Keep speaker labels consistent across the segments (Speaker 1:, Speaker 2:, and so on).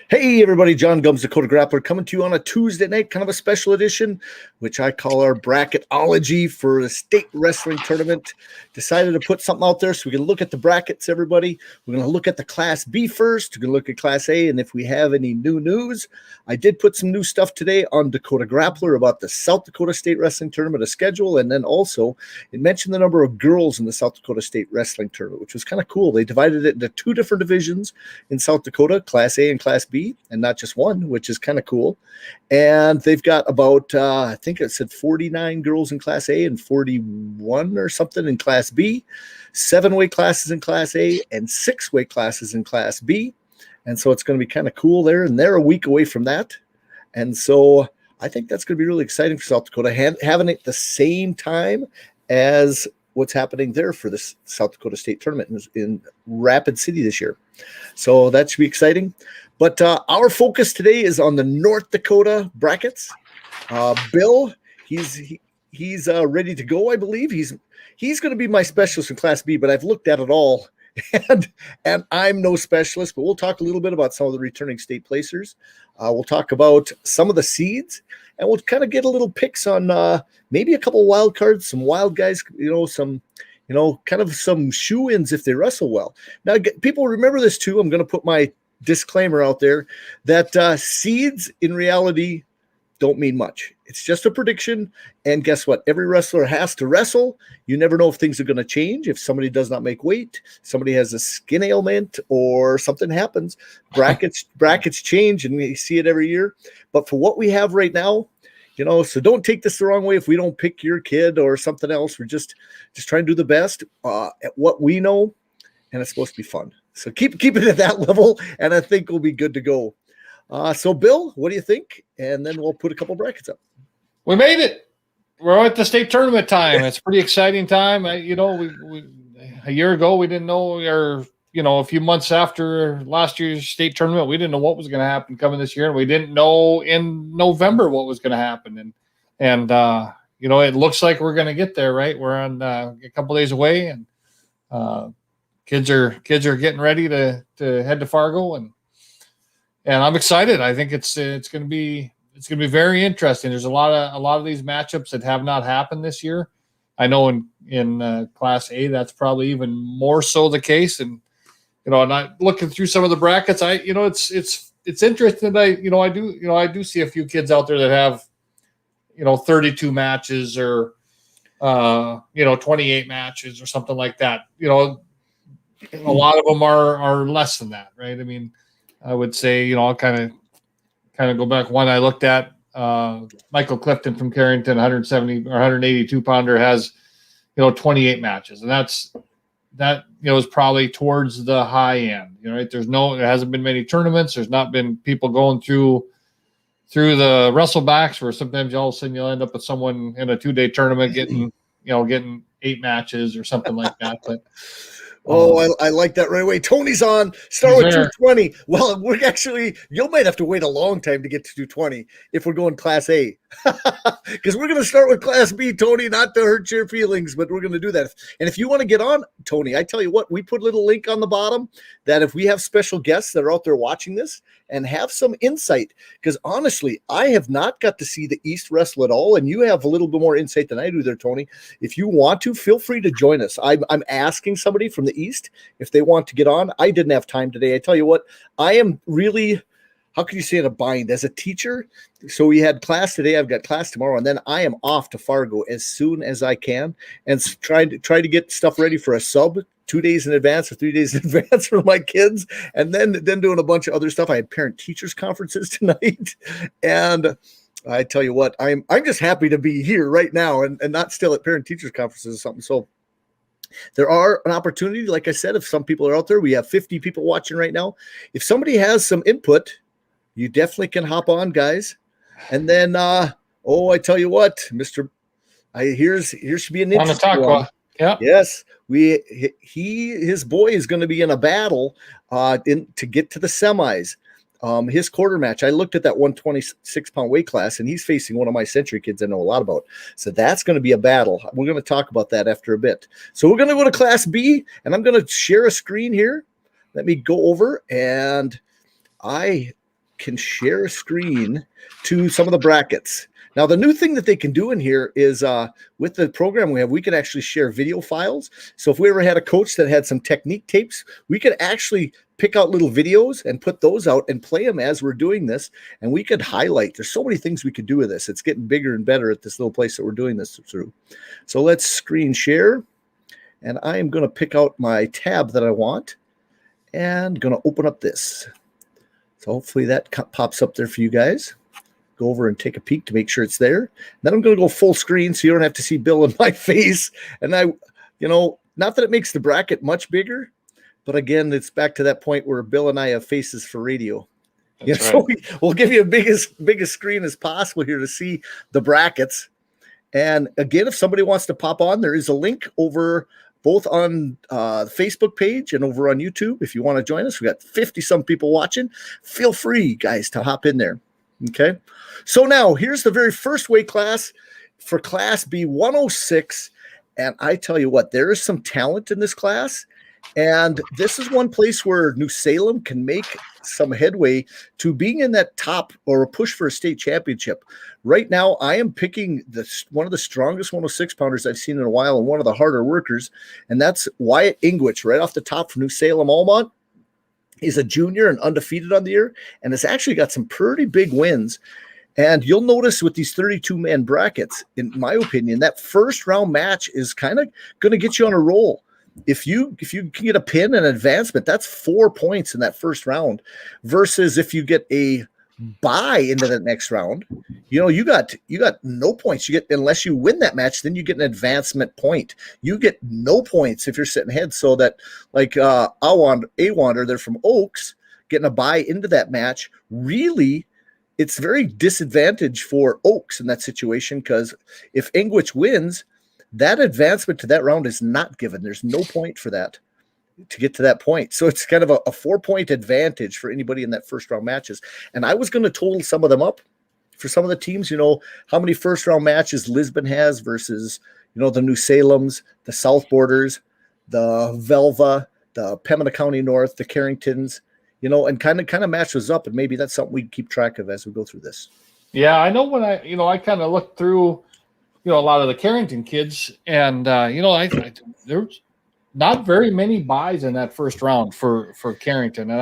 Speaker 1: Hey everybody, John Gums, Dakota Grappler, coming to you on a Tuesday night, kind of a special edition, which I call our Bracketology for the state wrestling tournament. Decided to put something out there so we can look at the brackets, everybody. We're going to look at the Class B first. We're going to look at Class A, and if we have any new news. I did put some new stuff today on Dakota Grappler about the South Dakota State Wrestling Tournament, a schedule, and then also it mentioned the number of girls in the South Dakota State Wrestling Tournament, which was kind of cool. They divided it into two different divisions in South Dakota, Class A and Class B, and not just one, which is kind of cool. And they've got about, I think it said 49 girls in Class A and 41 or something in Class B, 7 weight classes in Class A and 6 weight classes in Class B. And so it's going to be kind of cool there. And they're a week away from that. And so I think that's going to be really exciting for South Dakota, having it the same time as what's happening there for the South Dakota State Tournament in Rapid City this year. So that should be exciting. But our focus today is on the North Dakota brackets. Bill, he's ready to go, I believe. He's going to be my specialist in Class B, but I've looked at it all. And I'm no specialist, but we'll talk a little bit about some of the returning state placers. We'll talk about some of the seeds, and we'll kind of get a little picks on maybe a couple wild cards, some wild guys, some shoe-ins if they wrestle well. Now, people remember this too. I'm going to put my disclaimer out there that seeds in reality don't mean much. It's just a prediction. And guess what? Every wrestler has to wrestle. You never know if things are going to change. If somebody does not make weight, somebody has a skin ailment, or something happens, brackets change, and we see it every year. But for what we have right now, so don't take this the wrong way if we don't pick your kid or something else. We're just trying to do the best at what we know, and it's supposed to be fun. So keep it at that level, and I think we'll be good to go. So, Bill, what do you think? And then we'll put a couple brackets up.
Speaker 2: We made it. We're at the state tournament time. It's a pretty exciting time. We a year ago we didn't know, or a few months after last year's state tournament, we didn't know what was going to happen coming this year, and we didn't know in November what was going to happen. And it looks like we're going to get there. Right, we're on a couple days away, and kids are getting ready to head to Fargo, and I'm excited. I think it's going to be very interesting. There's a lot of these matchups that have not happened this year. I know in Class A that's probably even more so the case. And and I looking through some of the brackets, it's interesting that I do see a few kids out there that have 32 matches or 28 matches or something like that. A lot of them are less than that, right? I mean, I would say, I'll kind of go back. One I looked at, Michael Clifton from Carrington, 170 or 182 pounder, has, 28 matches. And that is probably towards the high end, right? There hasn't been many tournaments. There's not been people going through the wrestlebacks where sometimes all of a sudden you'll end up with someone in a 2-day tournament getting 8 matches or something like that. But
Speaker 1: I like that right away. Tony's on. Start with 220. Well, you might have to wait a long time to get to 220 if we're going Class A. Because we're going to start with Class B, Tony, not to hurt your feelings, but we're going to do that. And if you want to get on, Tony, I tell you what, we put a little link on the bottom that if we have special guests that are out there watching this and have some insight, because honestly, I have not got to see the East wrestle at all, and you have a little bit more insight than I do there, Tony. If you want to, feel free to join us. I'm asking somebody from the East if they want to get on. I didn't have time today. I tell you what, I am really, how can you say, in a bind as a teacher? So we had class today. I've got class tomorrow, and then I am off to Fargo as soon as I can and try to get stuff ready for a sub 2 days in advance or 3 days in advance for my kids, and then doing a bunch of other stuff. I had parent teachers conferences tonight, and I tell you what, I'm just happy to be here right now and not still at parent teachers conferences or something. So there are an opportunity, like I said, if some people are out there. We have 50 people watching right now. If somebody has some input, you definitely can hop on, guys. And then, I tell you what, here should be an interesting one.
Speaker 2: Yeah.
Speaker 1: Yes, his boy is going to be in a battle to get to the semis. His quarter match, I looked at that 126-pound weight class, and he's facing one of my Century kids I know a lot about. So that's going to be a battle. We're going to talk about that after a bit. So we're going to go to Class B, and I'm going to share a screen here. Let me go over, and I can share a screen to some of the brackets. Now, the new thing that they can do in here is with the program we have, we can actually share video files. So if we ever had a coach that had some technique tapes, we could actually pick out little videos and put those out and play them as we're doing this. And we could highlight. There's so many things we could do with this. It's getting bigger and better at this little place that we're doing this through. So let's screen share. And I am going to pick out my tab that I want and going to open up this. So hopefully that pops up there for you guys. Go over and take a peek to make sure it's there. Then I'm going to go full screen so you don't have to see Bill in my face. And not that it makes the bracket much bigger, but again, it's back to that point where Bill and I have faces for radio. Right. So we'll give you a biggest screen as possible here to see the brackets. And again, if somebody wants to pop on, there is a link over both on the Facebook page and over on YouTube. If you want to join us, we got 50-some people watching. Feel free, guys, to hop in there. Okay. So now here's the very first weight class for Class B 106. And I tell you what, there is some talent in this class. And this is one place where New Salem can make some headway to being in that top or a push for a state championship. Right now, I am picking one of the strongest 106-pounders I've seen in a while and one of the harder workers, and that's Wyatt Ingwich right off the top from New Salem Almont. He's a junior and undefeated on the year and has actually got some pretty big wins. And you'll notice with these 32-man brackets, in my opinion, that first round match is kind of going to get you on a roll. If you can get a pin and advancement, that's 4 points in that first round versus if you get a bye into the next round, you got no points. You get, unless you win that match, then you get an advancement point. You get no points if you're sitting ahead. So that like Awander, they're from Oaks, getting a bye into that match, really it's very disadvantage for Oaks in that situation, because if Ingwich wins, that advancement to that round is not given. There's no point for that to get to that point. So it's kind of a 4-point advantage for anybody in that first round matches. And I was going to total some of them up for some of the teams, how many first round matches Lisbon has versus, the New Salems, the South Borders, the Velva, the Pembina County North, the Carringtons, and kind of match those up. And maybe that's something we keep track of as we go through this. Yeah.
Speaker 2: I know when I kind of looked through, a lot of the Carrington kids, and there's not very many buys in that first round for Carrington, and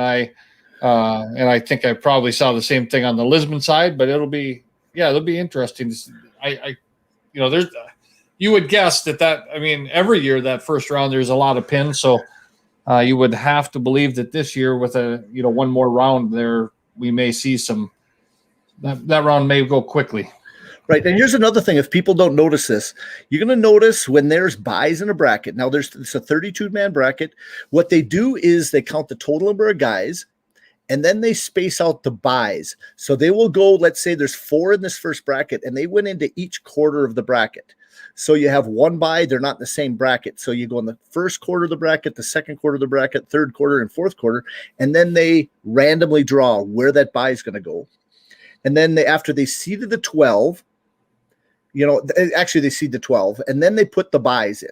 Speaker 2: I think I probably saw the same thing on the Lisbon side, but it'll be interesting. There's you would guess that every year that first round there's a lot of pins, so you would have to believe that this year with one more round there we may see some that round may go quickly.
Speaker 1: Right. And here's another thing. If people don't notice this, you're going to notice when there's buys in a bracket. Now, it's a 32-man bracket. What they do is they count the total number of guys, and then they space out the buys. So they will go, let's say there's 4 in this first bracket, and they went into each quarter of the bracket. So you have one buy. They're not in the same bracket. So you go in the first quarter of the bracket, the second quarter of the bracket, third quarter, and fourth quarter, and then they randomly draw where that buy is going to go. And then after they seeded the 12, they seed the 12, and then they put the buys in.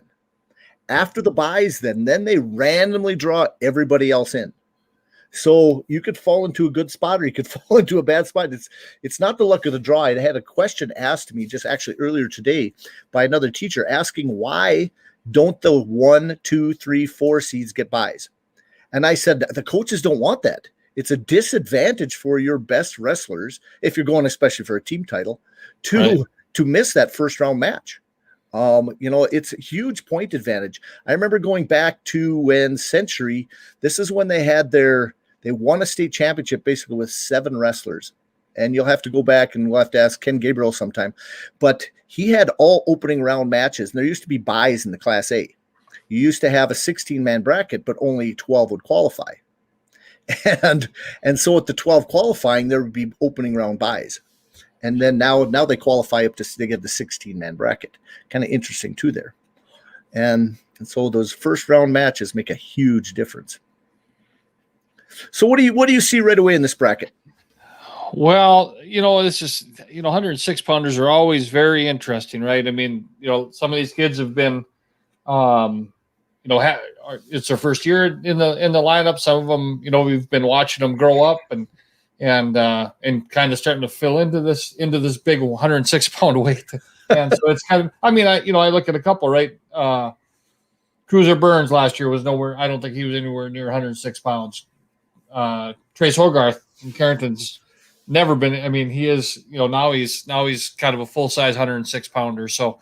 Speaker 1: After the buys, then they randomly draw everybody else in. So you could fall into a good spot or you could fall into a bad spot. It's not the luck of the draw. I had a question asked to me just actually earlier today by another teacher asking why don't the 1, 2, 3, 4 seeds get buys? And I said the coaches don't want that. It's a disadvantage for your best wrestlers, if you're going especially for a team title, to miss that first round match. It's a huge point advantage. I remember going back to when Century, this is when they won a state championship basically with 7 wrestlers. And you'll have to go back and we'll have to ask Ken Gabriel sometime. But he had all opening round matches. And there used to be buys in the Class A. You used to have a 16-man bracket, but only 12 would qualify. And so at the 12 qualifying, there would be opening round buys. And then now they qualify up to, they get the 16-man bracket. Kind of interesting too there. And so those first round matches make a huge difference. So what do you see right away in this bracket?
Speaker 2: Well, it's just, 106 pounders are always very interesting, right? Some of these kids have been, it's their first year in the lineup. Some of them, we've been watching them grow up and and kind of starting to fill into this big 106-pound weight. And so it's kind of, I mean, I look at a couple, right? Cruiser Burns last year was nowhere. I don't think he was anywhere near 106 pounds. Trace Hogarth from Carrington's never been. I mean, he is. Now he's kind of a full size 106 pounder. So,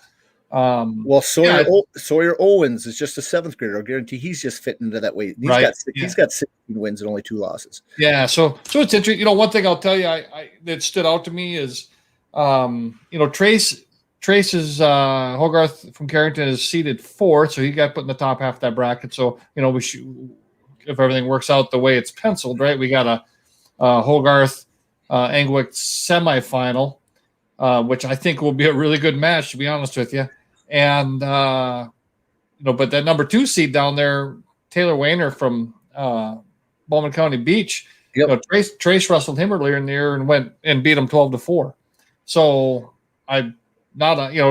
Speaker 1: Sawyer Owens is just a 7th grader. I'll guarantee he's just fitting into that weight. He's got 16 wins and only 2 losses.
Speaker 2: Yeah. So it's interesting. One thing I'll tell you, that stood out to me is, Trace's Hogarth from Carrington is seeded 4th, so he got put in the top half of that bracket. So we should, if everything works out the way it's penciled, right? We got a Hogarth Engwick semifinal, which I think will be a really good match, to be honest with you. And but that number 2 seed down there, Taylor Wayner from Bowman County Beach.
Speaker 1: Yep.
Speaker 2: Trace wrestled him earlier in the year and went and beat him 12-4. So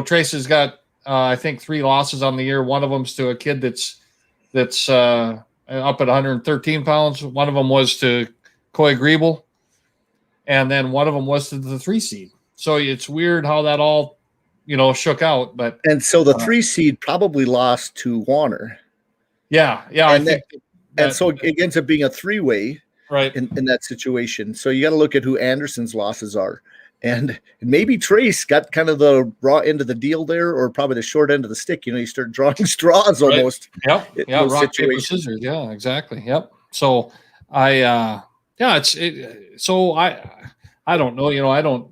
Speaker 2: Trace has got I think 3 losses on the year. One of them's to a kid that's up at 113 pounds. One of them was to Coy Griebel, and then one of them was to the 3 seed. So it's weird how that all shook out. And
Speaker 1: so the 3 seed probably lost to Warner.
Speaker 2: Yeah,
Speaker 1: and so it ends up being a 3-way,
Speaker 2: right,
Speaker 1: in that situation. So you got to look at who Anderson's losses are. And maybe Trace got kind of the raw end of the deal there, or probably the short end of the stick. You start drawing straws almost.
Speaker 2: Right. Yep. Yeah. Rock, paper, scissors. Yeah, exactly. Yep. So I don't know. I don't.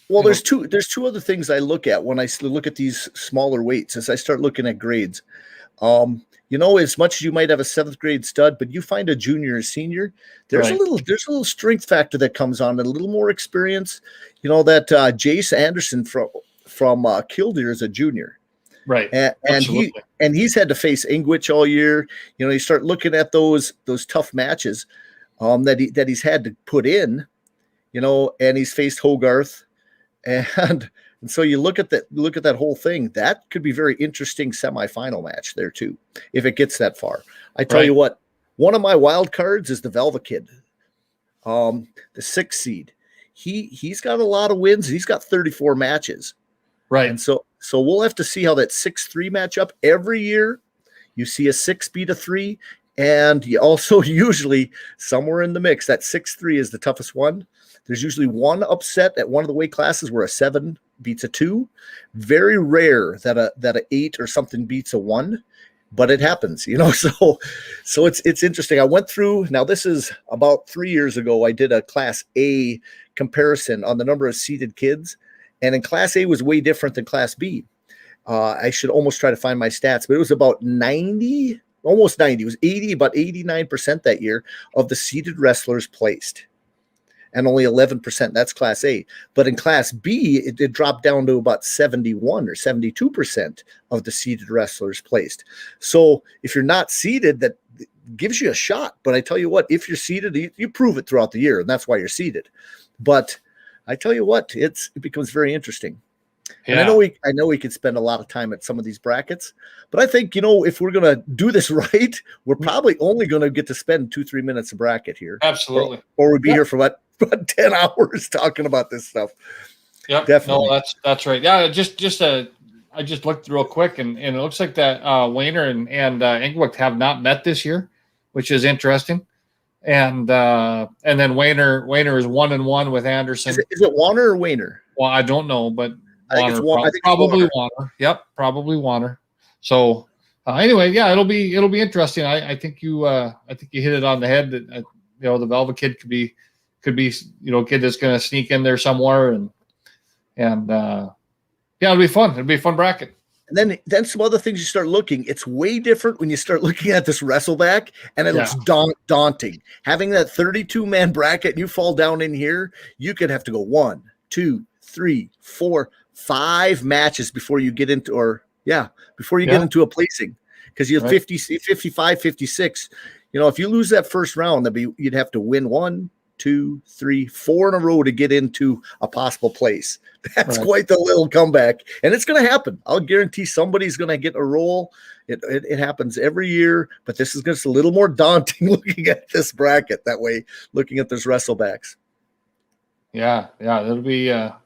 Speaker 1: Well, there's two other things I look at when I look at these smaller weights as I start looking at grades. As much as you might have a 7th grade stud, but you find a junior or senior, there's a little strength factor that comes on, and a little more experience. That Jace Anderson from Killdeer is a junior,
Speaker 2: right?
Speaker 1: And he's had to face Ingwich all year. You start looking at those tough matches that he's had to put in, and he's faced Hogarth, and so you look at that whole thing. That could be very interesting semifinal match there too, if it gets that far. I tell you what, one of my wild cards is the Velva Kid, the 6th seed. He's got a lot of wins. He's got 34 matches,
Speaker 2: right?
Speaker 1: And so we'll have to see how that 6-3 matchup. Every year, you see a 6 beat a 3, and you also usually somewhere in the mix that 6-3 is the toughest one. There's usually one upset at one of the weight classes where a 7 beats a 2. Very rare that a 8 or something beats a 1, but it happens, So it's interesting. I went through. Now this is about 3 years ago. I did a Class A comparison on the number of seeded kids, and in Class A was way different than Class B. I should almost try to find my stats, but it was about 90, almost 90. It was 80, about 89% that year of the seeded wrestlers placed. And only 11%, that's Class A. But in Class B, it dropped down to about 71 or 72% of the seeded wrestlers placed. So if you're not seeded, that gives you a shot. But I tell you what, if you're seeded, you prove it throughout the year, and that's why you're seeded. But I tell you what, it becomes very interesting. Yeah. And I know we could spend a lot of time at some of these brackets, but I think, if we're going to do this right, we're probably only going to get to spend 2-3 minutes a bracket here.
Speaker 2: Absolutely.
Speaker 1: Or we'd be here for about 10 hours talking about this stuff.
Speaker 2: Yeah, definitely. No, that's right. Yeah. I just looked real quick, and it looks like that Wayner and Ingwick have not met this year, which is interesting. And then Wayner is 1-1 with Anderson.
Speaker 1: Is it Warner or Wayner?
Speaker 2: Well, I don't know, but
Speaker 1: I think it's
Speaker 2: probably Warner. Yep, probably Warner. So anyway, yeah, it'll be interesting. I think you hit it on the head that the Velva Kid could be a kid that's going to sneak in there somewhere, and it'll be fun. It'll be a fun bracket.
Speaker 1: And then some other things you start looking. It's way different when you start looking at this wrestleback, and it looks daunting. Having that 32-man bracket, and you fall down in here, you could have to go 1, 2, 3, 4, 5 matches before you get into, get into a placing, because you're 50, 55, 56. If you lose that first round, you'd have to win 1, 2, 3, 4 in a row to get into a possible place. That's quite the little comeback, and it's going to happen. I'll guarantee somebody's going to get a roll. It happens every year, but this is just a little more daunting looking at this bracket that way, looking at those wrestlebacks.
Speaker 2: Yeah. It'll be a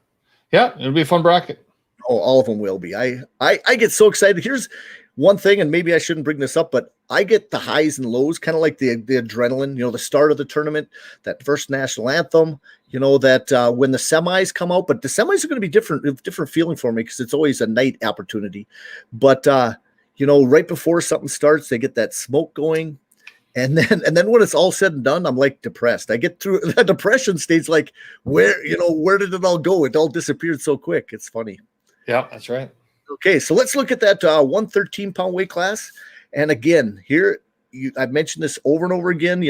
Speaker 2: fun bracket.
Speaker 1: Oh, all of them will be. I get so excited. Here's one thing, and maybe I shouldn't bring this up, but I get the highs and lows, kind of like the adrenaline, the start of the tournament, that first national anthem, that when the semis come out, but the semis are going to be different feeling for me because it's always a night opportunity. But, right before something starts, they get that smoke going. And then when it's all said and done, I'm like depressed. I get through the depression stage, like where did it all go? It all disappeared so quick. It's funny.
Speaker 2: Yeah, that's right.
Speaker 1: Okay, so let's look at that 113-pound weight class. And again, here I've mentioned this over and over again.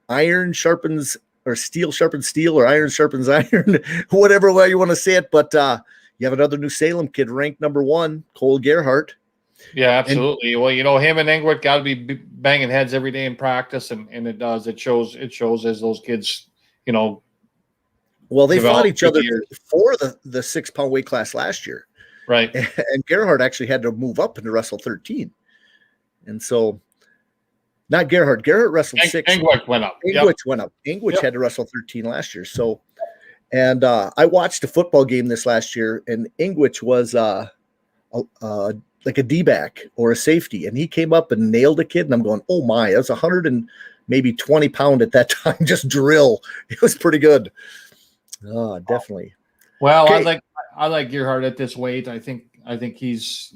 Speaker 1: Iron sharpens or steel sharpens steel, or iron sharpens iron, whatever way you want to say it. But you have another New Salem kid ranked number 1, Cole Gerhardt.
Speaker 2: Yeah, absolutely. Well, him and Engwick got to be banging heads every day in practice, and it does. It shows as those kids,
Speaker 1: Well, they fought each other for the 6-pound weight class last year.
Speaker 2: Right.
Speaker 1: And Gerhardt actually had to move up into wrestle 13. And so, not Gerhardt. Gerhardt wrestled 6.
Speaker 2: Engwick went up.
Speaker 1: Went up. Engwick had to wrestle 13 last year. So, and I watched a football game this last year, and Engwick was like a D-back or a safety, and he came up and nailed a kid, and I'm going, oh my, that was 100 and maybe 20 pound at that time, just drill. It was pretty good. Oh, definitely.
Speaker 2: Well, okay. I like Gerhardt at this weight. I think he's,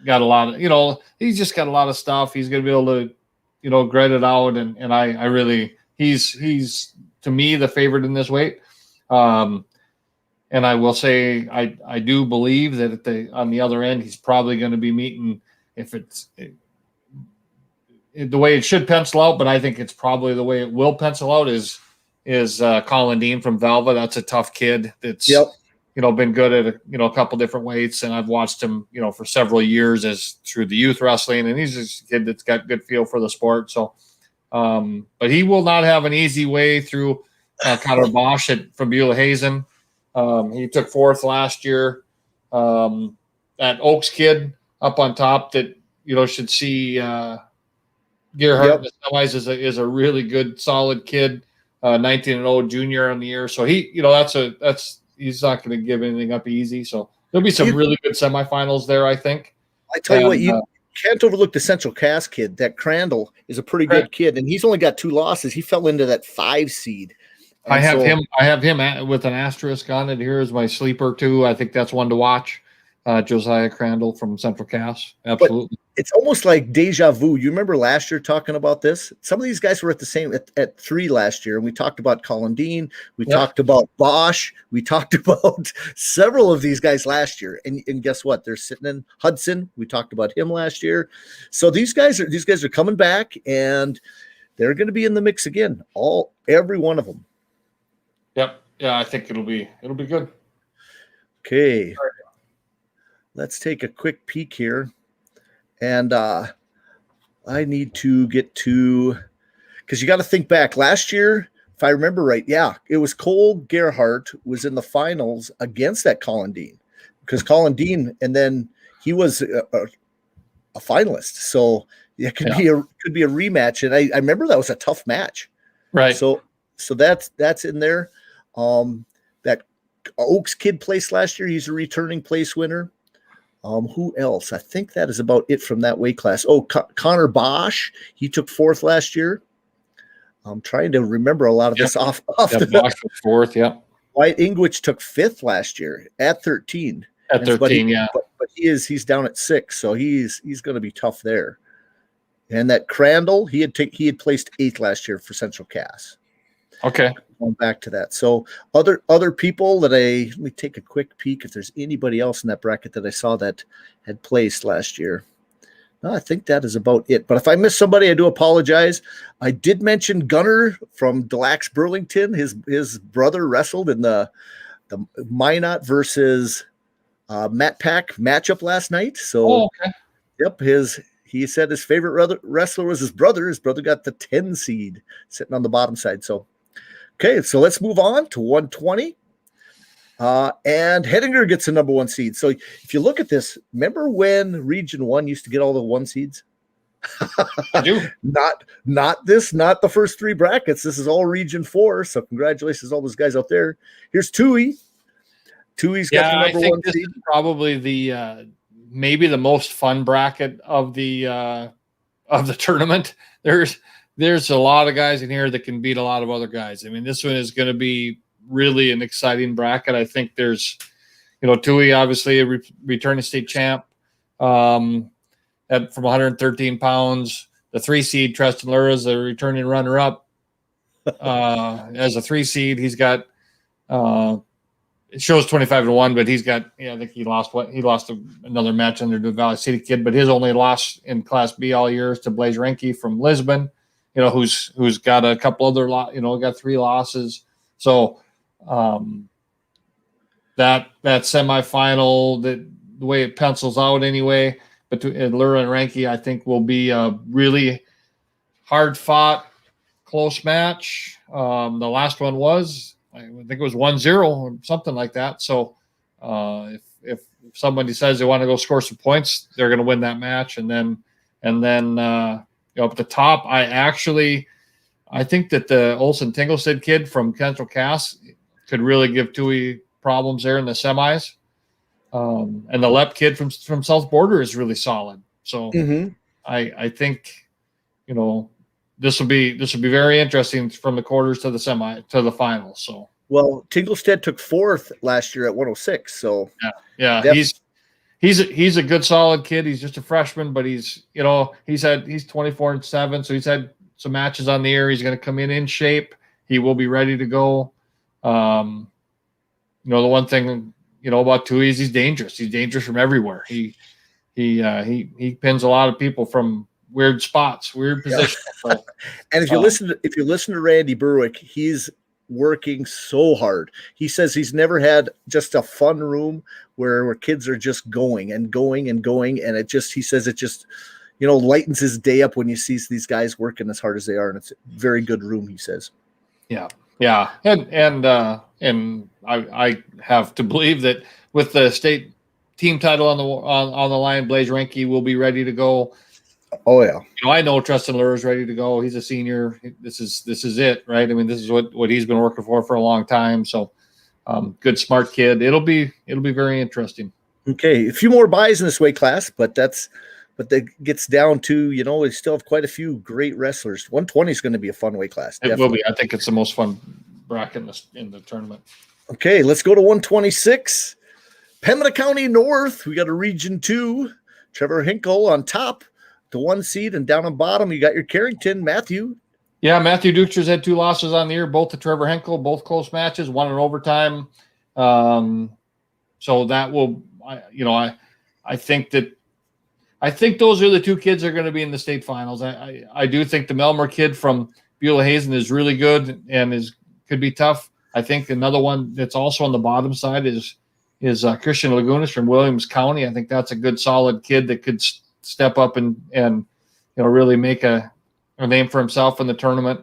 Speaker 2: got a lot of, he's just got a lot of stuff. He's going to be able to, grit it out. And I really, he's to me, the favorite in this weight. And I will say, I do believe that on the other end, he's probably going to be meeting, if it's the way it should pencil out, but I think it's probably the way it will pencil out is Colin Dean from Valva. That's a tough kid. That's, been good at a couple different weights. And I've watched him, for several years through the youth wrestling, and he's just a kid that's got good feel for the sport. So, but he will not have an easy way through Connor Bosch from Beulah Hazen. He took 4th last year. That Oaks kid up on top that, should see Gerhardt in the semis is a really good, solid kid. 19-0 junior on the year. So he's not going to give anything up easy. So there'll be some really good semifinals there, I think.
Speaker 1: I tell you what, you can't overlook the Central Cass kid. That Crandall is a pretty good kid, and he's only got 2 losses. He fell into that 5 seed. And
Speaker 2: I have him with an asterisk on it here as my sleeper too. I think that's one to watch. Josiah Crandall from Central Cass. Absolutely.
Speaker 1: But it's almost like deja vu. You remember last year talking about this? Some of these guys were at the same at 3 last year, and we talked about Colin Dean. We talked about Bosch. We talked about several of these guys last year. And guess what? They're sitting in Hudson. We talked about him last year. So these guys are coming back, and they're going to be in the mix again. Every one of them.
Speaker 2: Yep. Yeah, I think it'll be good.
Speaker 1: Okay. Let's take a quick peek here. And I need to get to, because you got to think back last year, if I remember right, it was Cole Gerhardt was in the finals against that Colin Dean, because Colin Dean, and then he was a finalist. So it could be a rematch. And I remember that was a tough match.
Speaker 2: Right.
Speaker 1: So that's in there. That Oaks kid placed last year. He's a returning place winner. Who else? I think that is about it from that weight class. Oh, Connor Bosch. He took 4th last year. I'm trying to remember a lot of this off
Speaker 2: Bosch was 4th, yeah.
Speaker 1: Wyatt Engwick took 5th last year at 13.
Speaker 2: At 13,
Speaker 1: But he's down at 6, so he's going to be tough there. And that Crandall, he had placed 8th last year for Central Cass.
Speaker 2: Okay.
Speaker 1: Going back to that. So other people that let me take a quick peek if there's anybody else in that bracket that I saw that had placed last year. No, I think that is about it. But if I missed somebody, I do apologize. I did mention Gunner from Delax Burlington. His brother wrestled in the Minot versus Matt Pack matchup last night. So yep, he said his favorite wrestler was his brother. His brother got the 10 seed sitting on the bottom side. So okay, so let's move on to 120. And Hettinger gets the number 1 seed. So if you look at this, remember when Region 1 used to get all the 1 seeds?
Speaker 2: I do.
Speaker 1: Not the first three brackets. This is all Region 4. So congratulations, all those guys out there. Here's Tui. Tui's got the number one
Speaker 2: this
Speaker 1: seed.
Speaker 2: is probably the maybe the most fun bracket of the tournament. There's a lot of guys in here that can beat a lot of other guys. I mean, this one is going to be really an exciting bracket. I think there's, Tui, obviously a returning state champ from 113 pounds. The 3 seed, Treston Lura, is a returning runner-up. As a 3 seed, he's got it shows 25-1, but he's got, I think he lost another match under the Valley City kid, but his only loss in Class B all year is to Blaise Renke from Lisbon, who's got a couple other got 3 losses. So that semifinal, the way it pencils out anyway, between Lura and Renke, I think will be a really hard fought, close match. The last one was, I think it was 1-0 or something like that. So if somebody says they want to go score some points, they're going to win that match. And then up the top, I think that the Olsen Tinglestead kid from Central Cass could really give Tui problems there in the semis. And the Lep kid from South Border is really solid. So I think, this will be very interesting from the quarters to the finals. So
Speaker 1: Tinglestead took 4th last year at 106. So
Speaker 2: yeah, he's a good solid kid. He's just a freshman, but he's 24-7, so he's had some matches on the air. He's going to come in shape. He will be ready to go. The one thing about Tui is he's dangerous. He's dangerous from everywhere. He pins a lot of people from weird spots, weird positions. Yeah. So,
Speaker 1: and if you listen to Randy Berwick, he's working so hard. He says he's never had just a fun room where kids are just going and going and going, and he says it just lightens his day up when you see these guys working as hard as they are, and it's a very good room, he says.
Speaker 2: Yeah, and I have to believe that with the state team title on the line, Blaise Renke will be ready to go.
Speaker 1: Oh yeah,
Speaker 2: I know Treston Lura is ready to go. He's a senior. This is it, right? I mean, this is what he's been working for a long time. So, good, smart kid. It'll be very interesting.
Speaker 1: Okay, a few more buys in this weight class, but that gets down to we still have quite a few great wrestlers. 120 is going to be a fun weight class.
Speaker 2: It will be. I think it's the most fun bracket in the tournament.
Speaker 1: Okay, let's go to 126. Pembina County North. We got a Region 2. Trevor Hinkle on top. The 1 seed, and down on bottom, you got your Carrington, Matthew.
Speaker 2: Yeah, Matthew Duchter's had 2 losses on the year, both to Trevor Hinkle, both close matches, 1 in overtime. So that will, I think those are the 2 kids that are going to be in the state finals. I do think the Melmer kid from Beulah Hazen is really good and could be tough. I think another one that's also on the bottom side is Christian Lagunas from Williams County. I think that's a good, solid kid that could step up and really make a name for himself in the tournament.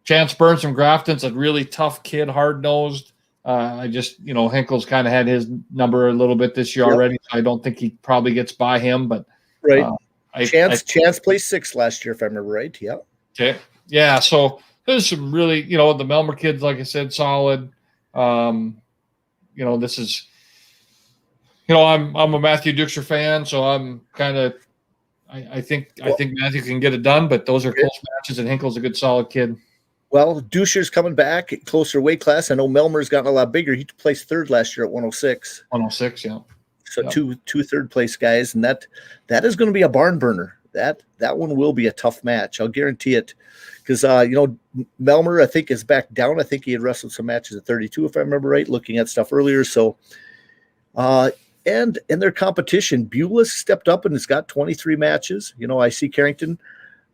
Speaker 2: Chance Burns from Grafton's a really tough kid, hard-nosed. Hinkle's kind of had his number a little bit this year already. So I don't think he probably gets by him, but
Speaker 1: right. Chance placed 6th last year, if I remember right. Yeah.
Speaker 2: Okay. Yeah. So there's some really, the Melmer kids, like I said, solid. This is, I'm a Matthew Duxer fan, so I'm kind of I think Matthew can get it done, but those are close matches, and Hinkle's a good solid kid.
Speaker 1: Well, Duscher's coming back, closer weight class. I know Melmer's gotten a lot bigger. He placed 3rd last year at 106.
Speaker 2: 106, yeah.
Speaker 1: So two third-place guys, and that is going to be a barn burner. That one will be a tough match. I'll guarantee it, because Melmer, I think, is back down. I think he had wrestled some matches at 32, if I remember right, looking at stuff earlier. So, and in their competition, Beulah stepped up and has got 23 matches. I see Carrington.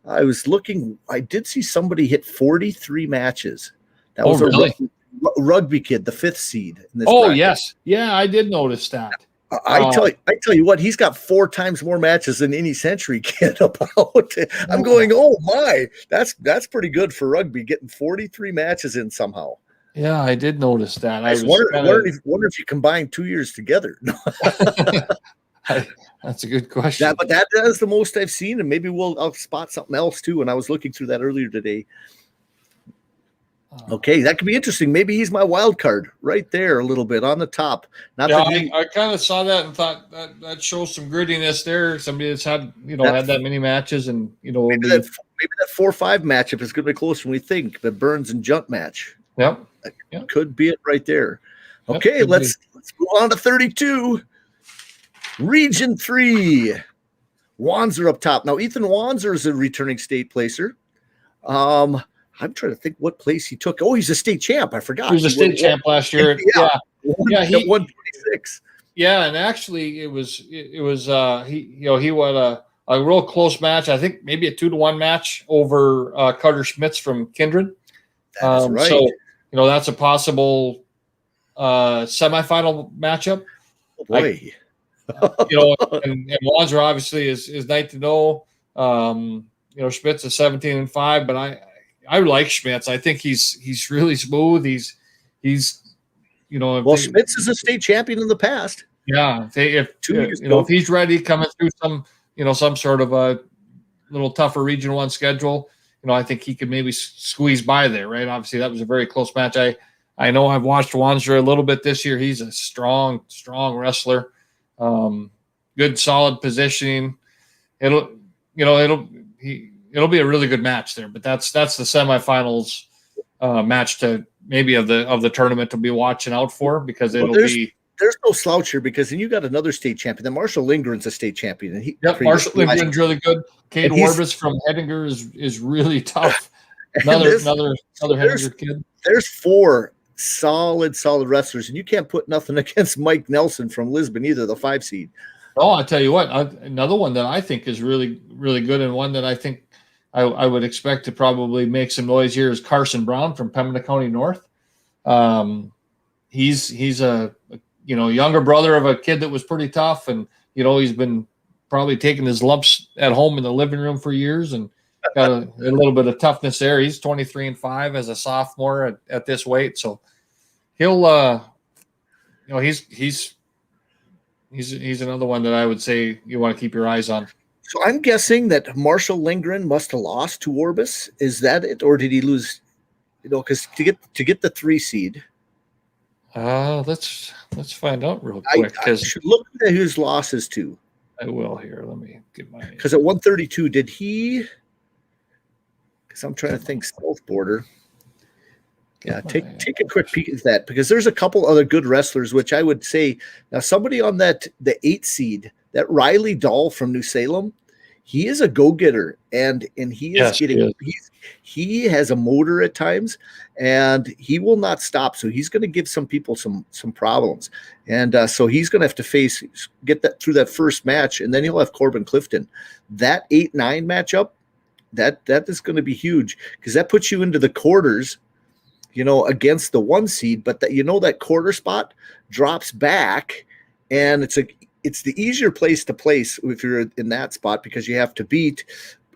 Speaker 1: I was looking. I did see somebody hit 43 matches. That was really? A rugby kid, the 5th seed. In this bracket.
Speaker 2: Yes, yeah, I did notice that.
Speaker 1: I tell you what, he's got 4 times more matches than any Century kid. I'm going, oh my, that's pretty good for rugby, getting 43 matches in somehow.
Speaker 2: Yeah, I did notice that.
Speaker 1: I wonder if you combine 2 years together.
Speaker 2: That's a good question.
Speaker 1: Yeah, but that is the most I've seen, and maybe I'll spot something else too. When I was looking through that earlier today. Okay, that could be interesting. Maybe he's my wild card right there, a little bit on the top.
Speaker 2: I kind of saw that and thought that shows some grittiness there. Somebody that's had had that many matches, and
Speaker 1: maybe that 4-5 matchup is going to be closer than we think. The Burns and Junt match.
Speaker 2: Yep.
Speaker 1: Could be it right there. Okay, let's move on to 32. Region 3. Wanzer up top. Now, Ethan Wanzer is a returning state placer. I'm trying to think what place he took. Oh, he's a state champ. I forgot.
Speaker 2: He was a state champ last year. He
Speaker 1: 126.
Speaker 2: Yeah, and actually it was he won a real close match. I think maybe a 2-1 match over Carter Schmitz from Kindred.
Speaker 1: That's right.
Speaker 2: So that's a possible semifinal matchup.
Speaker 1: Oh boy.
Speaker 2: And Wanzer obviously is 9-0. Schmitz is 17-5, but I like Schmitz. I think he's really smooth. He's
Speaker 1: Schmitz is a state champion in the past.
Speaker 2: Yeah, if he's ready, coming through some sort of a little tougher Region 1 schedule, I think he could maybe squeeze by there. Right? Obviously, that was a very close match. I know I've watched Wanzer a little bit this year. He's a strong wrestler. Good, solid positioning. It'll be a really good match there. But that's the semifinals match to maybe of the tournament to be watching out for, because
Speaker 1: there's no slouch here, because then you got another state champion. Then Marshall Lindgren's a state champion, and
Speaker 2: Marshall Lindgren's really good. Cade Warbus from Hettinger is really tough. Another Hettinger kid.
Speaker 1: There's 4 solid wrestlers, and you can't put nothing against Mike Nelson from Lisbon either, the 5 seed.
Speaker 2: Oh, I tell you what, another one that I think is really, really good, and one that I think I would expect to probably make some noise here is Carson Braun from Pembina County North. He's a younger brother of a kid that was pretty tough, and he's been probably taking his lumps at home in the living room for years, and got a little bit of toughness there. He's 23-5 as a sophomore at this weight, so he'll he's another one that I would say you want to keep your eyes on.
Speaker 1: So I'm guessing that Marshall Lindgren must have lost to Warbus. Is that it, or did he lose? Because to get the 3 seed.
Speaker 2: Let's find out real quick.
Speaker 1: I should look at his losses too.
Speaker 2: I will here. Let me get my.
Speaker 1: Because at 132, did he? Because I'm trying to think South Border. Yeah, take a quick peek at that, because there's a couple other good wrestlers, which I would say now somebody on the 8 seed, that Riley Dahl from New Salem, he is a go-getter, and he is he has a motor at times, and he will not stop. So he's going to give some people some problems, and so he's going to have to get that through that first match, and then he'll have Corbin Clifton. That 8-9 matchup, that is going to be huge, because that puts you into the quarters, against the 1 seed, but that quarter spot drops back, and it's the easier place to place if you're in that spot, because you have to beat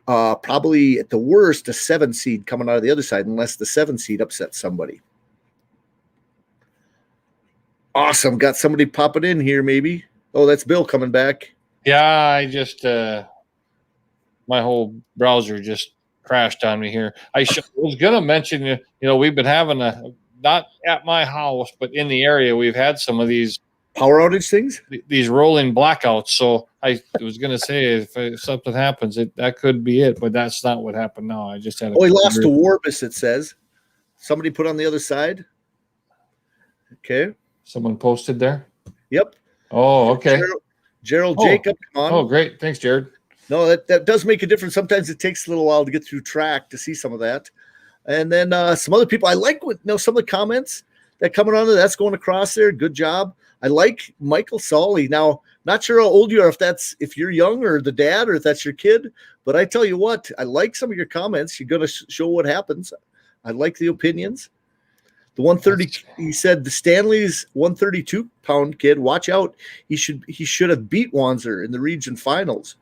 Speaker 1: probably at the worst a 7 seed coming out of the other side, unless the 7 seed upsets somebody. Awesome. Got somebody popping in here, maybe. Oh, that's Bill coming back.
Speaker 2: Yeah, I just my whole browser just crashed on me here. I was going to mention, we've been having not at my house, but in the area, we've had some of these
Speaker 1: power outage things,
Speaker 2: these rolling blackouts. So I was going to say, if something happens, that could be it, but that's not what happened now. I just had
Speaker 1: he lost to Warbus, it says. Somebody put on the other side. Okay.
Speaker 2: Someone posted there?
Speaker 1: Yep.
Speaker 2: Oh, okay.
Speaker 1: Gerald Jacob, come on.
Speaker 2: Oh, great. Thanks, Jared.
Speaker 1: No, that does make a difference. Sometimes it takes a little while to get through track to see some of that. And then some other people. I like some of the comments that coming on there. That's going across there. Good job. I like Michael Solly. Now, not sure how old you are, if you're young or the dad, or if that's your kid. But I tell you what, I like some of your comments. You're going to show what happens. I like the opinions. The 130, he said, the Stanley's 132-pound kid, watch out. He should have beat Wanzer in the region finals.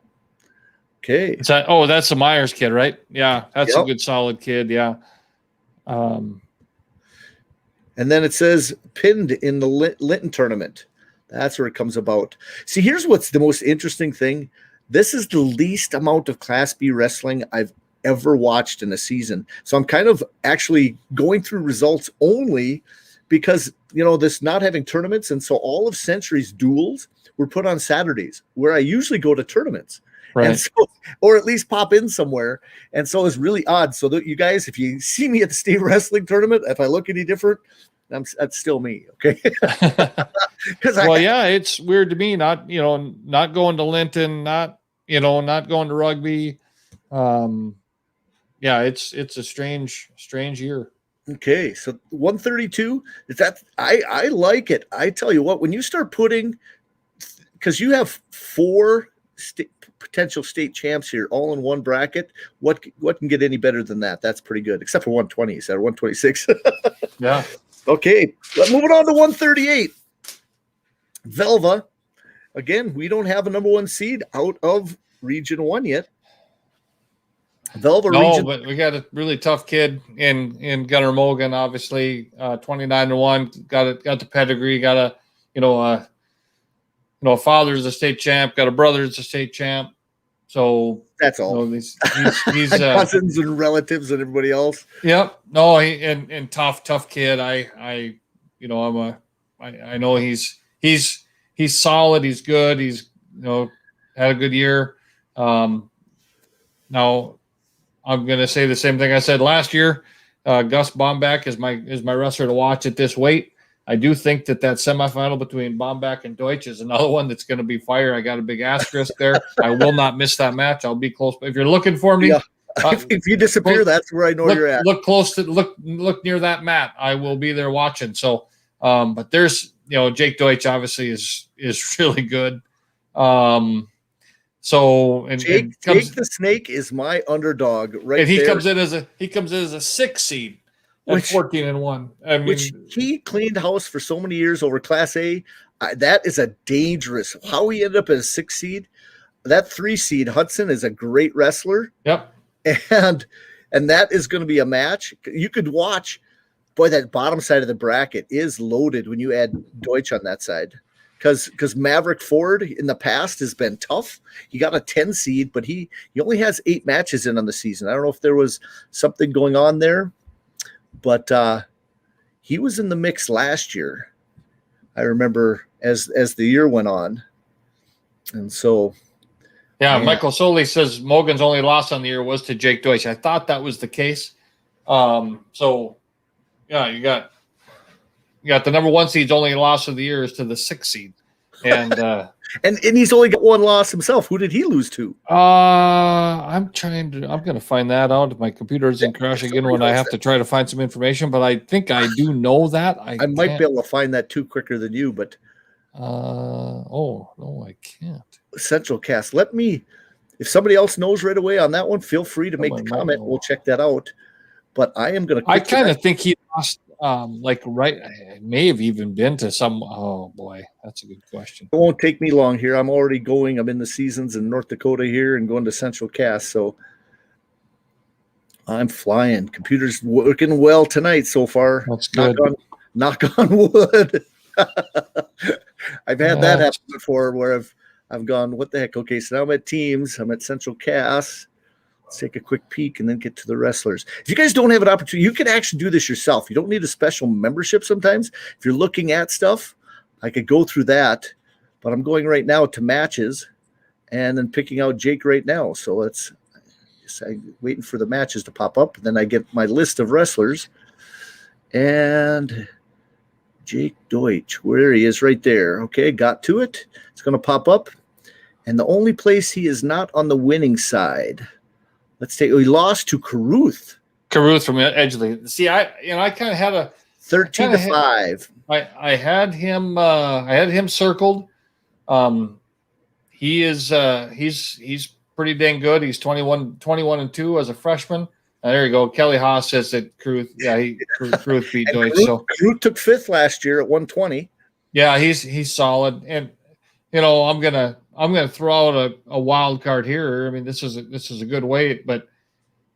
Speaker 1: Okay.
Speaker 2: That's the Myers kid, right? Yeah, that's a good, solid kid. Yeah.
Speaker 1: And then it says pinned in the Linton tournament. That's where it comes about. See, here's what's the most interesting thing. This is the least amount of Class B wrestling I've ever watched in a season. So I'm kind of actually going through results only because, this not having tournaments. And so all of Century's duels were put on Saturdays where I usually go to tournaments. Right. And so, or at least pop in somewhere. And so it's really odd. So that you guys, if you see me at the state wrestling tournament, if I look any different, that's still me. Okay.
Speaker 2: It's weird to me, not going to Linton, not going to rugby. It's a strange year.
Speaker 1: Okay. So 132 is that I like it. I tell you what, when you start putting, because you have 4 potential state champs here all in one bracket, what can get any better than that? That's pretty good, except for 120. Is that 126?
Speaker 2: Yeah.
Speaker 1: Okay, moving on to 138. Velva. Again, we don't have a number 1 seed out of Region 1 yet.
Speaker 2: Velva but we got a really tough kid in Gunnar Mogan, obviously, 29-1, got the pedigree, got a father's a state champ, got a brother's a state champ. So
Speaker 1: that's all.
Speaker 2: He's
Speaker 1: cousins and relatives and everybody else.
Speaker 2: Yep. No, and tough kid. I know he's solid. He's good. He's had a good year. Now I'm going to say the same thing I said last year. Gus Bomback is my wrestler to watch at this weight. I do think that semifinal between Bomback and Deutsch is another one that's going to be fire. I got a big asterisk there. I will not miss that match. I'll be close. If you're looking for me,
Speaker 1: if you disappear, that's where I know you're at.
Speaker 2: Look close to look near that mat. I will be there watching. So, but there's Jake Deutsch obviously is really good.
Speaker 1: Jake the Snake is my underdog right
Speaker 2: and he
Speaker 1: there.
Speaker 2: comes in as a 6 seed. 14-1.
Speaker 1: Which he cleaned house for so many years over Class A. That is a dangerous. How he ended up as a 6 seed. That 3 seed Hudson is a great wrestler.
Speaker 2: Yep.
Speaker 1: And that is going to be a match you could watch. Boy, that bottom side of the bracket is loaded when you add Deutsch on that side. Because Maverick Ford in the past has been tough. He got a 10 seed, but he only has 8 matches in on the season. I don't know if there was something going on there. But he was in the mix last year. I remember as the year went on. And so.
Speaker 2: Yeah, Michael Soley says Mogan's only loss on the year was to Jake Deutsch. I thought that was the case. So, yeah, you got the number 1 seed's only loss of the year is to the 6 seed. And
Speaker 1: and he's only got 1 loss himself. Who did he lose to?
Speaker 2: I'm going to find that out. My computer isn't crashing again when I have to try to find some information, but I think I do know that.
Speaker 1: I might be able to find that too quicker than you, but
Speaker 2: no, I can't.
Speaker 1: Central Cast. If somebody else knows right away on that one, feel free to make the comment. We'll check that out. But I am going to.
Speaker 2: I kind of think he lost. I may have even been to some. Oh boy, that's a good question.
Speaker 1: It won't take me long here. I'm already going. I'm in the seasons in North Dakota here and going to Central Cast. So I'm flying. Computer's working well tonight so far.
Speaker 2: That's good.
Speaker 1: Knock on wood. I've had that happen before where I've gone, what the heck? Okay, so now I'm at teams. I'm at Central Cast. Let's take a quick peek and then get to the wrestlers. If you guys don't have an opportunity, you can actually do this yourself. You don't need a special membership sometimes. If you're looking at stuff, I could go through that, but I'm going right now to matches and then picking out Jake right now. So I'm waiting for the matches to pop up. And then I get my list of wrestlers and Jake Deutsch, where he is right there. Okay, got to it. It's going to pop up. And the only place he is not on the winning side. Let's take. We lost to Caruth.
Speaker 2: Caruth from Edgeley. See, I kind of had a
Speaker 1: 13-5.
Speaker 2: I had him circled. He is he's pretty dang good. He's 21-2 as a freshman. There you go. Kelly Haas says that Caruth. Yeah, Caruth beat Deutsch. So
Speaker 1: Caruth took 5th last year at 120.
Speaker 2: Yeah, he's solid. And I'm gonna throw out a wild card here. I mean, this is a good weight, but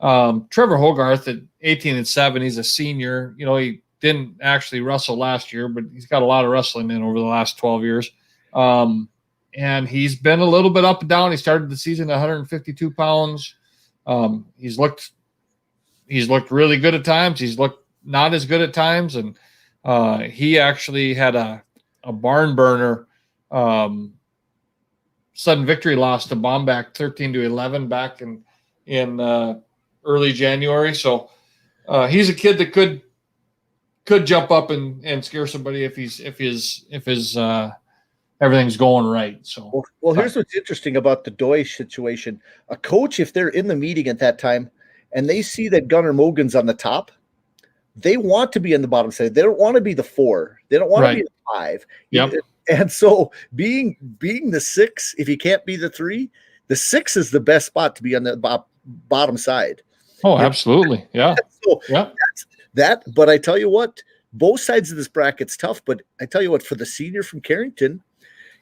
Speaker 2: Trevor Hogarth at 18-7, he's a senior. He didn't actually wrestle last year, but he's got a lot of wrestling in over the last 12 years. And he's been a little bit up and down. He started the season at 152 pounds. He's looked really good at times. He's looked not as good at times. And he actually had a barn burner sudden victory loss to Bomback 13-11 back in early January. So he's a kid that could jump up and scare somebody if his everything's going right. So
Speaker 1: well, here's what's interesting about the Deutsch situation. A coach, if they're in the meeting at that time and they see that Gunnar Mogen's on the top, they want to be on the bottom side. They don't want to be the 4. They don't want to be the 5.
Speaker 2: Yep.
Speaker 1: And so being the 6, if you can't be the 3, the 6 is the best spot to be on the bottom side.
Speaker 2: Oh, absolutely. Yeah.
Speaker 1: So
Speaker 2: yeah.
Speaker 1: That, but I tell you what, both sides of this bracket's tough. But I tell you what, for the senior from Carrington,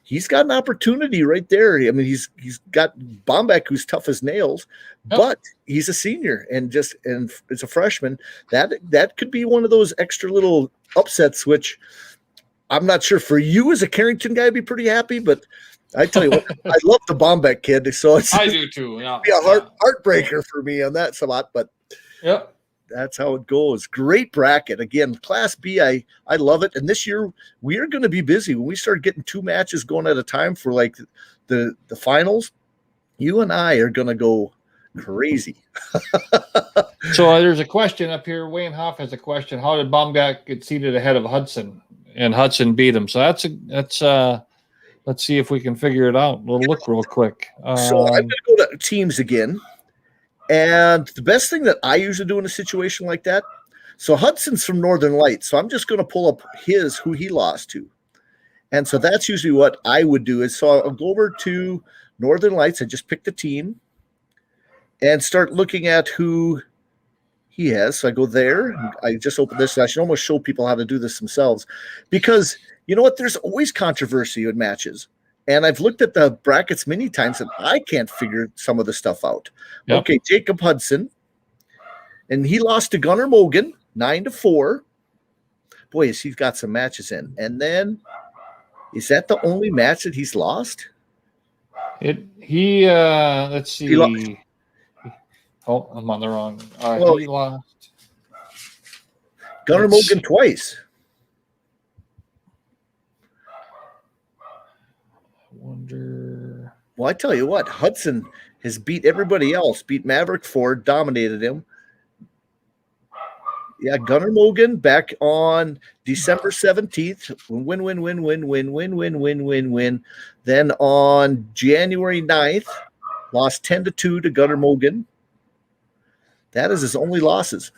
Speaker 1: he's got an opportunity right there. I mean, he's got Bombeck, who's tough as nails, but he's a senior and it's a freshman. That could be one of those extra little upsets, which I'm not sure for you as a Carrington guy, I'd be pretty happy. But I tell you what, I love the Bombeck kid, so
Speaker 2: I do too. Yeah,
Speaker 1: be a heartbreaker for me on that spot, but that's how it goes. Great bracket. Again, Class B, I love it. And this year we are going to be busy. When we start getting 2 matches going at a time for like the finals, you and I are going to go crazy.
Speaker 2: So there's a question up here. Wayne Hoff has a question. How did Baumgart get seated ahead of Hudson and Hudson beat him? So that's let's see if we can figure it out. We'll look real quick.
Speaker 1: So I'm going to go to teams again. And the best thing that I usually do in a situation like that, so Hudson's from Northern Lights, so I'm just going to pull up who he lost to. And so that's usually what I would do is, so I'll go over to Northern Lights. I just pick the team and start looking at who he has. So I go there. I just open this. I should almost show people how to do this themselves because you know what? There's always controversy in matches. And I've looked at the brackets many times and I can't figure some of the stuff out. Yep. Okay, Jacob Hudson. And he lost to Gunnar Mogen, 9-4. Boy, has he got some matches in. And then, is that the only match that he's lost?
Speaker 2: Let's see. Oh, I'm on the wrong. He lost.
Speaker 1: Gunnar Mogen twice.
Speaker 2: Wonder.
Speaker 1: Well, I tell you what, Hudson has beat everybody else. Beat Maverick Ford, dominated him. Yeah, Gunnar Mogen back on December 17th. Win. Then on January 9th, lost 10-2 to Gunnar Mogen. That is his only losses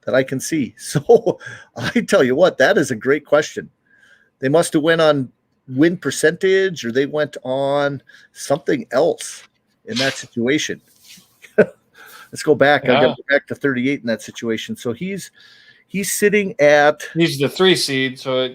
Speaker 1: that I can see. So I tell you what, that is a great question. They must have went on win percentage or they went on something else in that situation. Let's go back. I'll get back to 38 in that situation. So he's sitting at.
Speaker 2: He's the 3 seed. So,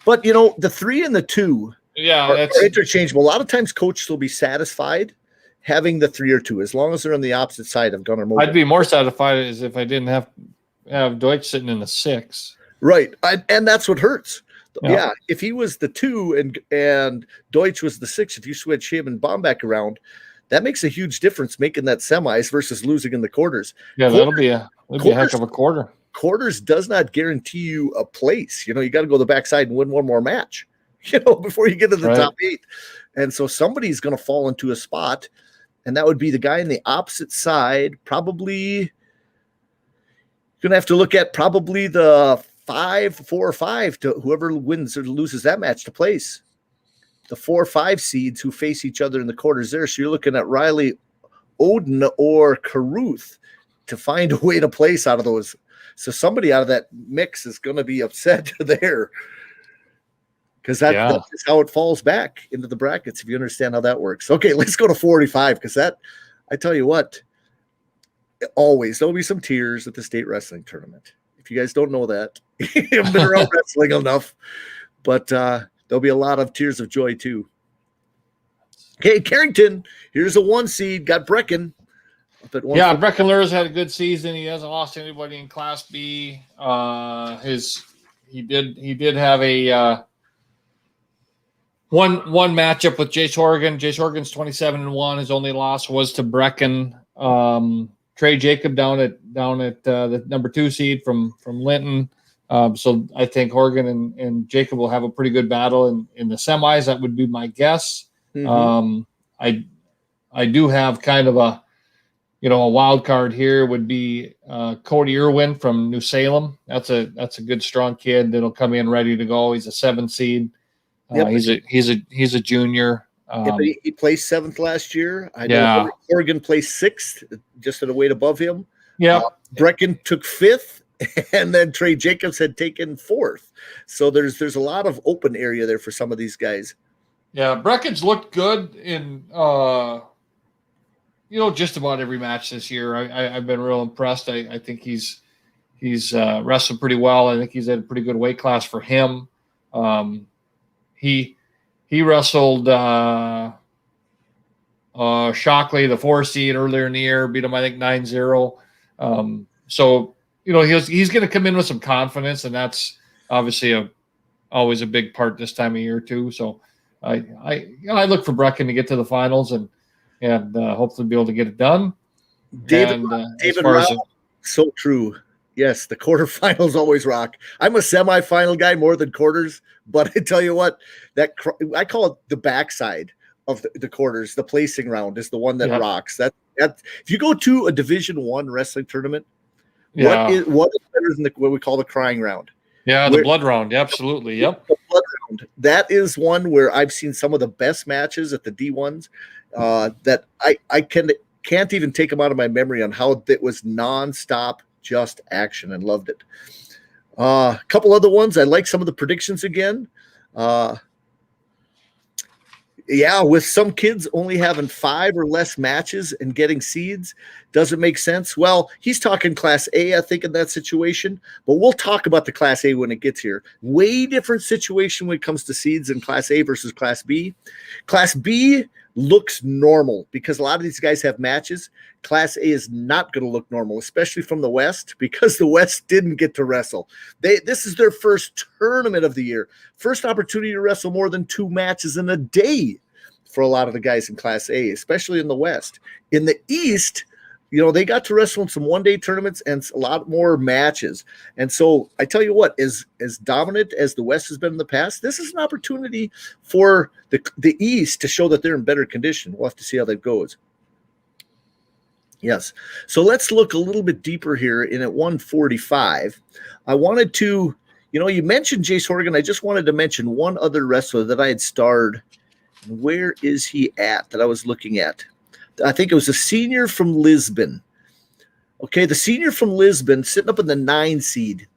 Speaker 1: But, the 3 and the 2 are interchangeable. A lot of times coaches will be satisfied having the 3 or 2 as long as they're on the opposite side of Gunnar Mogen.
Speaker 2: I'd be more satisfied as if I didn't have Deutsch sitting in the 6.
Speaker 1: Right. And that's what hurts. Yeah. If he was the 2 and Deutsch was the 6, if you switch him and Bombeck around, that makes a huge difference making that semis versus losing in the quarters.
Speaker 2: Yeah, that'll be a heck of a quarter.
Speaker 1: Quarters does not guarantee you a place. You got to go the backside and win one more match, before you get to the top 8. And so somebody's going to fall into a spot, and that would be the guy on the opposite side. Probably going to have to look at probably the 4 or 5 to whoever wins or loses that match to place. The 4 or 5 seeds who face each other in the quarters there. So you're looking at Riley, Odin, or Caruth to find a way to place out of those. So somebody out of that mix is going to be upset there because that's how it falls back into the brackets, if you understand how that works. Okay, let's go to 45 because that, I tell you what, always there'll be some tears at the state wrestling tournament. If you guys don't know that, you've been around wrestling enough, but there'll be a lot of tears of joy too. Okay, Carrington, here's a 1 seed, got Brecken.
Speaker 2: Brecken Lurs had a good season. He hasn't lost anybody in Class B. He did have a One matchup with Jace Horgan. Jace Horgan's 27-1. His only loss was to Brecken. Trey Jacob down at the number 2 seed from Linton. So I think Horgan and Jacob will have a pretty good battle in the semis. That would be my guess. Mm-hmm. I do have kind of a wild card here would be Cody Irwin from New Salem. That's a good strong kid that'll come in ready to go. He's a 7 seed. Yep. He's a junior.
Speaker 1: Yeah, but he placed 7th last year. I know Oregon placed 6th, just at a weight above him.
Speaker 2: Yeah,
Speaker 1: Brecken took 5th, and then Trey Jacobs had taken 4th. So there's a lot of open area there for some of these guys.
Speaker 2: Yeah, Brecken's looked good in just about every match this year. I've been real impressed. I think he's wrestled pretty well. I think he's at a pretty good weight class for him. He wrestled Shockley, the 4 seed, earlier in the year, beat him, I think, 9-0. So, he's going to come in with some confidence, and that's obviously always a big part this time of year too. So I look for Brecken to get to the finals and hopefully be able to get it done.
Speaker 1: David Rao, so true. Yes, the quarterfinals always rock. I'm a semifinal guy more than quarters, but I tell you what, I call it the backside of the quarters. The placing round is the one that rocks. That if you go to a Division I wrestling tournament, what is better than what we call the crying round?
Speaker 2: Yeah, the blood round. Absolutely. Yep.
Speaker 1: The blood round. That is one where I've seen some of the best matches at the D1s that I can't even take them out of my memory on how it was nonstop. Just action, and loved it. A couple other ones. I like some of the predictions again. With some kids only having 5 or less matches and getting seeds doesn't make sense. Well, he's talking Class A, I think, in that situation, but we'll talk about the Class A when it gets here. Way different situation when it comes to seeds in Class A versus Class B. Class B looks normal because a lot of these guys have matches. Class A is not going to look normal, especially from the West, because the West didn't get to wrestle. This is their first tournament of the year, first opportunity to wrestle more than 2 matches in a day for a lot of the guys in Class A, especially in the West. In the East, they got to wrestle in some one-day tournaments and a lot more matches. And so I tell you what, as dominant as the West has been in the past, this is an opportunity for the East to show that they're in better condition. We'll have to see how that goes. Yes. So let's look a little bit deeper here in at 145. I wanted to, you mentioned Jace Horgan. I just wanted to mention one other wrestler that I had starred. Where is he at that I was looking at? I think it was a senior from Lisbon. Okay, the senior from Lisbon sitting up in the 9 seed.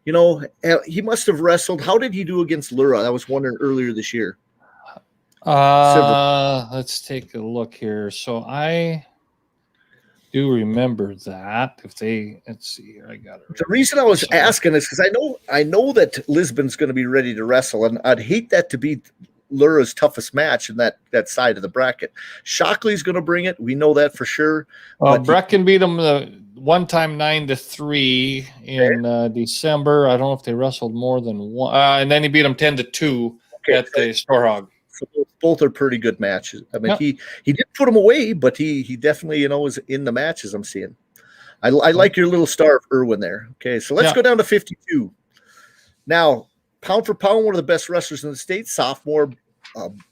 Speaker 1: He must have wrestled. How did he do against Lura? I was wondering earlier this year.
Speaker 2: Let's take a look here. So I do remember that. Let's see here. I got it.
Speaker 1: The reason I was asking is because I know that Lisbon's going to be ready to wrestle, and I'd hate that to be Lura's toughest match in that side of the bracket. Shockley's going to bring it. We know that for sure.
Speaker 2: Brecken beat him the one time 9-3 in December. I don't know if they wrestled more than one. And then he beat him 10-2 at the Storehog.
Speaker 1: So both are pretty good matches. I mean, he did put him away, but he definitely is in the matches I'm seeing. I like your little star of Irwin there. Okay, so let's go down to 52. Now, pound for pound, one of the best wrestlers in the state, sophomore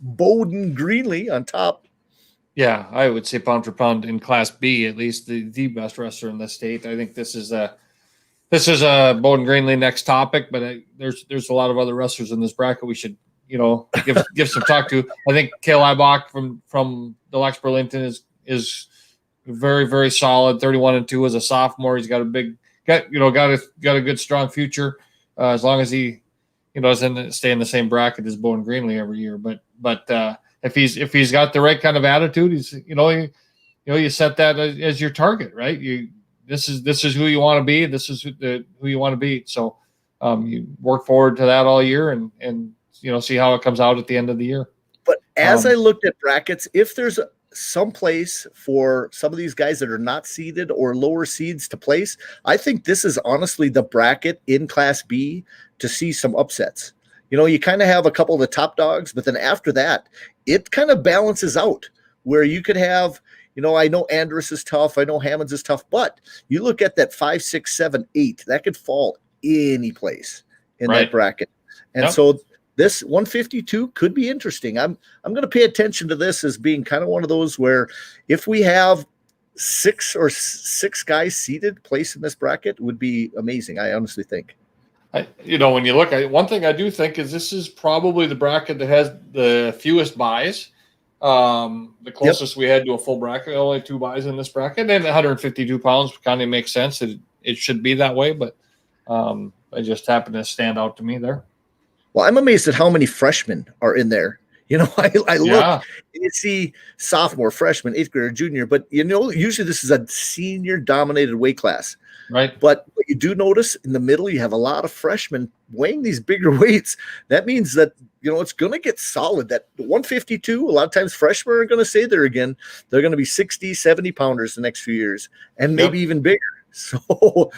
Speaker 1: Bowden Greenlee on top.
Speaker 2: Yeah, I would say pound for pound in Class B, at least the best wrestler in the state. I think this is a Bowden Greenlee next topic, but there's a lot of other wrestlers in this bracket we should give some talk to. I think Cale Ibach from the Lex Burlington is very, very solid. 31-2 as a sophomore. He's got a good strong future as long as he doesn't stay in the same bracket as Bowden Greenlee every year. But if he's got the right kind of attitude, he's you set that as your target, right? This is who you want to be. This is who you want to be. So you work forward to that all year and see how it comes out at the end of the year.
Speaker 1: But as I looked at brackets, if there's some place for some of these guys that are not seeded or lower seeds to place, I think this is honestly the bracket in Class B to see some upsets. You kind of have a couple of the top dogs, but then after that, it kind of balances out where you could have, I know Andrus is tough. I know Hammonds is tough, but you look at that 5, 6, 7, 8, that could fall any place in that bracket. And so this 152 could be interesting. I'm going to pay attention to this as being kind of one of those where if we have six guys seated placed in this bracket, would be amazing. I honestly think.
Speaker 2: When you look at one thing I do think is this is probably the bracket that has the fewest buys. The closest we had to a full bracket, only 2 buys in this bracket, and 152 pounds kind of makes sense. It should be that way, but it just happened to stand out to me there.
Speaker 1: Well, I'm amazed at how many freshmen are in there. I look and you see sophomore, freshman, 8th grader, junior, but usually this is a senior dominated weight class.
Speaker 2: Right.
Speaker 1: But what you do notice in the middle, you have a lot of freshmen weighing these bigger weights. That means that, it's going to get solid. That 152, a lot of times freshmen are going to say they're going to be 60, 70 pounders the next few years, and maybe even bigger. So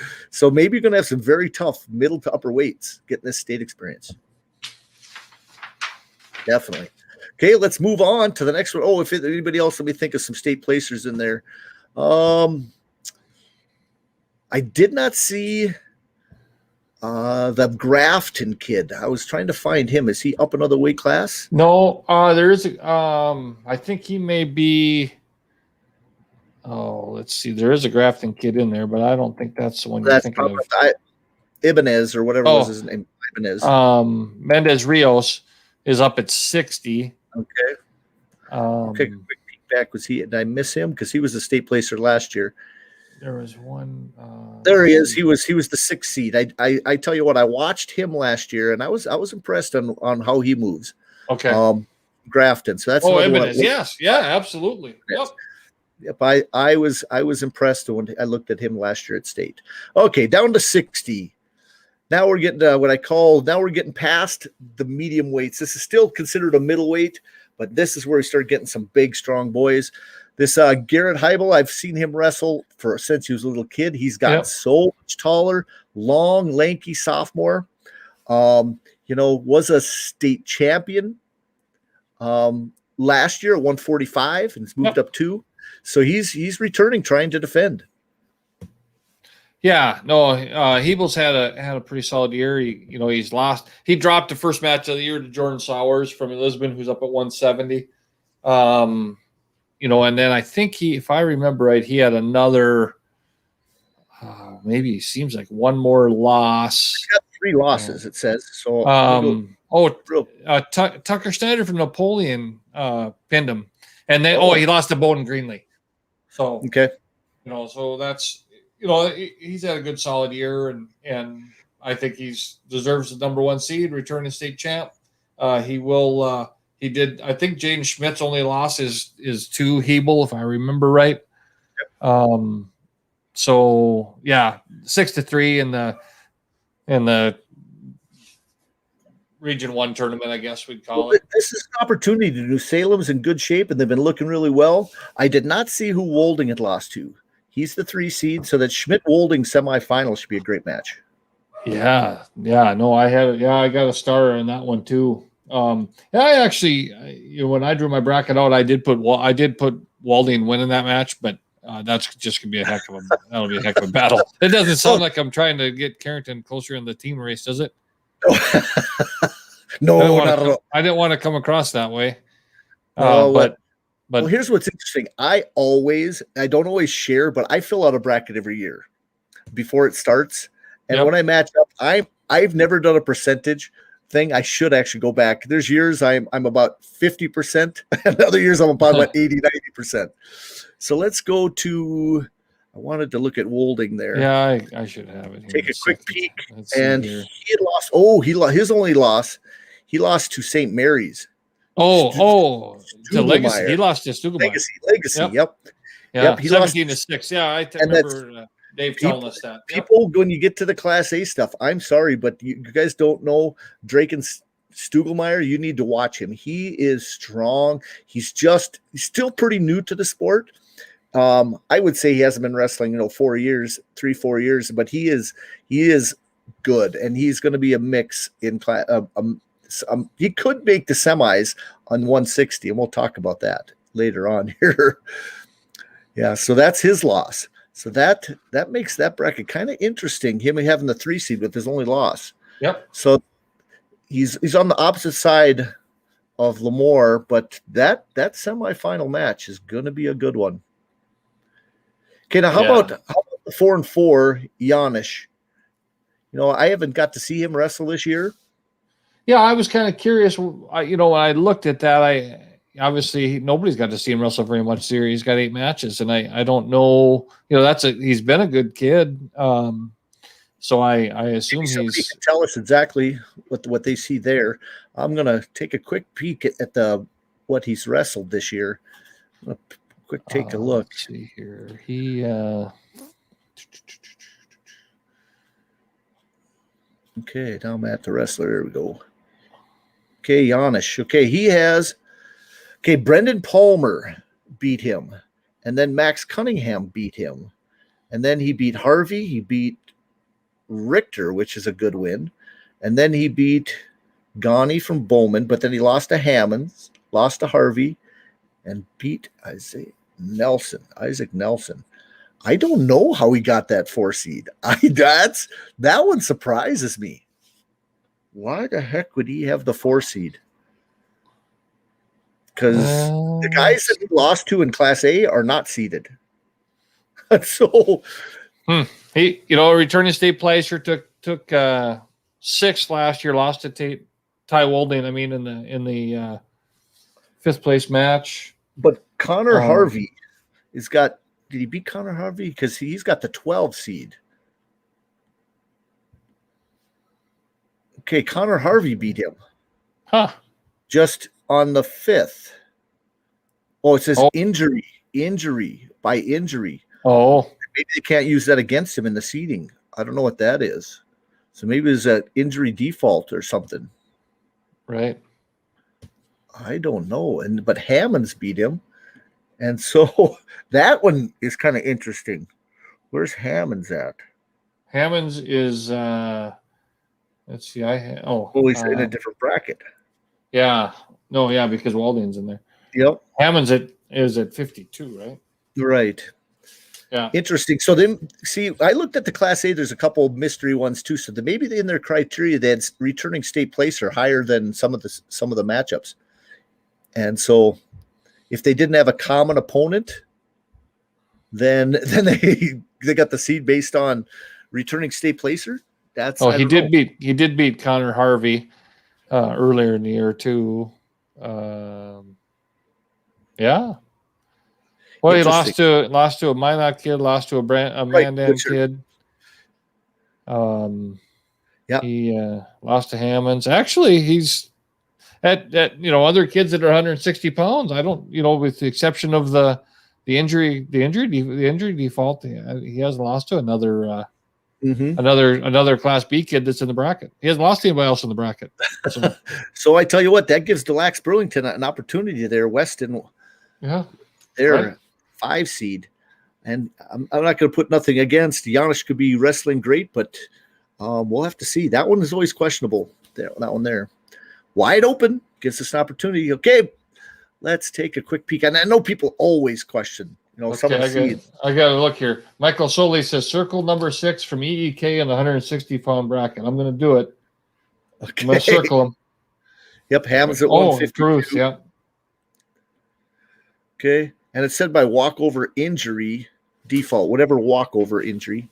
Speaker 1: maybe you're going to have some very tough middle to upper weights getting this state experience. Definitely. Okay, let's move on to the next one. Oh, if anybody else, let me think of some state placers in there. I did not see the Grafton kid. I was trying to find him. Is he up another weight class?
Speaker 2: No, there is. I think he may be. Oh, let's see. There is a Grafton kid in there, but I don't think that's the one you're thinking of.
Speaker 1: Ibanez or whatever was his name. Ibanez.
Speaker 2: Mendez Rios is up at 60.
Speaker 1: Okay. Quick peek back. Did I miss him? Because he was a state placer last year.
Speaker 2: There was one.
Speaker 1: There he is. He was the 6th seed. I tell you what, I watched him last year, and I was impressed on how he moves.
Speaker 2: Okay.
Speaker 1: Grafton. So that's
Speaker 2: Ibanez. Yes. Yeah. Absolutely.
Speaker 1: Yes. Yep. I was impressed when I looked at him last year at state. Okay, down to 60. Now we're getting we're getting past the medium weights. This is still considered a middleweight, but this is where we start getting some big, strong boys. This Garrett Hybal, I've seen him wrestle since he was a little kid. He's gotten so much taller, long, lanky sophomore. Was a state champion last year at 145 and he's moved up 2. So he's returning, trying to defend.
Speaker 2: Yeah, no, Hebal's had a pretty solid year. He's lost. He dropped the first match of the year to Jordan Sauers from Lisbon, who's up at 170. And then I think if I remember right, he had another, maybe it seems like one more loss.
Speaker 1: He's got 3 losses, it says. So,
Speaker 2: Tucker Snyder from Napoleon pinned him, and then he lost to Bowden Greenlee. So
Speaker 1: okay,
Speaker 2: so that's he's had a good solid year, and I think deserves the number 1 seed, returning state champ. He will. He did. I think Jaden Schmidt's only loss is to Hebel, if I remember right. Yep. So yeah, 6-3 in the Region 1 tournament, I guess we'd call it.
Speaker 1: This is an opportunity to do. Salem's in good shape, and they've been looking really well. I did not see who Wolding had lost to. He's the 3 seed, so that Schmidt-Wolding semifinal should be a great match.
Speaker 2: Yeah. No, I got a starter in that one too. I actually, when I drew my bracket out, I did put Walding winning that match, but that's just gonna be that'll be a heck of a battle. It doesn't sound like I'm trying to get Carrington closer in the team race, does it?
Speaker 1: No, not at all.
Speaker 2: I didn't want to come across that way.
Speaker 1: But here's what's interesting. I don't always share, but I fill out a bracket every year before it starts. And when I match up, I've never done a percentage thing. I should actually go back. There's years I'm about 50%, and other years I'm about 80, 90%. So let's go to, I wanted to look at Wolding there.
Speaker 2: Yeah, I should have it.
Speaker 1: Take a quick peek. And he had lost. His only loss, he lost to St. Mary's.
Speaker 2: To Legacy. He lost to Stugelmeyer.
Speaker 1: Legacy. Yep.
Speaker 2: He 17-6. Yeah, I remember Dave telling us that.
Speaker 1: People, when you get to the Class A stuff, I'm sorry, but you guys don't know Drake and Stugelmeyer. You need to watch him. He is strong. He's still pretty new to the sport. I would say he hasn't been wrestling, 4 years, but he is good, and he's going to be a mix in class. he could make the semis on 160, and we'll talk about that later on here. Yeah, so that's his loss. So that makes that bracket kind of interesting, him having the 3 seed with his only loss.
Speaker 2: Yep.
Speaker 1: So he's on the opposite side of Lamore, but that semifinal match is going to be a good one. Okay, now how about the 4-4 Janis? I haven't got to see him wrestle this year.
Speaker 2: Yeah, I was kind of curious. When I looked at that, obviously nobody's got to see him wrestle very much this year. He's got 8 matches, and I don't know. He's been a good kid. So I assume
Speaker 1: can tell us exactly what they see there. I'm gonna take a quick peek at what he's wrestled this year. Take a look.
Speaker 2: Let's see here. He
Speaker 1: okay, now I'm at the wrestler. Here we go. Okay, Janis. Okay, he has. Okay, Brendan Palmer beat him, and then Max Cunningham beat him, and then he beat Harvey. He beat Richter, which is a good win, and then he beat Ghani from Bowman, but then he lost to Hammonds, lost to Harvey, and beat Isaac Nelson. I don't know how he got that 4 seed. That one surprises me. Why the heck would he have the 4 seed? Because the guys that he lost to in Class A are not seeded. So
Speaker 2: he, returning state placer took 6th last year, lost to Ty Wolding. In the 5th place match.
Speaker 1: But Connor Harvey has got. Did he beat Connor Harvey? Because he's got the 12 seed. Okay, Connor Harvey beat him.
Speaker 2: Huh.
Speaker 1: Just on the 5th. Oh, it says injury by injury.
Speaker 2: Oh.
Speaker 1: Maybe they can't use that against him in the seeding. I don't know what that is. So maybe it's an injury default or something.
Speaker 2: Right.
Speaker 1: I don't know. But Hammonds beat him. And so that one is kind of interesting. Where's Hammonds at?
Speaker 2: Hammonds is let's see.
Speaker 1: He's in a different bracket.
Speaker 2: Yeah. No, yeah, because Walding's in there.
Speaker 1: Yep.
Speaker 2: Hammonds is at 52, right?
Speaker 1: Right.
Speaker 2: Yeah.
Speaker 1: Interesting. So then, see, I looked at the Class A. There's a couple of mystery ones too. So maybe in their criteria, they had returning state placer higher than some of the matchups. And so, if they didn't have a common opponent, then they got the seed based on returning state placer.
Speaker 2: He did beat Connor Harvey earlier in the year too. Yeah. Well, he lost to a Minot kid, lost to a Mandan kid. He lost to Hammonds. Actually, he's at other kids that are 160 pounds. I don't, with the exception of the injury default, he hasn't lost to another Class B kid that's in the bracket. He hasn't lost to anybody else in the bracket. So,
Speaker 1: so I tell you what, that gives Delax Burlington an opportunity there. Weston, they're 5 seed, and I'm not going to put nothing against Janis. Could be wrestling great, but we'll have to see. That one is always questionable. That one there. Wide open, gives us an opportunity. Okay, let's take a quick peek. And I know people always question, some of the seeds.
Speaker 2: I got to look here. Michael Soley says circle number 6 from EEK in the 160-pound bracket. I'm going to do it. Okay. I'm going to circle him.
Speaker 1: Yep, Hammonds at 152.
Speaker 2: Truth, yeah.
Speaker 1: Okay, and it's said by walkover injury default, whatever walkover injury.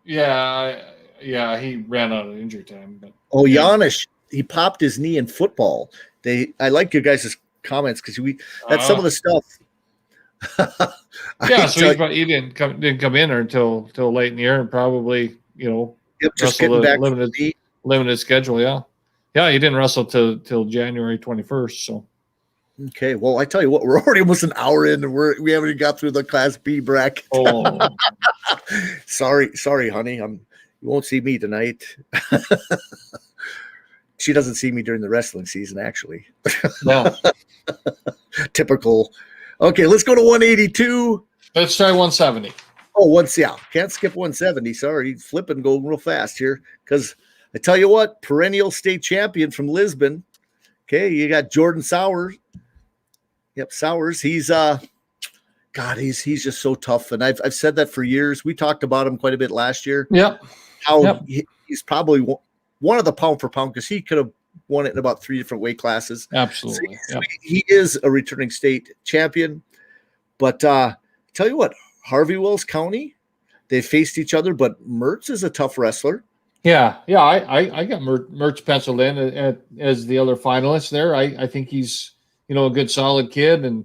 Speaker 2: Yeah, he ran out of injury time. But
Speaker 1: Janis. He popped his knee in football. I like your guys' comments because that's some of the stuff.
Speaker 2: So he didn't come in until late in the year, and probably
Speaker 1: just getting back
Speaker 2: limited schedule. Yeah, he didn't wrestle till January 21st. So
Speaker 1: okay, well I tell you what, we're already almost an hour in, and we haven't even got through the Class B bracket.
Speaker 2: Oh,
Speaker 1: sorry, honey. You won't see me tonight. She doesn't see me during the wrestling season, actually.
Speaker 2: No.
Speaker 1: Typical. Okay, let's go to 182.
Speaker 2: Let's try 170.
Speaker 1: Oh, can't skip 170. Sorry, flip and go real fast here because I tell you what, perennial state champion from Lisbon. Okay, you got Jordan Sauer. Yep, Sauers. He's God, he's just so tough, and I've said that for years. We talked about him quite a bit last year.
Speaker 2: Yep.
Speaker 1: How he's probably one of the pound for pound, because he could have won it in about 3 different weight classes.
Speaker 2: Absolutely.
Speaker 1: So he is a returning state champion. But tell you what, Harvey Wells County, they faced each other, but Mertz is a tough wrestler.
Speaker 2: Yeah. I got Mertz penciled in as the other finalist there. I think he's, a good solid kid and,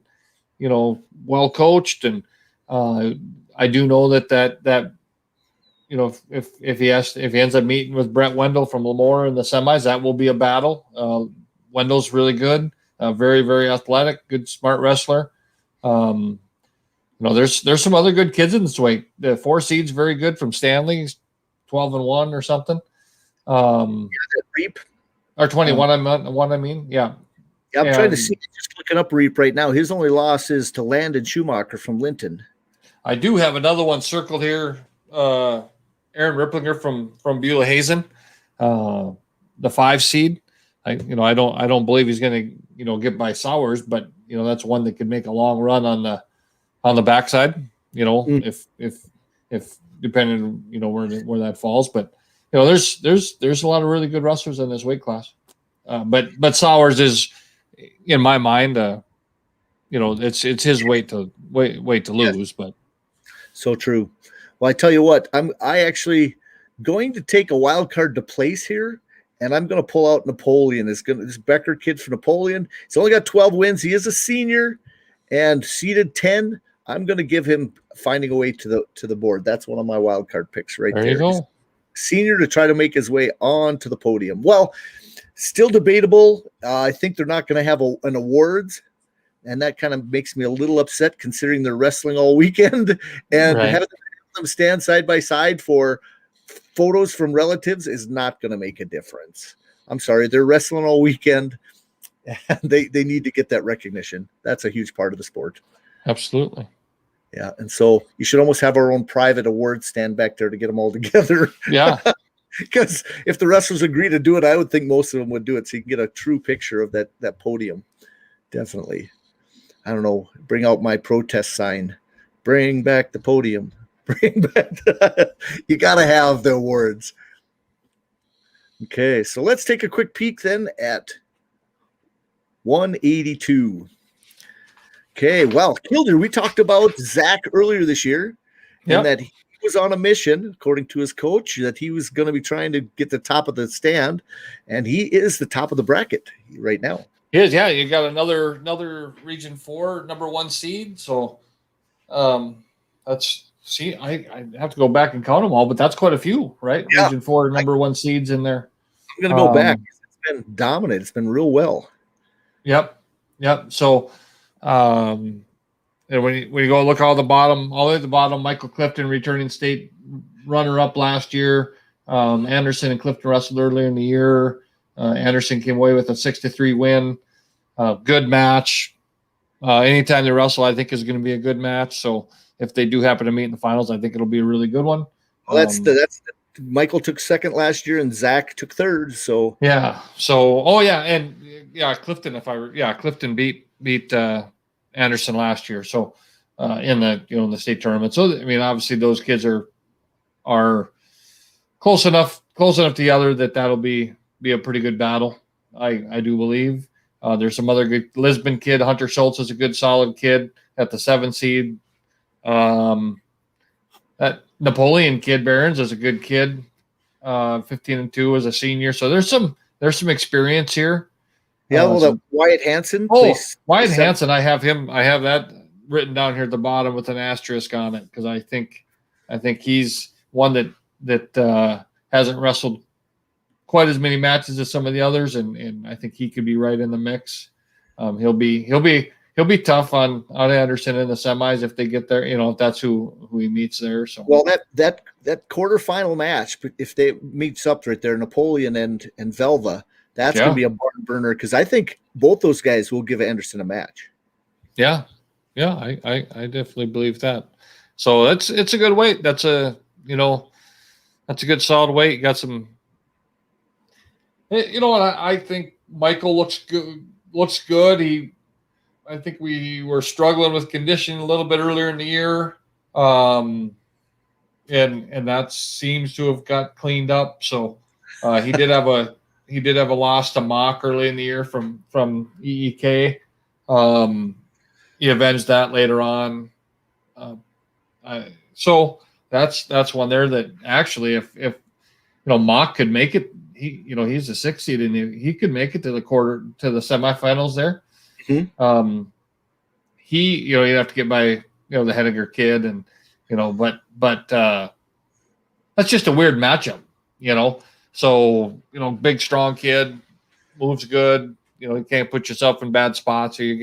Speaker 2: well coached. And I do know that if he ends up meeting with Brett Wendell from Lemoore in the semis, that will be a battle. Wendell's really good, very, very athletic, good, smart wrestler. There's some other good kids in this weight. The 4 seed's very good from Stanley, 12-1 or something.
Speaker 1: Reap
Speaker 2: or 21. I mean, yeah.
Speaker 1: Yeah, I'm trying to see. Just looking up Reap right now. His only loss is to Landon Schumacher from Linton.
Speaker 2: I do have another one circled here. Aaron Ripplinger from Beulah Hazen, the 5 seed. I don't believe he's going to get by Sauers, but that's one that could make a long run on the backside. If depending where that falls, but there's a lot of really good wrestlers in this weight class. But Sauers is, in my mind, it's his weight to lose. But
Speaker 1: so true. Well, I tell you what, I actually going to take a wild card to place here, and I'm going to pull out Napoleon. This Becker kid for Napoleon. He's only got 12 wins. He is a senior and seeded 10. I'm going to give him finding a way to the board. That's one of my wild card picks right there.
Speaker 2: There you go.
Speaker 1: Senior to try to make his way on to the podium. Well, still debatable. I think they're not going to have an awards, and that kind of makes me a little upset considering they're wrestling all weekend, and having them stand side by side for photos from relatives is not going to make a difference. I'm sorry, they're wrestling all weekend, and they need to get that recognition. That's a huge part of the sport.
Speaker 2: Absolutely.
Speaker 1: Yeah, and so you should almost have our own private award stand back there to get them all together.
Speaker 2: Yeah.
Speaker 1: Because if the wrestlers agree to do it, I would think most of them would do it, so you can get a true picture of that podium. Definitely. I don't know. Bring out my protest sign. Bring back the podium. Bring back. You got to have the awards. Okay, so let's take a quick peek then at 182. Okay, well, Kilder, we talked about Zach earlier this year, and that he was on a mission, according to his coach, that he was going to be trying to get the top of the stand, and he is the top of the bracket right now.
Speaker 2: He is, yeah. You got another Region 4 number 1 seed, so that's I have to go back and count them all, but that's quite a few, right? Yeah. Region 4 number 1 seeds in there.
Speaker 1: I'm going to go back. It's been dominant. It's been real well.
Speaker 2: Yep. So, and when you go look all the way at the bottom, Michael Clifton, returning state runner-up last year. Anderson and Clifton wrestled earlier in the year. Anderson came away with a 6-3 win. Good match. Anytime they wrestle, I think is going to be a good match. So if they do happen to meet in the finals, I think it'll be a really good one.
Speaker 1: Well, that's Michael took second last year and Zach took third. So
Speaker 2: yeah. So Clifton. Clifton beat Anderson last year. So in the state tournament. So I mean, obviously those kids are close enough together that'll be a pretty good battle. I do believe. There's some other good Lisbon kid. Hunter Schultz is a good solid kid at the 7 seed. That Napoleon kid Barons is a good kid. 15-2 as a senior. So there's some experience here.
Speaker 1: Yeah, Wyatt Hanson.
Speaker 2: Wyatt Hanson, I have that written down here at the bottom with an asterisk on it because I think he's one that hasn't wrestled quite as many matches as some of the others, and I think he could be right in the mix. He'll be tough on Anderson in the semis if they get there. If that's who he meets there. So
Speaker 1: that quarterfinal match, if they meets up right there, Napoleon and Velva, that's going to be a barn burner because I think both those guys will give Anderson a match.
Speaker 2: Yeah, I definitely believe that. So it's a good weight. That's a good solid weight. You got some You know what? I think Michael looks good. Looks good. I think we were struggling with conditioning a little bit earlier in the year, and that seems to have got cleaned up. So he did have a loss to Mock early in the year from EEK. He avenged that later on. So that's one there that actually, if Mock could make it, he's a 6 seed and he could make it to the semifinals there.
Speaker 1: Mm-hmm.
Speaker 2: He'd have to get by the Henniger kid, and but that's just a weird matchup, So big strong kid, moves good. You can't put yourself in bad spots, or you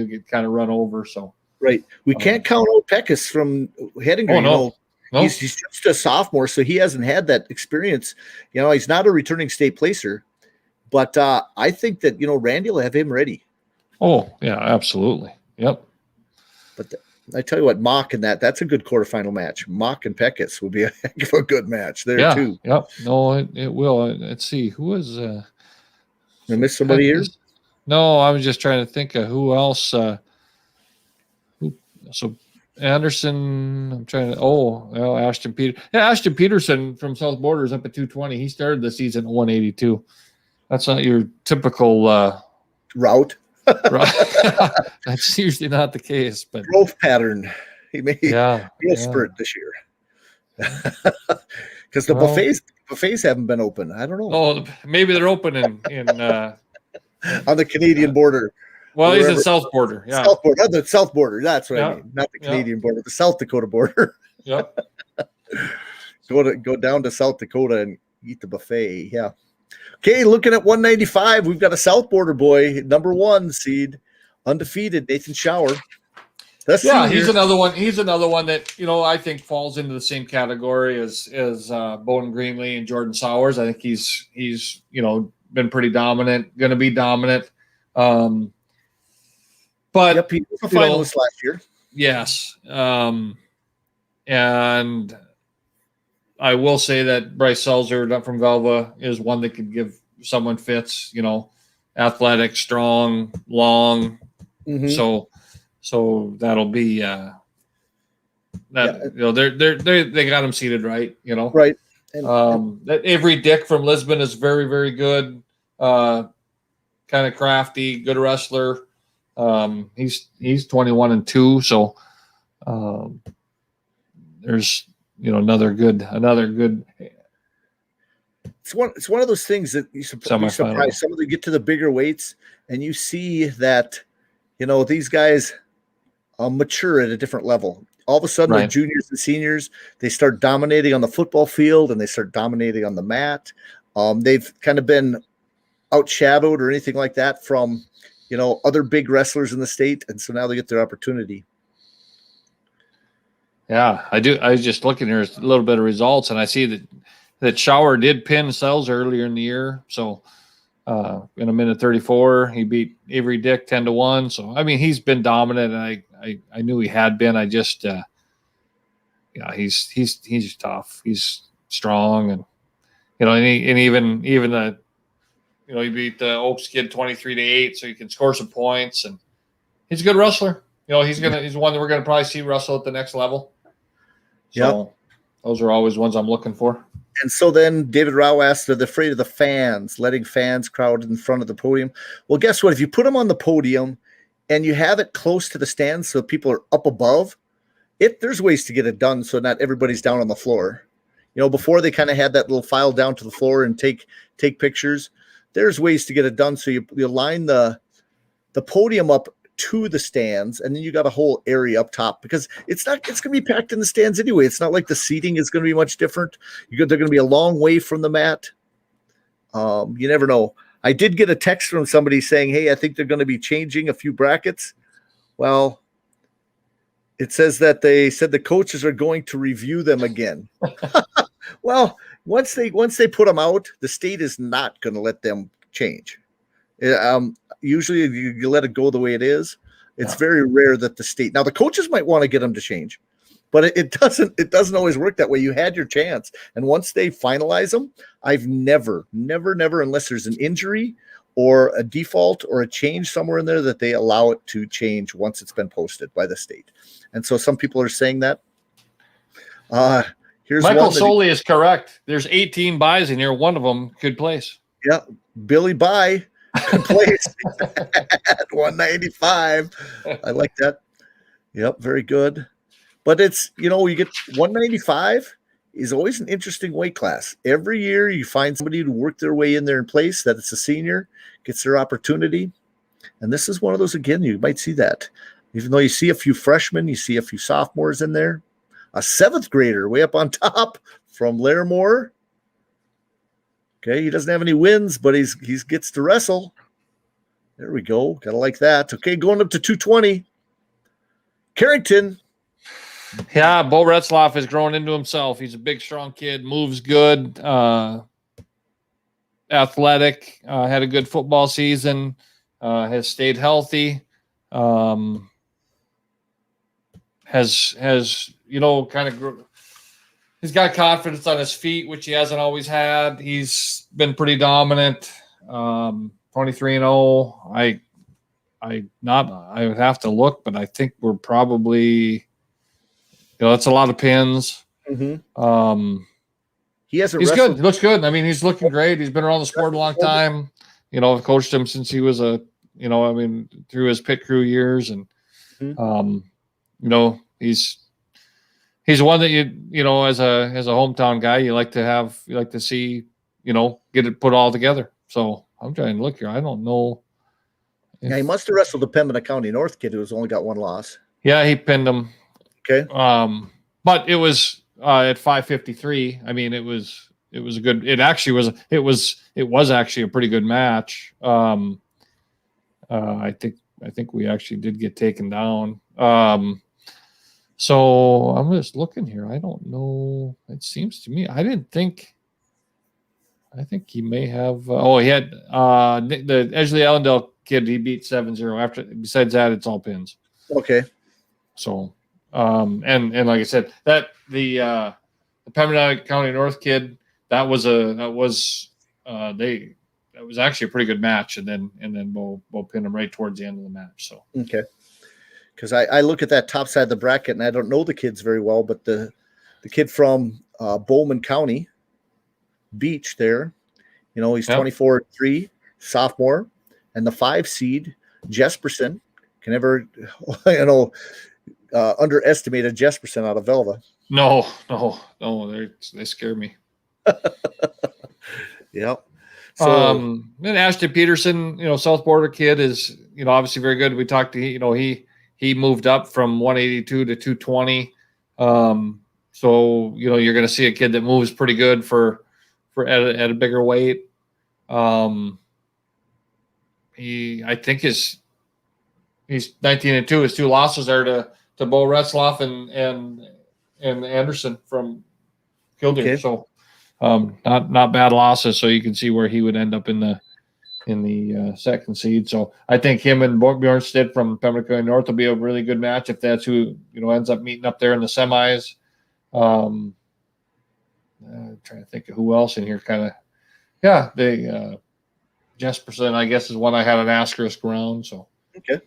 Speaker 2: get kind of run over. So
Speaker 1: right, we can't count out Peckus from Henniger.
Speaker 2: Oh no. No.
Speaker 1: He's just a sophomore, so he hasn't had that experience. He's not a returning state placer, but I think that Randy will have him ready.
Speaker 2: Oh yeah, absolutely. Yep.
Speaker 1: But I tell you what, Mock and that's a good quarterfinal match. Mock and Peckus will be a heck of a good match there too.
Speaker 2: Yep. No, it will. Let's see who was.
Speaker 1: Did I miss somebody here?
Speaker 2: No, I was just trying to think of who else. So Anderson. I'm trying to. Ashton Peterson. Yeah, Ashton Peterson from South Borders up at 220. He started the season at 182. That's not your typical
Speaker 1: route.
Speaker 2: That's usually not the case, but
Speaker 1: growth pattern. He made real spurt this year because the buffets haven't been open. I don't know.
Speaker 2: Oh, maybe they're open in
Speaker 1: on the Canadian border.
Speaker 2: Well, he's in South Border. Yeah,
Speaker 1: South Border. The South Border. That's what I mean. Not the Canadian border, the South Dakota border.
Speaker 2: Yep.
Speaker 1: Go down to South Dakota and eat the buffet. Yeah. Okay, looking at 195, we've got a South Border boy, number 1 seed, undefeated, Nathan Sauer.
Speaker 2: He's another one. He's another one that I think falls into the same category as Bowden Greenlee and Jordan Sauers. I think he's been pretty dominant, going to be dominant. But
Speaker 1: he was a finalist last year.
Speaker 2: Yes, and I will say that Bryce Selzer from Velva is one that could give someone fits, athletic, strong, long. Mm-hmm. So that'll be they got him seated right,
Speaker 1: Right.
Speaker 2: That Avery Dick from Lisbon is very, very good, kind of crafty, good wrestler. He's 21-2, so there's another good.
Speaker 1: It's one of those things that you surprise. Some of them get to the bigger weights, and you see that these guys mature at a different level. All of a sudden, the juniors and seniors, they start dominating on the football field and they start dominating on the mat. They've kind of been outshadowed or anything like that from other big wrestlers in the state, and so now they get their opportunity.
Speaker 2: Yeah, I do. I was just looking here a little bit of results, and I see that Sauer did pin Sells earlier in the year. So in a minute 34, he beat Avery Dick 10-1. So I mean, he's been dominant, and I knew he had been. I just he's tough. He's strong, and even the he beat the Oaks kid 23-8, so he can score some points, and he's a good wrestler. He's one that we're gonna probably see wrestle at the next level. So those are always ones I'm looking for.
Speaker 1: And so then David Rao asked, they're afraid of the fans, letting fans crowd in front of the podium. Well, guess what? If you put them on the podium and you have it close to the stands so people are up above, there's ways to get it done so not everybody's down on the floor. Before they kind of had that little file down to the floor and take pictures, there's ways to get it done. So you line the podium up to the stands, and then you got a whole area up top, because it's going to be packed in the stands anyway. It's not like the seating is going to be much different. They're going to be a long way from the mat. You never know. I did get a text from somebody saying, hey, I think they're going to be changing a few brackets. Well, it says that they said the coaches are going to review them again. Well, once they put them out, the state is not going to let them change. Usually you let it go the way it is. It's very rare that the state, now the coaches might want to get them to change. But it doesn't always work that way. You had your chance. And once they finalize them, I've never, unless there's an injury or a default or a change somewhere in there, that they allow it to change once it's been posted by the state. And so some people are saying that. Here's
Speaker 2: Michael Soley is correct. There's 18 buys in here. One of them could place.
Speaker 1: Yeah, Billy Bye could place at 195. I like that. Yep, very good. But it's, you get 195 is always an interesting weight class. Every year you find somebody to work their way in there in place, that it's a senior, gets their opportunity. And this is one of those, again, you might see that. Even though you see a few freshmen, you see a few sophomores in there. A 7th grader way up on top from Larimore. Okay, he doesn't have any wins, but he gets to wrestle. There we go. Gotta like that. Okay, going up to 220. Carrington.
Speaker 2: Yeah, Bo Retzlaff has grown into himself. He's a big, strong kid, moves good, athletic, had a good football season, has stayed healthy, has kind of he's got confidence on his feet, which he hasn't always had. He's been pretty dominant. 23-0. I would have to look, but I think we're probably, that's a lot of pins.
Speaker 1: Mm-hmm.
Speaker 2: He's good. He looks good. I mean, he's looking great. He's been around the sport a long time. I've coached him since he was through his pit crew years, and he's one that as a hometown guy, you like to see, get it put all together. So I'm trying to look here. I don't know.
Speaker 1: Yeah, he must have wrestled the Pembina County North kid who's only got one loss.
Speaker 2: Yeah, he pinned him.
Speaker 1: Okay.
Speaker 2: But it was at 5:53. I mean, it was a good. It was actually a pretty good match. I think we actually did get taken down. So I'm just looking here. I don't know. It seems to me I think he may have. He had the Edgley Allendale kid. He beat 7-0. Besides that, it's all pins.
Speaker 1: Okay.
Speaker 2: So, and like I said, that the Pembina County North kid, that was actually a pretty good match, and then Bo pinned him right towards the end of the match. So
Speaker 1: okay, because I look at that top side of the bracket, and I don't know the kids very well, but the kid from Bowman County Beach there, he's 24-3, sophomore, and the 5 seed Jesperson can never underestimated Jesperson out of Velva.
Speaker 2: No, they scare me.
Speaker 1: Yeah.
Speaker 2: So, and Ashton Peterson, South Border kid is, obviously very good. We talked to, he moved up from 182 to 220. So, you're going to see a kid that moves pretty good for at a bigger weight. I think he's 19-2. His 2 losses are to Bo Retzlaff and Anderson from Kildare. Okay. So not bad losses. So you can see where he would end up in the second seed. So I think him and Bjornstedt from Pembina County North will be a really good match if that's who ends up meeting up there in the semis. I'm trying to think of who else in here. Jesperson, I guess, is one I had an asterisk around. So
Speaker 1: okay.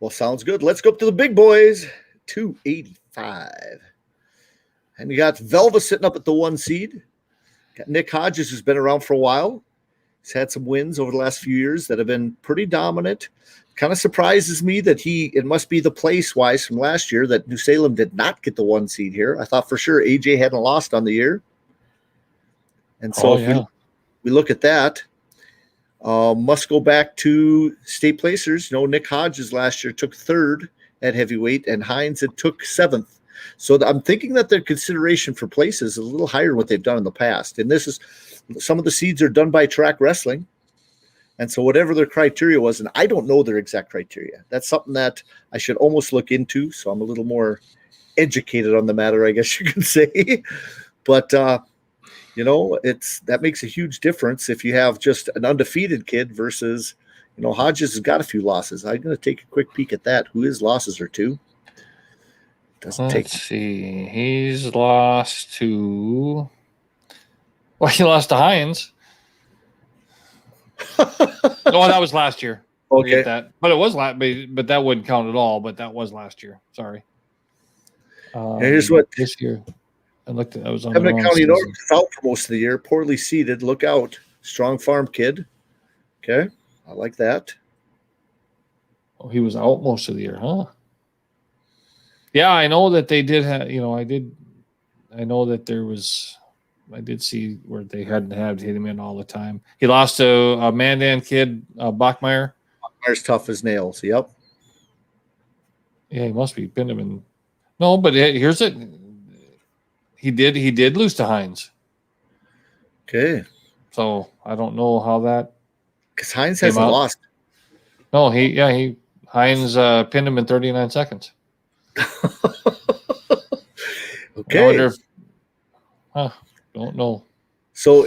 Speaker 1: Well, sounds good. Let's go up to the big boys, 285. And you got Velva sitting up at the 1 seed. Got Nick Hodges, who's been around for a while. He's had some wins over the last few years that have been pretty dominant. Kind of surprises me that it must be the place-wise from last year that New Salem did not get the 1 seed here. I thought for sure AJ hadn't lost on the year. And so we look at that, must go back to state placers. Nick Hodges last year took 3rd at heavyweight, and Hines had took 7th. So I'm thinking that their consideration for places is a little higher than what they've done in the past. And this is some of the seeds are done by track wrestling. And so whatever their criteria was, and I don't know their exact criteria. That's something that I should almost look into. So I'm a little more educated on the matter, I guess you could say. But, that makes a huge difference if you have just an undefeated kid versus, Hodges has got a few losses. I'm going to take a quick peek at that, who his losses are to.
Speaker 2: Let's see. He's lost to. Well, he lost to Hines. Oh, that was last year.
Speaker 1: Okay.
Speaker 2: That. But it was but that wouldn't count at all. But that was last year. Sorry.
Speaker 1: Here's what
Speaker 2: this year. I looked at. I was on
Speaker 1: Pembina
Speaker 2: the
Speaker 1: County North is out for most of the year. Poorly seeded. Look out. Strong farm kid. Okay. I like that.
Speaker 2: Oh, he was out most of the year, huh? Yeah, I know that they did have, I know that I did see where they hadn't had him in all the time. He lost to a Mandan kid, Bachmeyer.
Speaker 1: Bachmeyer's tough as nails. Yep.
Speaker 2: Yeah, he must be pinned him in. No, but here's it. He did lose to Hines.
Speaker 1: Okay.
Speaker 2: So I don't know how that.
Speaker 1: Because Hines hasn't lost.
Speaker 2: No, Hines pinned him in 39 seconds.
Speaker 1: Okay.
Speaker 2: Don't know.
Speaker 1: So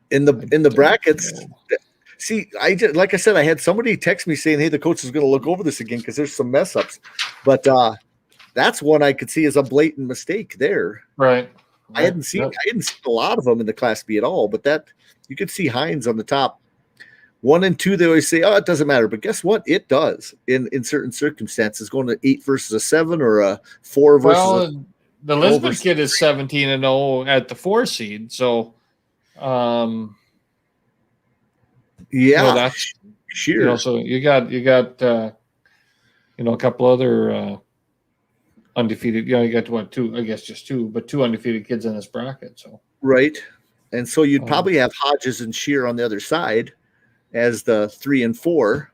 Speaker 1: in the brackets, see, like I said, I had somebody text me saying, "Hey, the coach is going to look over this again because there's some mess ups," but that's one I could see as a blatant mistake there.
Speaker 2: Right.
Speaker 1: I hadn't seen a lot of them in the Class B at all, but that you could see Hines on the top. 1 and 2, they always say, "Oh, it doesn't matter," but guess what? It does in certain circumstances. Going to 8 versus a 7 or a 4 versus.
Speaker 2: The Lisbon kid is 17-0 at the 4 seed, so that's
Speaker 1: sure.
Speaker 2: So you got a couple other undefeated. You got what, 2? I guess just 2, but 2 undefeated kids in this bracket. So
Speaker 1: right, and so you'd probably have Hodges and Shear on the other side as the 3 and 4,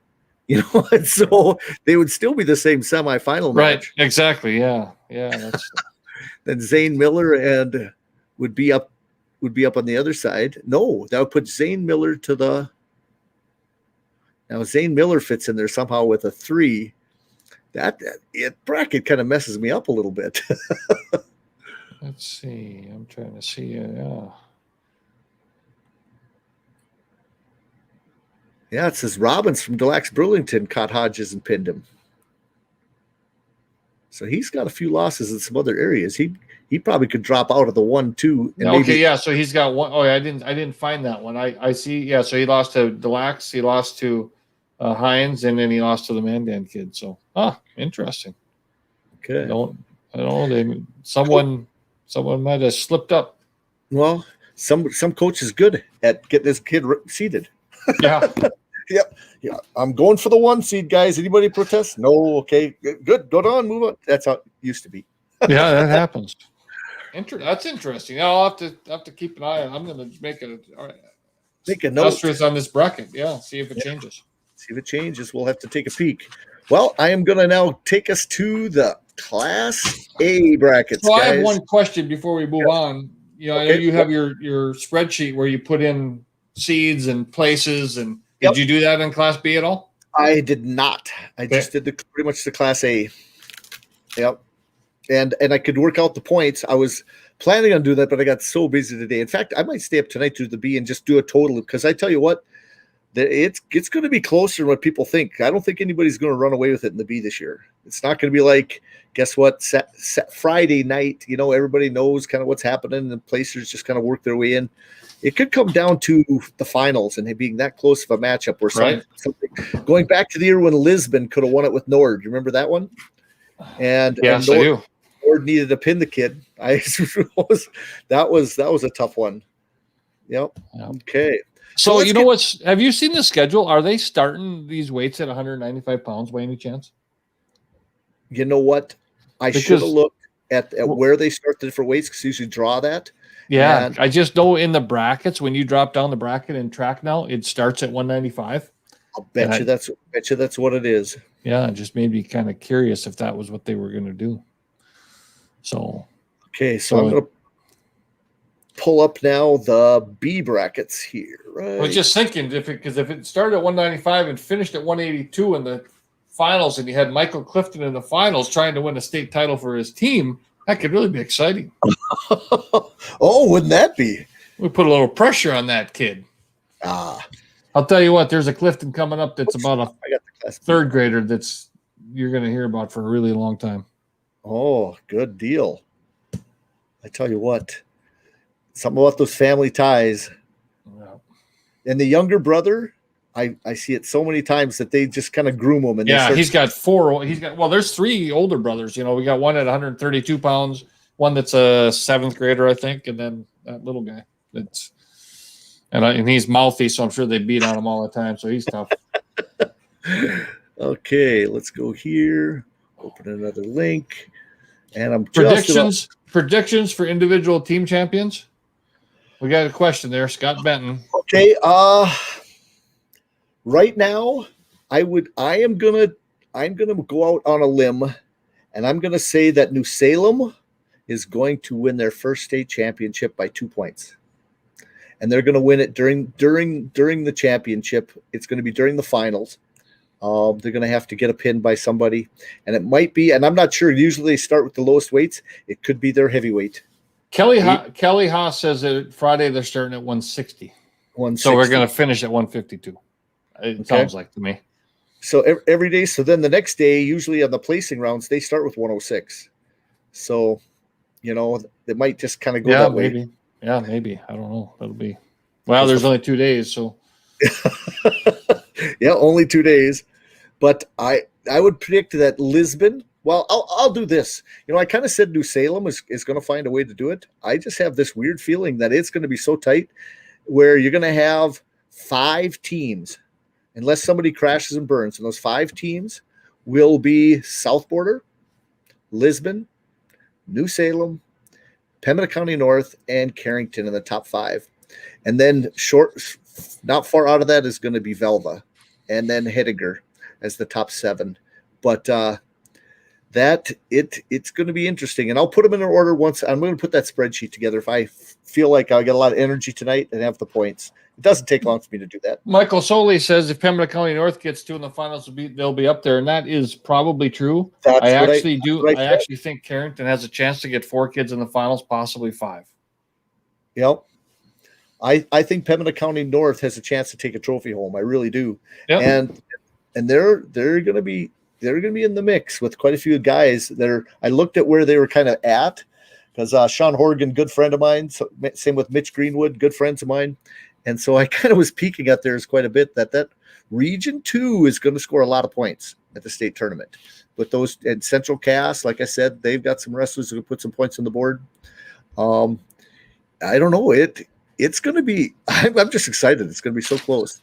Speaker 1: and so they would still be the same semifinal match.
Speaker 2: Right, exactly. Yeah. That's
Speaker 1: then Zane Miller and would be up on the other side. No, that would put Zane Miller to the. Now Zane Miller fits in there somehow with a 3. That bracket kind of messes me up a little bit.
Speaker 2: Let's see. I'm trying to see. Yeah.
Speaker 1: Yeah, it says Robbins from Delax Burlington caught Hodges and pinned him. So he's got a few losses in some other areas. He probably could drop out of the 1-2.
Speaker 2: So he's got one. Oh, I didn't find that one. I see. Yeah, so he lost to Delax, he lost to Hines, and then he lost to the Mandan kid. So, interesting.
Speaker 1: Okay.
Speaker 2: I don't know. Someone might have slipped up.
Speaker 1: Well, some coach is good at getting this kid seated.
Speaker 2: Yeah.
Speaker 1: Yep. Yeah. I'm going for the 1 seed, guys. Anybody protest? No. Okay. Good. Go on. Move on. That's how it used to be.
Speaker 2: Yeah, that happens. That's interesting. I'll have to keep an eye on. I'm going to make a note on this bracket. Yeah. See if it changes.
Speaker 1: See if it changes. We'll have to take a peek. Well, I am going to now take us to the Class A brackets.
Speaker 2: So
Speaker 1: guys.
Speaker 2: I have one question before we move on. I know you have your spreadsheet where you put in seeds and places, and did you do that in Class B at all?
Speaker 1: I did not. I just did pretty much the Class A. Yep. And I could work out the points. I was planning on doing that, but I got so busy today. In fact, I might stay up tonight to do the B and just do a total, because I tell you what, it's going to be closer than what people think. I don't think anybody's going to run away with it in the B this year. It's not going to be like, guess what, Friday night, everybody knows kind of what's happening, and the placers just kind of work their way in. It could come down to the finals and it being that close of a matchup where something going back to the year when Lisbon could have won it with Nord. You remember that one? And
Speaker 2: yes, I do.
Speaker 1: Nord needed to pin the kid. That was a tough one. Yep. Okay.
Speaker 2: So have you seen the schedule? Are they starting these weights at 195 pounds by any chance?
Speaker 1: You know what? I should have looked at where they start the different weights, because you usually draw that.
Speaker 2: Yeah, and I just know in the brackets, when you drop down the bracket in track now, it starts at 195.
Speaker 1: I'll bet you that's what it is.
Speaker 2: Yeah, it just made me kind of curious if that was what they were going to do. So,
Speaker 1: okay, so I'm going to pull up now the B brackets here. Right?
Speaker 2: I was just thinking, if it started at 195 and finished at 182 in the finals, and you had Michael Clifton in the finals trying to win a state title for his team, that could really be exciting.
Speaker 1: Oh, wouldn't that be?
Speaker 2: We put a little pressure on that kid. I'll tell you what, there's a Clifton coming up that's about a third grader you're going to hear about for a really long time.
Speaker 1: Oh, good deal. I tell you what, something about those family ties.
Speaker 2: Yeah.
Speaker 1: And the younger brother, I see it so many times that they just kind of groom him. And
Speaker 2: He's got four. There's three older brothers. We got one at 132 pounds, one that's a seventh grader, I think, and then that little guy. And he's mouthy, so I'm sure they beat on him all the time. So he's tough.
Speaker 1: Okay, let's go here. Open another link. And I'm
Speaker 2: predictions for individual team champions. We got a question there, Scott Benton.
Speaker 1: Okay, right now I'm gonna go out on a limb, and I'm gonna say that New Salem is going to win their first state championship by 2 points. And they're gonna win it during the championship. It's gonna be during the finals. They're going to have to get a pin by somebody, and it might be, and I'm not sure. Usually they start with the lowest weights. It could be their heavyweight.
Speaker 2: Kelly Haas says that Friday they're starting at 160. So we're going to finish at 152. It sounds like to me.
Speaker 1: So every day. So then the next day, usually on the placing rounds, they start with 106. So, they might just kind of go that
Speaker 2: maybe.
Speaker 1: way.
Speaker 2: Yeah, maybe. I don't know. That'll be. Well, there's only 2 days, so.
Speaker 1: Yeah, only 2 days. But I would predict that Lisbon. Well, I'll do this. I kind of said New Salem is going to find a way to do it. I just have this weird feeling that it's going to be so tight where you're going to have 5 teams, unless somebody crashes and burns. And those 5 teams will be South Border, Lisbon, New Salem, Pembina County North, and Carrington in the top 5. And then not far out of that is going to be Velva, and then Hettinger as the top 7. But it's going to be interesting, and I'll put them in order once. I'm going to put that spreadsheet together if I feel like I got a lot of energy tonight and have the points. It doesn't take long for me to do that.
Speaker 2: Michael Soley says if Pembina County North gets 2 in the finals, they'll be up there, and that is probably true. I actually think Carrington has a chance to get 4 kids in the finals, possibly 5.
Speaker 1: Yep. I think Pembina County North has a chance to take a trophy home. I really do. Yep. And they're going to be in the mix with quite a few guys I looked at where they were kind of at, because Sean Horgan, good friend of mine. So, same with Mitch Greenwood, good friends of mine. And so I kind of was peeking at theirs quite a bit that Region 2 is going to score a lot of points at the state tournament. With those and Central Cass, like I said, they've got some wrestlers who can put some points on the board. I don't know. It's going to be – I'm just excited. It's going to be so close.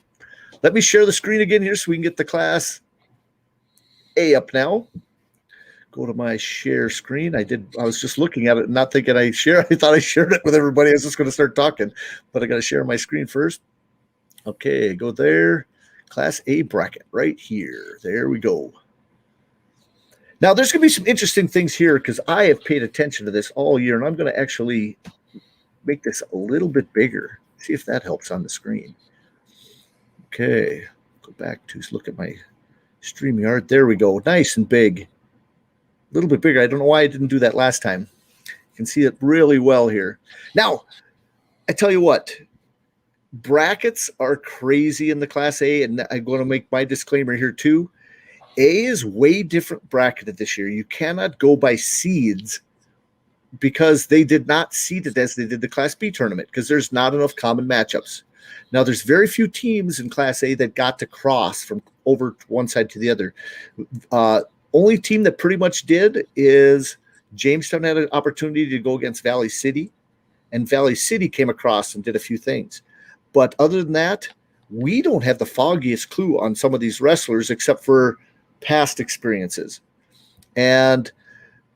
Speaker 1: Let me share the screen again here so we can get the Class A up now. Go to my share screen. I was just looking at it and not thinking I thought I shared it with everybody. I was just going to start talking, but I got to share my screen first. Okay, go there. Class A bracket right here. There we go. Now, there's going to be some interesting things here because I have paid attention to this all year, and I'm going to actually make this a little bit bigger. See if that helps on the screen. Okay, go back to look at my StreamYard. There we go. Nice and big. A little bit bigger. I don't know why I didn't do that last time. You can see it really well here. Now, I tell you what, brackets are crazy in the Class A, and I'm going to make my disclaimer here too. A is way different bracketed this year. You cannot go by seeds because they did not seed it as they did the Class B tournament because there's not enough common matchups. Now, there's very few teams in Class A that got to cross from over one side to the other. Only team that pretty much did is Jamestown had an opportunity to go against Valley City, and Valley City came across and did a few things. But other than that, we don't have the foggiest clue on some of these wrestlers except for past experiences. And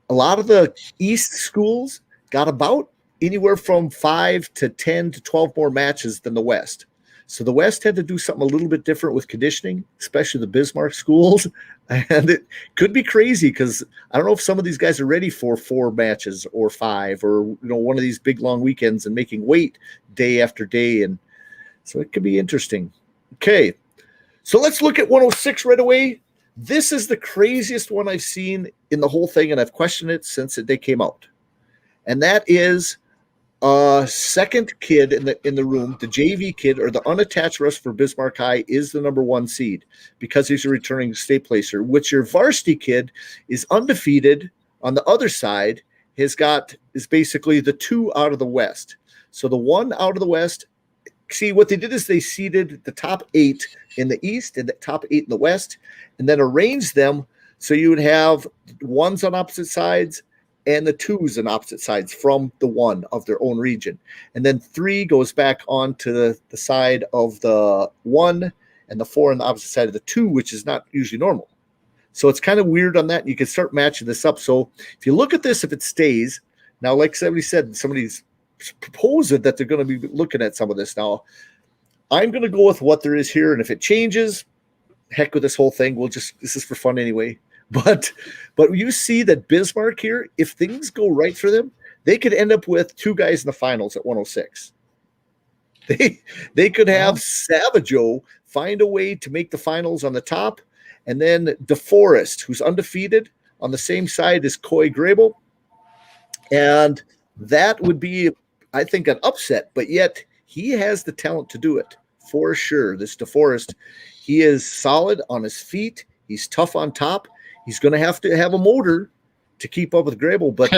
Speaker 1: a lot of the East schools got about anywhere from 5 to 10 to 12 more matches than the West. So the West had to do something a little bit different with conditioning, especially the Bismarck schools. And it could be crazy because I don't know if some of these guys are ready for 4 matches or 5 or one of these big long weekends and making weight day after day. And so it could be interesting. Okay, so let's look at 106 right away. This is the craziest one I've seen in the whole thing, and I've questioned it since they came out. And that is second kid in the room, the JV kid or the unattached wrestler for Bismarck High is the number 1 seed because he's a returning state placer, which your varsity kid is undefeated On the other side, is basically the 2 out of the West. So the 1 out of the West, see what they did is they seeded the top 8 in the East and the top 8 in the West, and then arranged them so you would have 1s on opposite sides and the 2s on opposite sides from the 1 of their own region. And then 3 goes back onto the side of the 1 and the 4 on the opposite side of the 2, which is not usually normal. So it's kind of weird on that. You can start matching this up. So if you look at this, if it stays, now, like somebody said, somebody's proposed that they're going to be looking at some of this now. I'm going to go with what there is here. And if it changes, heck with this whole thing. This is for fun anyway. But you see that Bismarck here, if things go right for them, they could end up with 2 guys in the finals at 106. They could have Savageau find a way to make the finals on the top, and then DeForest, who's undefeated, on the same side as Coy Grable. And that would be, I think, an upset, but yet he has the talent to do it for sure. This DeForest, he is solid on his feet. He's tough on top. He's going to have a motor to keep up with Grable, but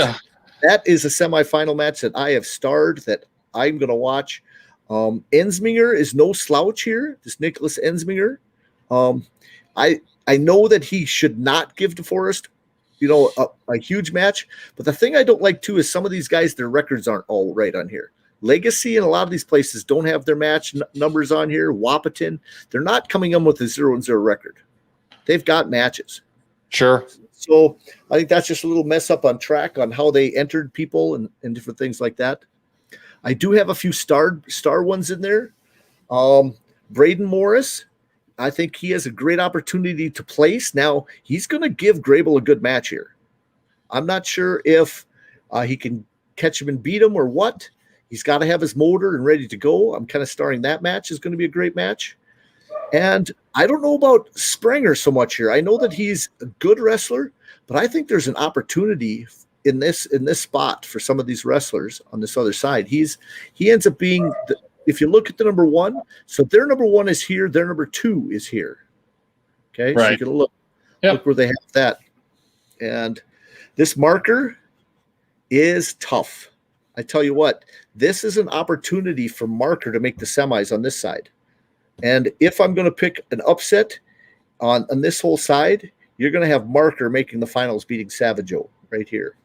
Speaker 1: that is a semifinal match that I have starred that I'm going to watch. Ensminger is no slouch here. This Nicholas Ensminger. I know that he should not give DeForest, a huge match. But the thing I don't like too is some of these guys, their records aren't all right on here. Legacy and a lot of these places don't have their match numbers on here. Wapaton, they're not coming in with a 0-0 record. They've got matches.
Speaker 2: Sure.
Speaker 1: So I think that's just a little mess up on track on how they entered people and different things like that. I do have a few star ones in there. Braden Morris, I think he has a great opportunity to place. Now, he's going to give Grable a good match here. I'm not sure if he can catch him and beat him or what. He's got to have his motor and ready to go. I'm kind of starring that match is going to be a great match. And I don't know about Springer so much here. I know that he's a good wrestler, but I think there's an opportunity in this spot for some of these wrestlers on this other side. He ends up being if you look at the number 1, so their number 1 is here, their number 2 is here. Okay,
Speaker 2: right.
Speaker 1: So you can look where they have that. And this marker is tough. I tell you what, this is an opportunity for Marker to make the semis on this side. And if I'm going to pick an upset on this whole side, you're going to have Marker making the finals, beating Savageau right here.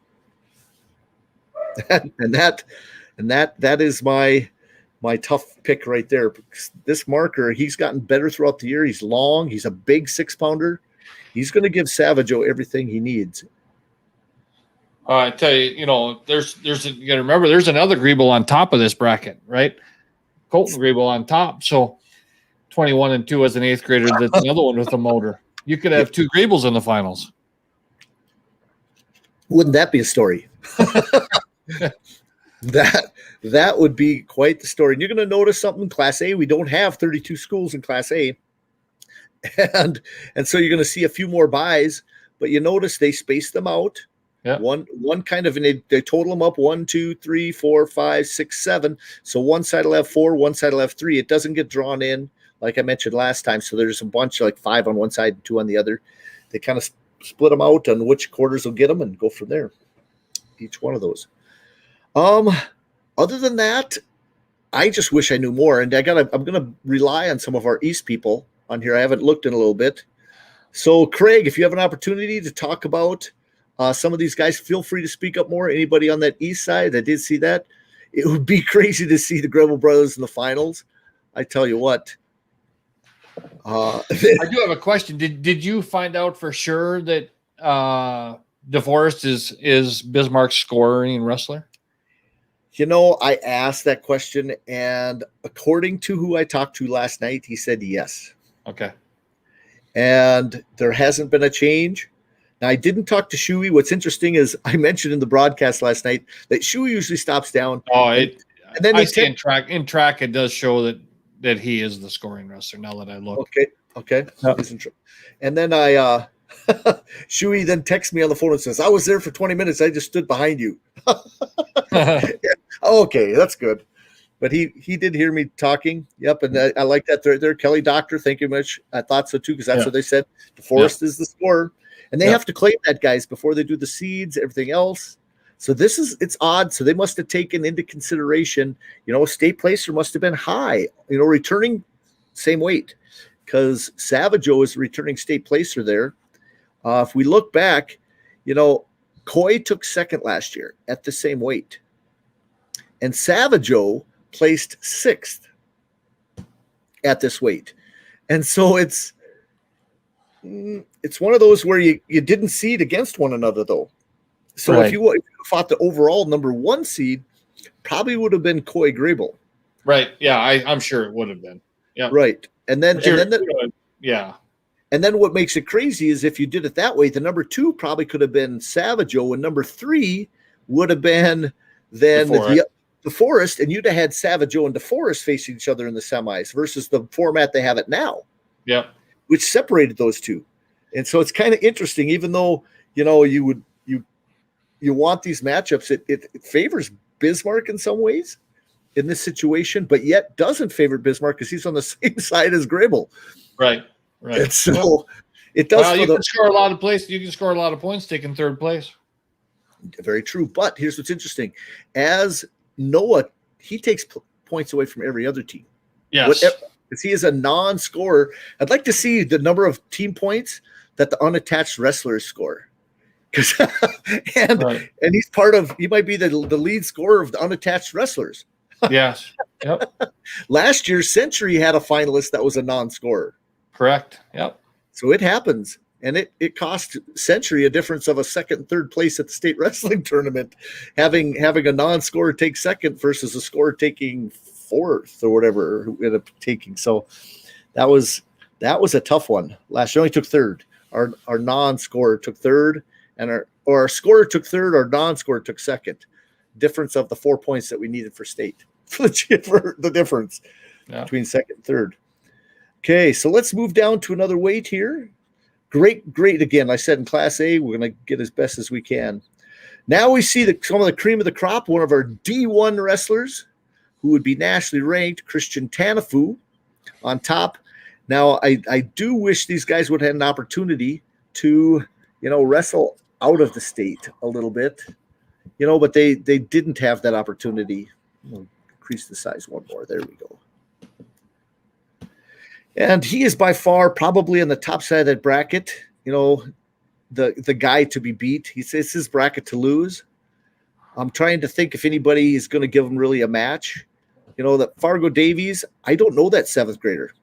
Speaker 1: and that is my tough pick right there. This Marker, he's gotten better throughout the year. He's long. He's a big 6-pounder. He's going to give Savageau everything he needs.
Speaker 2: I tell you, you got to remember, there's another Grable on top of this bracket, right? Colton Grable on top. So 21-2 as an 8th grader. That's another one with a motor. You could have 2 Grables in the finals.
Speaker 1: Wouldn't that be a story? That would be quite the story. And you're going to notice something in Class A. We don't have 32 schools in Class A. And so you're going to see a few more buys, but you notice they space them out.
Speaker 2: Yeah.
Speaker 1: One kind of, and they total them up 1, 2, 3, 4, 5, 6, 7. So one side will have 4, one side will have 3. It doesn't get drawn in like I mentioned last time. So there's a bunch like 5 on one side and 2 on the other. They kind of split them out on which quarters will get them and go from there. Each one of those. Other than that, I just wish I knew more. And I'm gonna rely on some of our East people on here. I haven't looked in a little bit. So Craig, if you have an opportunity to talk about some of these guys, feel free to speak up more. Anybody on that East side that did see that, it would be crazy to see the Grable brothers in the finals. I tell you what.
Speaker 2: I do have a question. Did you find out for sure that DeForest is Bismarck's scoring wrestler?
Speaker 1: I asked that question, and according to who I talked to last night, he said yes.
Speaker 2: Okay.
Speaker 1: And there hasn't been a change. Now, I didn't talk to Shuey. What's interesting is I mentioned in the broadcast last night that Shuey usually stops down.
Speaker 2: Oh, and then I see in track it does show that he is the scoring wrestler now that I look.
Speaker 1: Okay.
Speaker 2: No.
Speaker 1: And then Shuey then texts me on the phone and says, I was there for 20 minutes. I just stood behind you. Okay, that's good. But he did hear me talking. Yep, and I like that. They're Kelly Doctor. Thank you much. I thought so too because that's what they said. DeForest is the scorer, and they have to claim that, guys, before they do the seeds, everything else. So it's odd. So they must have taken into consideration, state placer must have been high. Returning same weight because Savageau is returning state placer there. If we look back, Coy took second last year at the same weight, and Savageau placed sixth at this weight. And so it's one of those where you didn't seed against one another, though. So if you fought the overall number one seed, probably would have been Coy Grable.
Speaker 2: Right. Yeah, I'm sure it would have been. Yeah.
Speaker 1: Right. And then what makes it crazy is if you did it that way, the number two probably could have been Savageau, and number three would have been then DeForest, and you'd have had Savageau and DeForest facing each other in the semis versus the format they have it now.
Speaker 2: Yeah.
Speaker 1: Which separated those two. And so it's kind of interesting, even though, you want these matchups, it favors Bismarck in some ways in this situation, but yet doesn't favor Bismarck because he's on the same side as Grable.
Speaker 2: Right. Right.
Speaker 1: And so it does.
Speaker 2: Well, you can score a lot of places. You can score a lot of points taking third place.
Speaker 1: Very true. But here's what's interesting. As Noah, he takes points away from every other team.
Speaker 2: Yes.
Speaker 1: Because he is a non-scorer. I'd like to see the number of team points that the unattached wrestlers score. And he's he might be the lead scorer of the unattached wrestlers.
Speaker 2: Yes. Yep.
Speaker 1: Last year, Century had a finalist that was a non-scorer.
Speaker 2: Correct. Yep.
Speaker 1: So it happens. And it cost Century a difference of a second and third place at the state wrestling tournament, having a non-scorer take second versus a scorer taking fourth or whatever who ended up taking. So that was a tough one. Last year only took third. Our non-scorer took third, and our scorer took third. Our non-scorer took second. Difference of the 4 points that we needed for state for the difference between second and third. Okay, so let's move down to another weight here. Great. Again, I said in Class A, we're going to get as best as we can. Now we see some of the cream of the crop. One of our D1 wrestlers, who would be nationally ranked, Christian Tanafu, on top. Now, I do wish these guys would have had an opportunity to, wrestle out of the state a little bit, but they didn't have that opportunity. I'll increase the size one more. There we go. And he is by far probably on the top side of that bracket, the guy to be beat. It's his bracket to lose. I'm trying to think if anybody is going to give him really a match. That Fargo Davies, I don't know that seventh grader.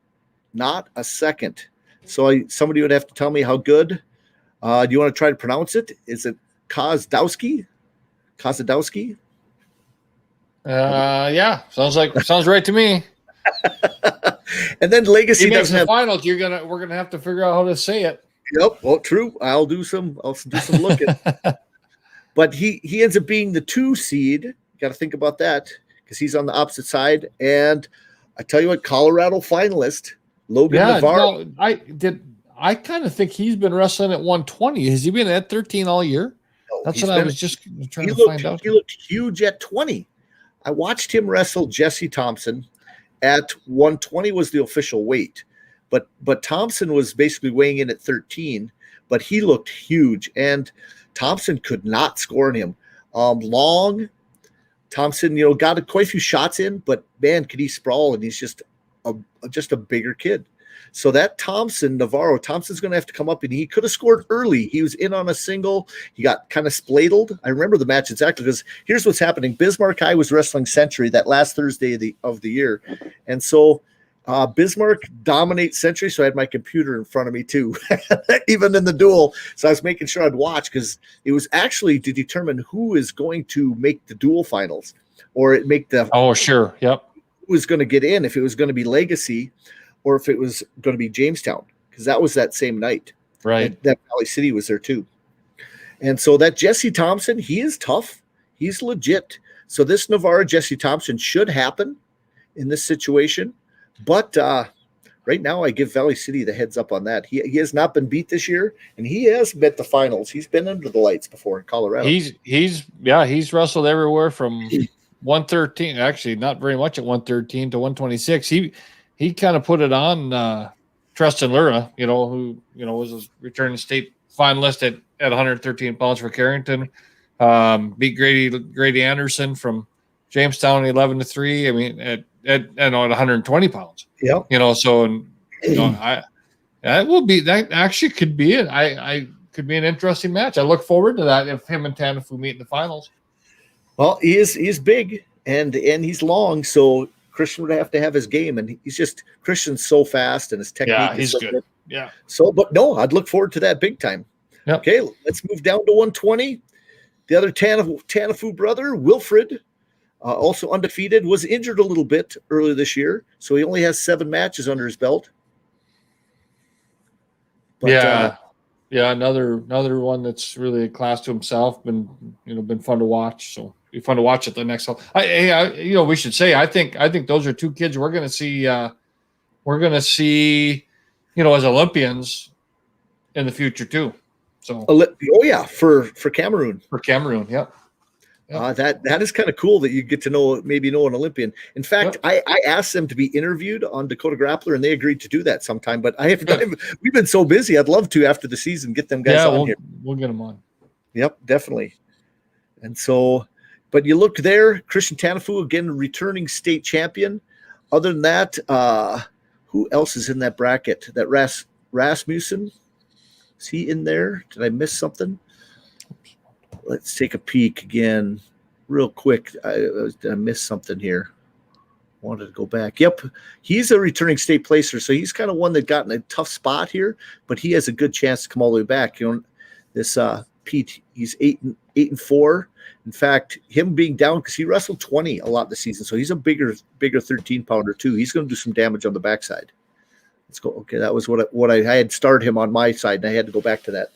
Speaker 1: Not a second. So somebody would have to tell me how good. Do you want to try to pronounce it? Is it Kozadowski?
Speaker 2: Yeah. Sounds right to me.
Speaker 1: And then Legacy
Speaker 2: doesn't have finals. We're gonna have to figure out how to say it.
Speaker 1: Yep. Well, true. I'll do some looking. But he ends up being the 2 seed. Got to think about that because he's on the opposite side. And I tell you what, Colorado finalist Logan Navarro.
Speaker 2: No, I kind of think he's been wrestling at 120. Has he been at 13 all year?
Speaker 1: No,
Speaker 2: that's what I was just trying to find out.
Speaker 1: He looked huge at 20. I watched him wrestle Jesse Thompson. At 120 was the official weight, but Thompson was basically weighing in at 13, but he looked huge, and Thompson could not score on him. Long, Thompson, got quite a few shots in, but man, could he sprawl, and he's just a bigger kid. So that Thompson's going to have to come up, and he could have scored early. He was in on a single. He got kind of spladled. I remember the match exactly because here's what's happening. Bismarck High was wrestling Century that last Thursday of the year. And so Bismarck dominates Century, so I had my computer in front of me too, even in the duel. So I was making sure I'd watch because it was actually to determine who is going to make the dual finals or make the –
Speaker 2: Oh, sure. Yep.
Speaker 1: Who was going to get in, if it was going to be Legacy – or if it was going to be Jamestown, because that was that same night.
Speaker 2: Right.
Speaker 1: And that Valley City was there too. And so that Jesse Thompson, he is tough. He's legit. So this Navarro Jesse Thompson should happen in this situation. But right now I give Valley City the heads up on that. He has not been beat this year, and he has met the finals. He's been under the lights before in Colorado.
Speaker 2: He's wrestled everywhere from 113. Actually, not very much at 113 to 126. He kind of put it on Tristan Lura, who was a returning state finalist at 113 pounds for Carrington. Beat Grady Anderson from Jamestown 11-3. I mean, at 120 pounds.
Speaker 1: Yeah.
Speaker 2: That actually could be it. I could be an interesting match. I look forward to that if him and Tanafu meet in the finals.
Speaker 1: Well, he's big and he's long, so Christian would have to have his game, and Christian's so fast and his technique is so good.
Speaker 2: Yeah.
Speaker 1: So, but no, I'd look forward to that big time.
Speaker 2: Yep.
Speaker 1: Okay, let's move down to 120. The other Tanafu brother, Wilfred, also undefeated, was injured a little bit earlier this year, so he only has 7 matches under his belt. But,
Speaker 2: another one that's really a class to himself. Been fun to watch. So be fun to watch at the next level. We should say I think those are 2 kids we're going to see. We're going to see, as Olympians in the future too. So
Speaker 1: for Cameroon.
Speaker 2: For Cameroon, yep.
Speaker 1: That is kind of cool that you get to know an Olympian. In fact, I asked them to be interviewed on Dakota Grappler, and they agreed to do that sometime. But we've been so busy. I'd love to after the season get them guys on here.
Speaker 2: We'll get them on.
Speaker 1: Yep, definitely. And so, but you look there, Christian Tanafu again, returning state champion. Other than that, who else is in that bracket? That Rasmussen, is he in there? Did I miss something? Let's take a peek again real quick. Did I miss something here? Wanted to go back. Yep. He's a returning state placer, so he's kind of one that got in a tough spot here, but he has a good chance to come all the way back. This Pete, he's 8-4. In fact, him being down because he wrestled 20 a lot this season, so he's a bigger 13-pounder too. He's going to do some damage on the backside. Let's go. Okay, that was what I had started him on my side, and I had to go back to that.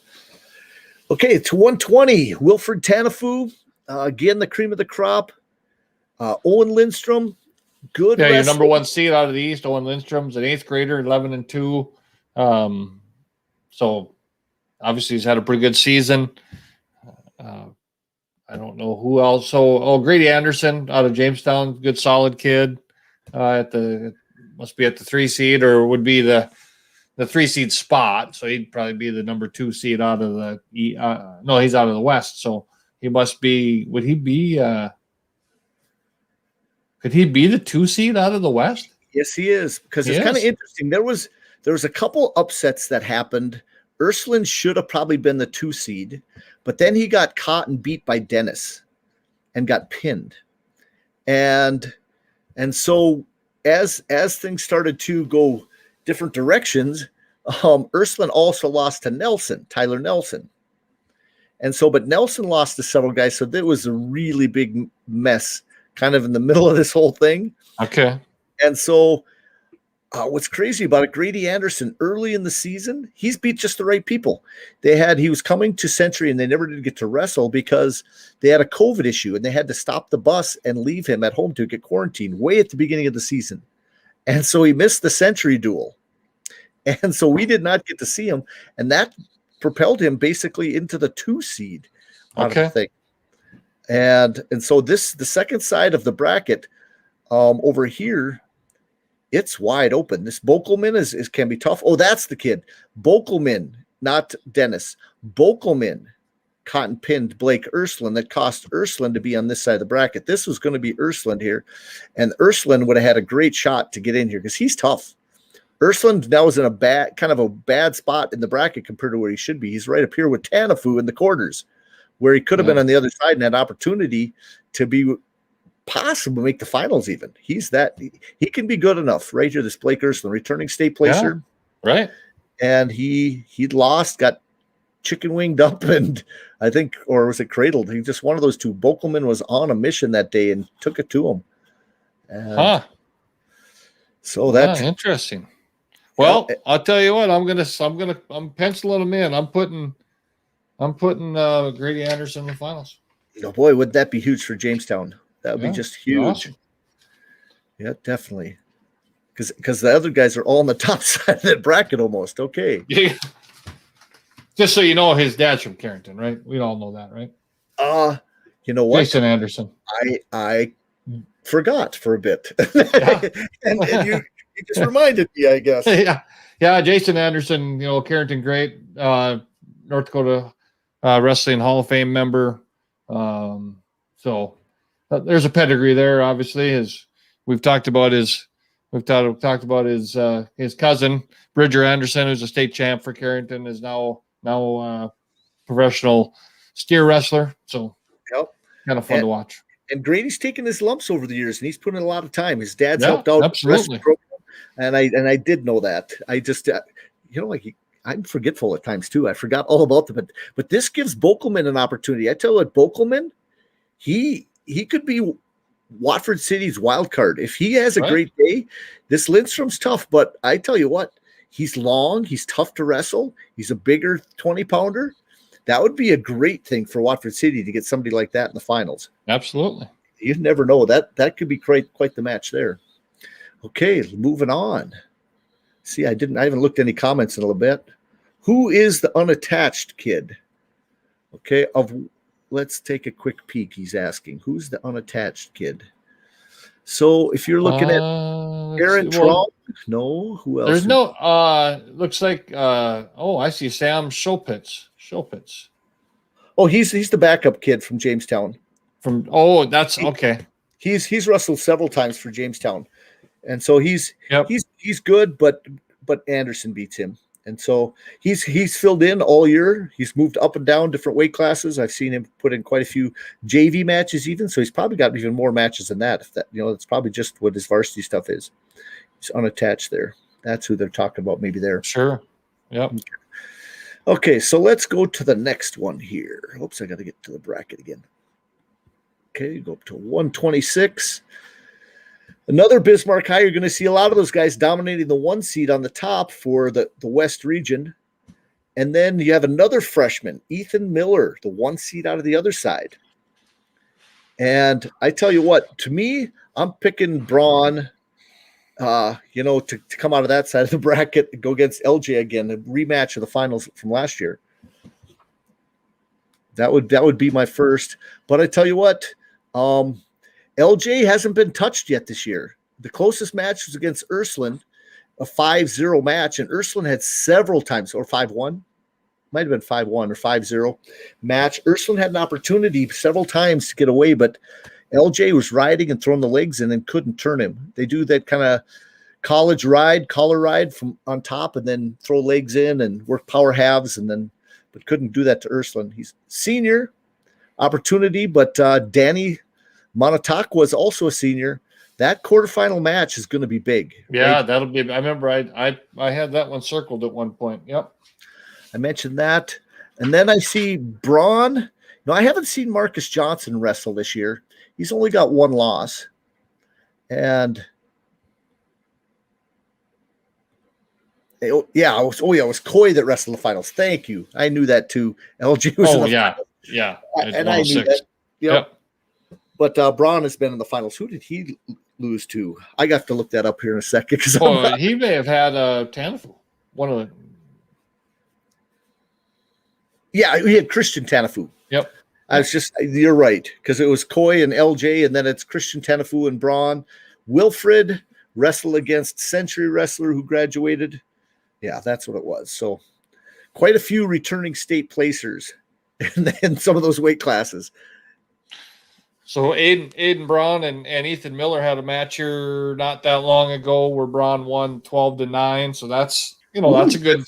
Speaker 1: Okay, to 120, Wilfred Tanafu, again, the cream of the crop. Owen Lindstrom, good.
Speaker 2: Yeah, your number 1 seed out of the East. Owen Lindstrom's an 8th grader, 11-2. So obviously he's had a pretty good season. I don't know who else. So, Grady Anderson out of Jamestown, good solid kid. Must be at the 3 seed, or would be the 3 seed spot, so he'd probably be the number 2 seed out of the no, he's out of the West, so he must be. Could he be the 2 seed out of the West?
Speaker 1: Yes, he is, because it's kind of interesting. There was a couple upsets that happened. Ursuline should have probably been the 2 seed, but then he got caught and beat by Dennis and got pinned, and so as things started to go different directions, Ursuline also lost to Tyler Nelson. And so, but Nelson lost to several guys. So there was a really big mess kind of in the middle of this whole thing.
Speaker 2: Okay.
Speaker 1: And so what's crazy about it, Grady Anderson, early in the season, he's beat just the right people. He was coming to Century, and they never did get to wrestle because they had a COVID issue, and they had to stop the bus and leave him at home to get quarantined way at the beginning of the season. And so he missed the Century duel. And so we did not get to see him. And that propelled him basically into the 2 seed out of the thing. And so the second side of the bracket over here, it's wide open. This Bokelman can be tough. Oh, that's the kid. Bokelman, not Dennis. Bokelman cotton pinned Blake Ursuline. That cost Ursuline to be on this side of the bracket. This was going to be Ursuline here. And Ursuline would have had a great shot to get in here because he's tough. Ursuline now is in a bad spot in the bracket compared to where he should be. He's right up here with Tanafu in the quarters, where he could have been on the other side and had opportunity to be possible make the finals even. He can be good enough right here. This Blake Ursuline, returning state placer.
Speaker 2: Yeah, right.
Speaker 1: And he lost, got chicken winged up, and I think, or was it cradled? He just one of those two. Bokelman was on a mission that day and took it to him. So that's
Speaker 2: interesting. Well, I'll tell you what, I'm penciling him in. I'm putting Grady Anderson in the finals.
Speaker 1: Oh boy, would that be huge for Jamestown? That would be just huge.
Speaker 2: Awesome.
Speaker 1: Yeah, definitely. Because the other guys are all on the top side of that bracket almost. Okay.
Speaker 2: Yeah. Just so you know, his dad's from Carrington, right? We all know that, right?
Speaker 1: You know what?
Speaker 2: Jason Anderson.
Speaker 1: I forgot for a bit.
Speaker 2: Yeah.
Speaker 1: and you just reminded me, I guess.
Speaker 2: Yeah. Jason Anderson, Carrington great, North Dakota Wrestling Hall of Fame member. So there's a pedigree there, obviously, as we've talked about his cousin, Bridger Anderson, who's a state champ for Carrington, is now professional steer wrestler. So kind of fun to watch.
Speaker 1: And Grady's taken his lumps over the years, and he's put in a lot of time. His dad's helped out
Speaker 2: absolutely.
Speaker 1: The program, and I did know that. I just I'm forgetful at times too. I forgot all about them, but this gives Bokelman an opportunity. I tell you what, Bokelman, he could be Watford City's wild card if he has a great day. This Lindstrom's tough, but I tell you what, he's long, he's tough to wrestle, he's a bigger 20-pounder. That would be a great thing for Watford City to get somebody like that in the finals.
Speaker 2: Absolutely.
Speaker 1: You never know. That could be quite the match there. Okay, moving on. See, I haven't looked at any comments in a little bit. Who is the unattached kid? Okay, let's take a quick peek. He's asking, who's the unattached kid? So if you're looking at Aaron Trump, no, who else?
Speaker 2: There's no looks like I see Sam Shopitz.
Speaker 1: Oh, he's the backup kid from Jamestown.
Speaker 2: That's okay.
Speaker 1: He's wrestled several times for Jamestown, and so he's good, but Anderson beats him, and so he's filled in all year. He's moved up and down different weight classes. I've seen him put in quite a few JV matches, even so he's probably got even more matches than that. If that that's probably just what his varsity stuff is. He's unattached there. That's who they're talking about. Maybe there.
Speaker 2: Sure. Yep.
Speaker 1: Okay, so let's go to the next one here. Oops, I got to get to the bracket again. Okay, go up to 126. Another Bismarck High. You're going to see a lot of those guys dominating the 1 seed on the top for the West region. And then you have another freshman, Ethan Miller, the 1 seed out of the other side. And I tell you what, to me, I'm picking Braun, to come out of that side of the bracket and go against LJ again, a rematch of the finals from last year. That would be my first. But I tell you what, LJ hasn't been touched yet this year. The closest match was against Ursuline, a 5-0 match, and Ursuline had several times, or 5-1, might have been 5-1 or 5-0 match. Ursuline had an opportunity several times to get away, but LJ was riding and throwing the legs in and couldn't turn him. They do that kind of collar ride from on top and then throw legs in and work power halves but couldn't do that to Ursuline. He's senior opportunity, but Danny Montauk is also a senior. That quarterfinal match is going to be big.
Speaker 2: Yeah,
Speaker 1: right?
Speaker 2: that'll be. I remember I had that one circled at one point. Yep.
Speaker 1: I mentioned that. And then I see Braun. No, I haven't seen Marcus Johnson wrestle this year. He's only got one loss. And it was Coy that wrestled the finals. Thank you. I knew that too. LG was in the finals.
Speaker 2: Yeah.
Speaker 1: And I knew that. Yep. But Braun has been in the finals. Who did he lose to? I got to look that up here in a second.
Speaker 2: He may have had Tanafu. One of the.
Speaker 1: Yeah, he had Christian Tanafu.
Speaker 2: Yep.
Speaker 1: You're right, because it was Coy and LJ, and then it's Christian Tanafu and Braun. Wilfred wrestled against Century Wrestler who graduated. Yeah, that's what it was. So quite a few returning state placers in some of those weight classes.
Speaker 2: So Aiden Braun and Ethan Miller had a match here not that long ago where Braun won 12-9. So that's that's a good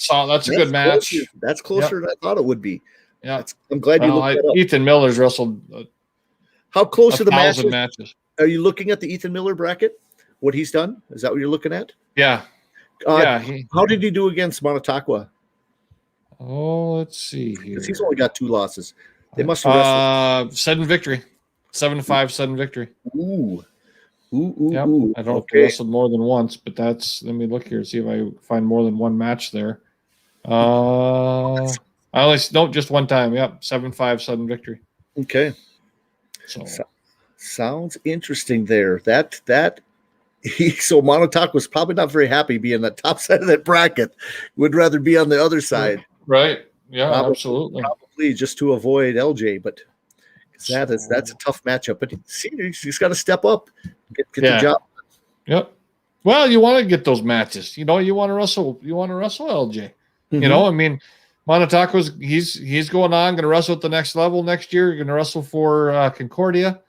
Speaker 2: good match.
Speaker 1: That's closer than I thought it would be.
Speaker 2: Yeah,
Speaker 1: I'm glad you looked that up.
Speaker 2: Ethan Miller's wrestled.
Speaker 1: How close are the
Speaker 2: matches?
Speaker 1: Are you looking at the Ethan Miller bracket? What he's done? Is that what you're looking at?
Speaker 2: Yeah.
Speaker 1: How did he do against Montauk?
Speaker 2: Oh, let's see here.
Speaker 1: Because he's only got 2 losses. They must have wrestled.
Speaker 2: 7 victory. 7-5, 7 victory.
Speaker 1: Ooh.
Speaker 2: Yep. I don't know if he wrestled more than once, but let me look here, see if I find more than one match there. Just one time. Yep. 7-5, 7 victory.
Speaker 1: Okay.
Speaker 2: So
Speaker 1: sounds interesting there. So Montauk was probably not very happy being the top side of that bracket. Would rather be on the other side.
Speaker 2: Right. Yeah, absolutely.
Speaker 1: Probably just to avoid LJ, but that's a tough matchup. But senior, he's got to step up. Get the job.
Speaker 2: Yep. Well, you want to get those matches. You want to wrestle. You want to wrestle LJ.
Speaker 1: Mm-hmm.
Speaker 2: I mean, Montaco's he's going on, going to wrestle at the next level next year. Going to wrestle for Concordia.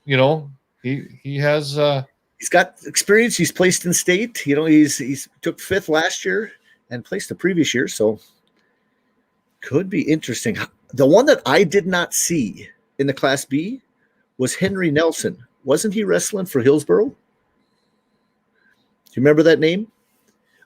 Speaker 2: He has.
Speaker 1: He's got experience. He's placed in state. He's took 5th last year and placed the previous year. So could be interesting. The one that I did not see in the Class B was Henry Nelson. Wasn't he wrestling for Hillsboro? Do you remember that name?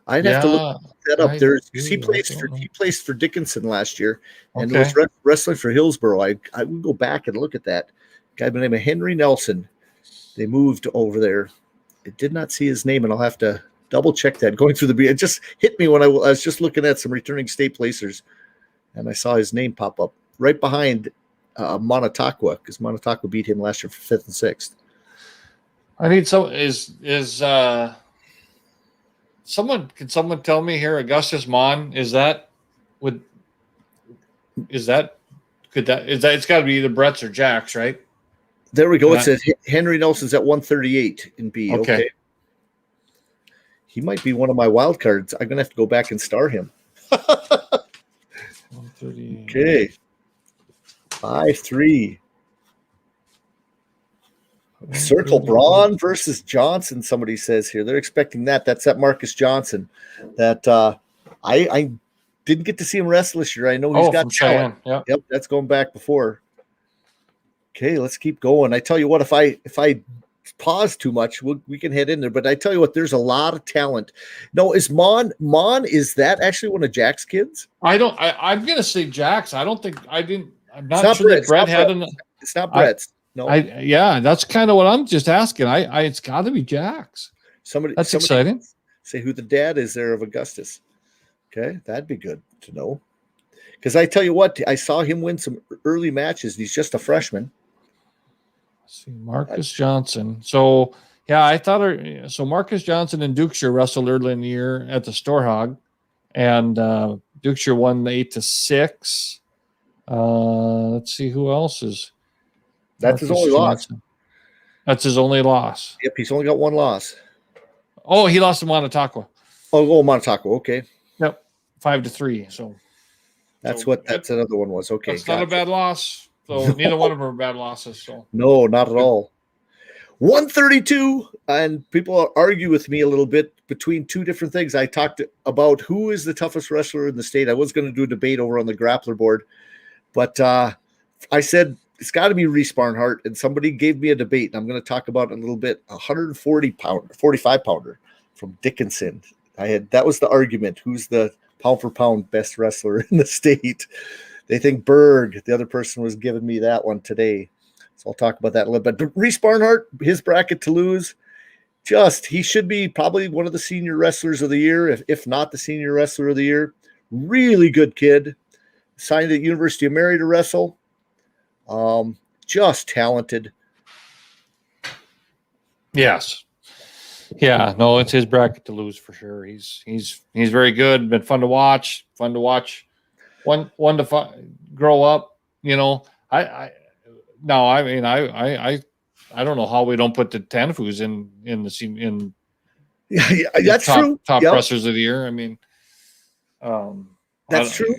Speaker 1: I'd have to look that up. He placed for Dickinson last year and was wrestling for Hillsboro. I would go back and look at that. Guy by the name of Henry Nelson. They moved over there. I did not see his name, and I'll have to double check that. Going through it just hit me when I was just looking at some returning state placers, and I saw his name pop up right behind Montauk, because Montauk beat him last year for 5th and 6th.
Speaker 2: I need some. Can someone tell me here? Augustus Mon, it's got to be either Brett's or Jack's, right?
Speaker 1: There we go. It says Henry Nelson's at 138 in B. Okay. He might be one of my wild cards. I'm gonna have to go back and star him.
Speaker 2: 138.
Speaker 1: Okay. 5-3. Circle Braun versus Johnson, somebody says here. They're expecting that. That's that Marcus Johnson. That I didn't get to see him wrestle this year. I know he's got talent. Yep, that's going back before. Okay, let's keep going. I tell you what, if I pause too much, we can head in there. But I tell you what, there's a lot of talent. No, is Mon, is that actually one of Jack's kids?
Speaker 2: I'm gonna say Jack's. I'm not sure that Brett had an.
Speaker 1: It's not Brett's. No.
Speaker 2: That's kind of what I'm just asking. It's got to be Jack's. Somebody exciting.
Speaker 1: Say who the dad is there of Augustus. Okay, that'd be good to know. Because I tell you what, I saw him win some early matches. He's just a freshman.
Speaker 2: Let's see, Marcus Johnson. So I thought Marcus Johnson and Dukeshire wrestled early in the year at the Storehog, and Dukeshire won 8-6. Let's see who else is.
Speaker 1: That's his only loss.
Speaker 2: That's his only loss.
Speaker 1: Yep, he's only got one loss.
Speaker 2: Oh, he lost to Montauk.
Speaker 1: Oh, Montauk. Okay.
Speaker 2: Yep, 5-3. So
Speaker 1: that's another one was. Okay,
Speaker 2: that's not a bad loss. So neither one of them are bad losses. So
Speaker 1: no, not at all. 132, and people argue with me a little bit between two different things. I talked about who is the toughest wrestler in the state. I was going to do a debate over on the Grappler board, but I said it's got to be Reese Barnhart, and somebody gave me a debate, and I'm going to talk about it a little bit. 45 pounder from Dickinson. That was the argument. Who's the pound for pound best wrestler in the state? They think Berg. The other person was giving me that one today. So I'll talk about that a little bit. But Reese Barnhart, his bracket to lose, he should be probably one of the senior wrestlers of the year, if not the senior wrestler of the year. Really good kid. Signed at University of Mary to wrestle. Just talented.
Speaker 2: Yes. Yeah, no, it's his bracket to lose for sure. He's very good. Been fun to watch. One to grow up. I don't know how we don't put the Tanafus in the scene in.
Speaker 1: Yeah, that's true.
Speaker 2: Top wrestlers of the year. I mean,
Speaker 1: that's true.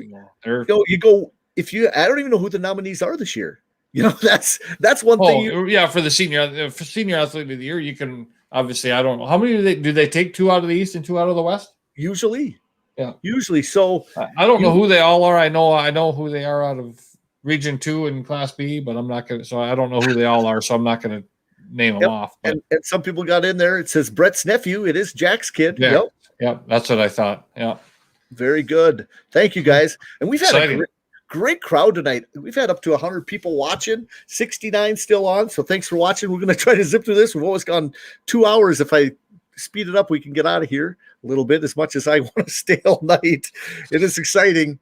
Speaker 1: You go if you. I don't even know who the nominees are this year. That's one thing.
Speaker 2: For the senior athlete of the year, you can obviously. I don't know how many do they take 2 out of the East and 2 out of the West.
Speaker 1: Usually. So
Speaker 2: I don't know who they all are. I know who they are out of Region 2 and Class B, but I'm not gonna. So I don't know who they all are. So I'm not gonna name them off. But.
Speaker 1: And some people got in there. It says Brett's nephew. It is Jack's kid.
Speaker 2: Yeah. Yep. That's what I thought. Yeah.
Speaker 1: Very good. Thank you guys. And we've had a great crowd tonight. We've had up to 100 people watching. 69 still on. So thanks for watching. We're going to try to zip through this. We've always gone 2 hours. If I speed it up, we can get out of here a little bit. As much as I want to stay all night, it is exciting.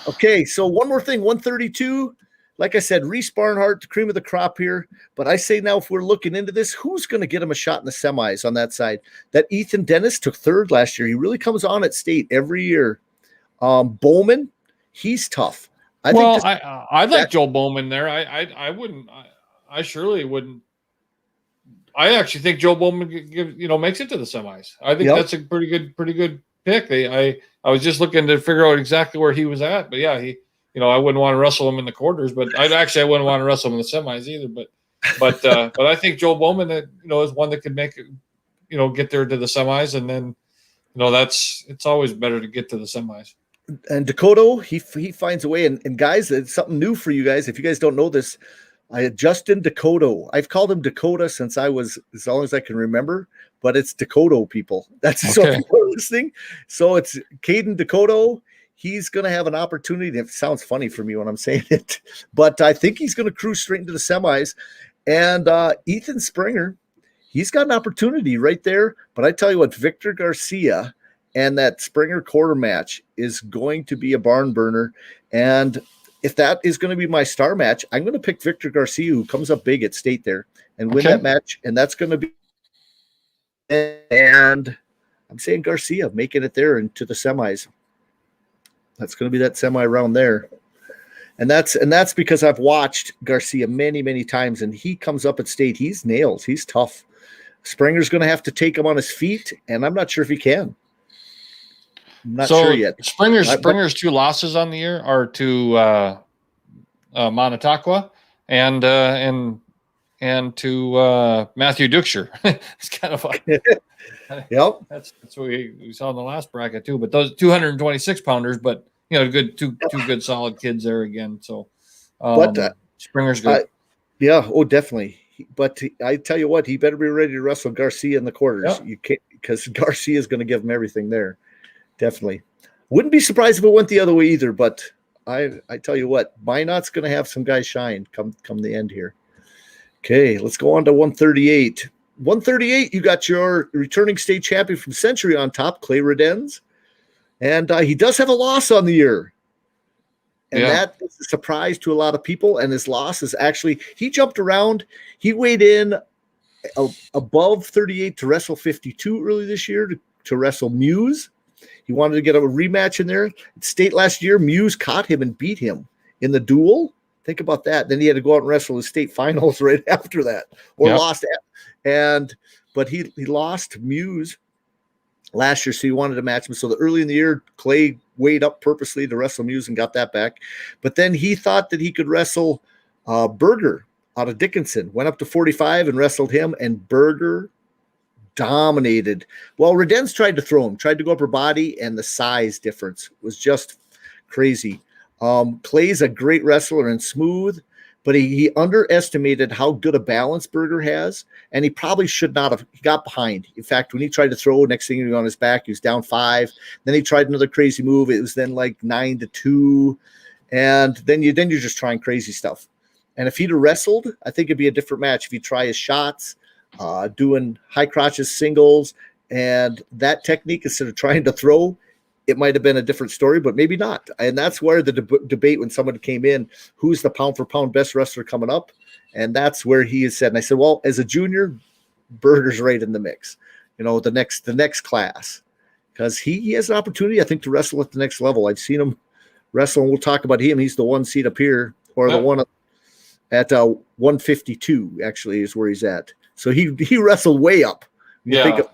Speaker 1: Okay, so one more thing. 132. Like I said, Reese Barnhart, the cream of the crop here. But I say now, if we're looking into this, who's going to get him a shot in the semis on that side? That Ethan Dennis took 3rd last year. He really comes on at state every year. Bowman, he's tough.
Speaker 2: I like Joe Bowman there. I surely wouldn't I actually think Joe Bowman makes it to the semis. I think that's a pretty good pick. I was just looking to figure out exactly where he was at, but yeah, he, I wouldn't want to wrestle him in the quarters, but I wouldn't want to wrestle him in the semis either. But I think Joe Bowman, is one that could make it, get there to the semis, and then, it's always better to get to the semis.
Speaker 1: And Dakota, he finds a way. And guys, it's something new for you guys. If you guys don't know this, Justin Dakota. I've called him Dakota since I was as long as I can remember, but it's Dakota, people. That's so people are listening. So it's Caden Dakota. He's going to have an opportunity. It sounds funny for me when I'm saying it, but I think he's going to cruise straight into the semis. And Ethan Springer, he's got an opportunity right there. But I tell you what, Victor Garcia and that Springer quarter match is going to be a barn burner. And if that is going to be my star match, I'm going to pick Victor Garcia, who comes up big at state there, and win that match. And that's going to be, and I'm saying Garcia making it there into the semis. That's going to be that semi round there. And that's because I've watched Garcia many, many times, and he comes up at state. He's nails. He's tough. Springer's going to have to take him on his feet, and I'm not sure if he can. I'm not sure yet.
Speaker 2: Springer's 2 losses on the year are to Monotaqua and to Matthew Duxer. It's kind of like
Speaker 1: yep.
Speaker 2: That's what we saw in the last bracket too. But those 226 pounders, but good two good solid kids there again. So, Springer's good.
Speaker 1: Definitely. But I tell you what, he better be ready to wrestle Garcia in the quarters. Yep. You can't, because Garcia is going to give him everything there. Definitely. Wouldn't be surprised if it went the other way either, but I tell you what, Minot's going to have some guys shine come the end here. Okay, let's go on to 138. 138, you got your returning state champion from Century on top, Clay Redens. And he does have a loss on the year. And that is a surprise to a lot of people. And his loss is actually, he jumped around. He weighed in above 38 to wrestle 52 early this year to wrestle Muse. He wanted to get a rematch in there. At state last year, Muse caught him and beat him in the duel. Think about that. Then he had to go out and wrestle the state finals right after that, or lost it. But he lost Muse last year, so he wanted to match him. So early in the year, Clay weighed up purposely to wrestle Muse and got that back. But then he thought that he could wrestle Berger out of Dickinson. Went up to 45 and wrestled him, and Berger dominated. Well, Redens tried to throw him, tried to go upper body, and the size difference was just crazy. Clay's a great wrestler and smooth, but he underestimated how good a balance Berger has, and he probably should not have. He got behind. In fact, when he tried to throw, next thing he was on his back, he was down 5. Then he tried another crazy move. It was then like 9-2, and then you're just trying crazy stuff. And if he'd have wrestled, I think it'd be a different match. If you try his shots, doing high crotches singles and that technique instead of trying to throw, it might have been a different story, but maybe not. And that's where the debate when someone came in, who's the pound for pound best wrestler coming up? And that's where he has said, and I said, well, as a junior, Berger's right in the mix, the next class, because he has an opportunity, I think, to wrestle at the next level. I've seen him wrestle, and we'll talk about him. He's the 1 seat up here, or the one at 152 actually is where he's at. So he wrestled way up. You think of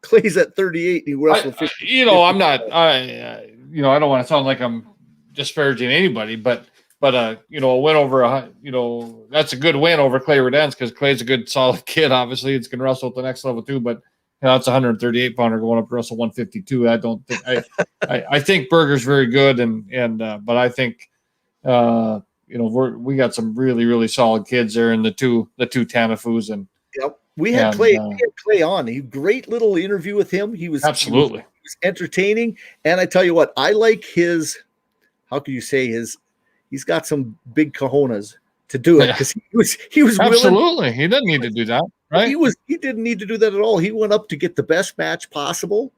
Speaker 1: Clay's at 38. And he wrestled 50.
Speaker 2: I'm not. I don't want to sound like I'm disparaging anybody, but a win over that's a good win over Clay Redens, because Clay's a good solid kid. Obviously, it's going to wrestle at the next level too. But it's a 138 pounder going up to wrestle 152. I don't think I think Berger's very good, but I think we got some really, really solid kids there in the two Tanafus. And
Speaker 1: we had Clay on. Great little interview with him. He was
Speaker 2: absolutely
Speaker 1: he was entertaining. And I tell you what, I like his, how can you say, he's got some big cojones to do it, because he was
Speaker 2: absolutely
Speaker 1: willing.
Speaker 2: He doesn't need to do that, right?
Speaker 1: He didn't need to do that at all. He went up to get the best match possible.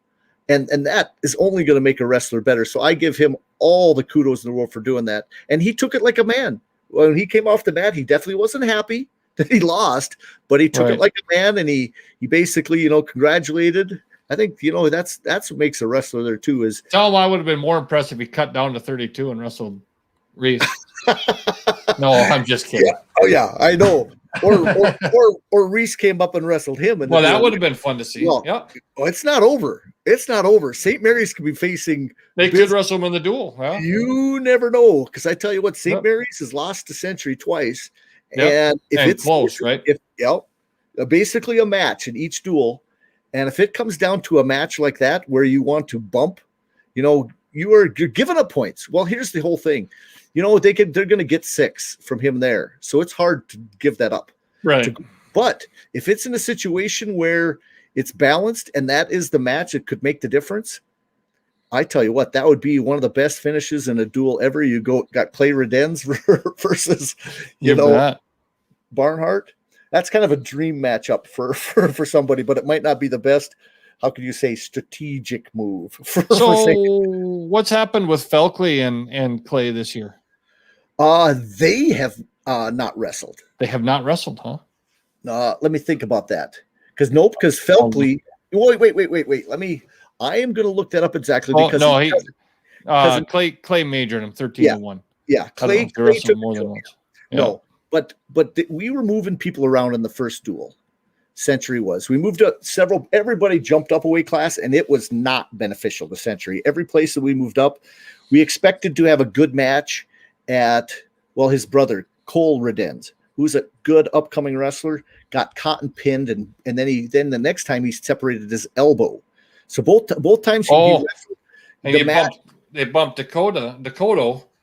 Speaker 1: And that is only going to make a wrestler better. So I give him all the kudos in the world for doing that. And he took it like a man. When he came off the mat, he definitely wasn't happy that he lost, but he took it like a man, and he basically, congratulated. I think, that's what makes a wrestler there too. Is
Speaker 2: tell him I would have been more impressed if he cut down to 32 and wrestled Reese. No, I'm just kidding.
Speaker 1: Yeah. Oh yeah, I know. or Reese came up and wrestled him.
Speaker 2: Well, that would have been fun to see.
Speaker 1: Well,
Speaker 2: yeah.
Speaker 1: Oh, it's not over. It's not over. St. Mary's could be facing.
Speaker 2: They could wrestle him in the duel. Yeah.
Speaker 1: You never know, because I tell you what, St. Mary's has lost to Century twice, and if it's
Speaker 2: close, right?
Speaker 1: Basically a match in each duel, and if it comes down to a match like that where you want to bump, you're giving up points. Well, here's the whole thing. They're going to get 6 from him there, so it's hard to give that up.
Speaker 2: Right.
Speaker 1: But if it's in a situation where it's balanced and that is the match, it could make the difference. I tell you what, that would be one of the best finishes in a duel ever. You got Clay Redens versus, Barnhart. That's kind of a dream matchup for somebody, but it might not be the best. How could you say strategic move?
Speaker 2: What's happened with Felkley and Clay this year?
Speaker 1: They have not wrestled.
Speaker 2: They have not wrestled, huh?
Speaker 1: Let me think about that. Because Felkley. Wait. I am going to look that up exactly because
Speaker 2: Clay majored him 13-1.
Speaker 1: Yeah, Clay took
Speaker 2: more than once.
Speaker 1: Yeah. No, but we were moving people around in the first duel. Century was. We moved up everybody jumped up a weight class, and it was not beneficial to Century. Every place that we moved up, we expected to have a good match at his brother, Cole Redens, who's a good upcoming wrestler, got cotton pinned, and then the next time he separated his elbow. So both times he wrestled.
Speaker 2: They bumped Dakota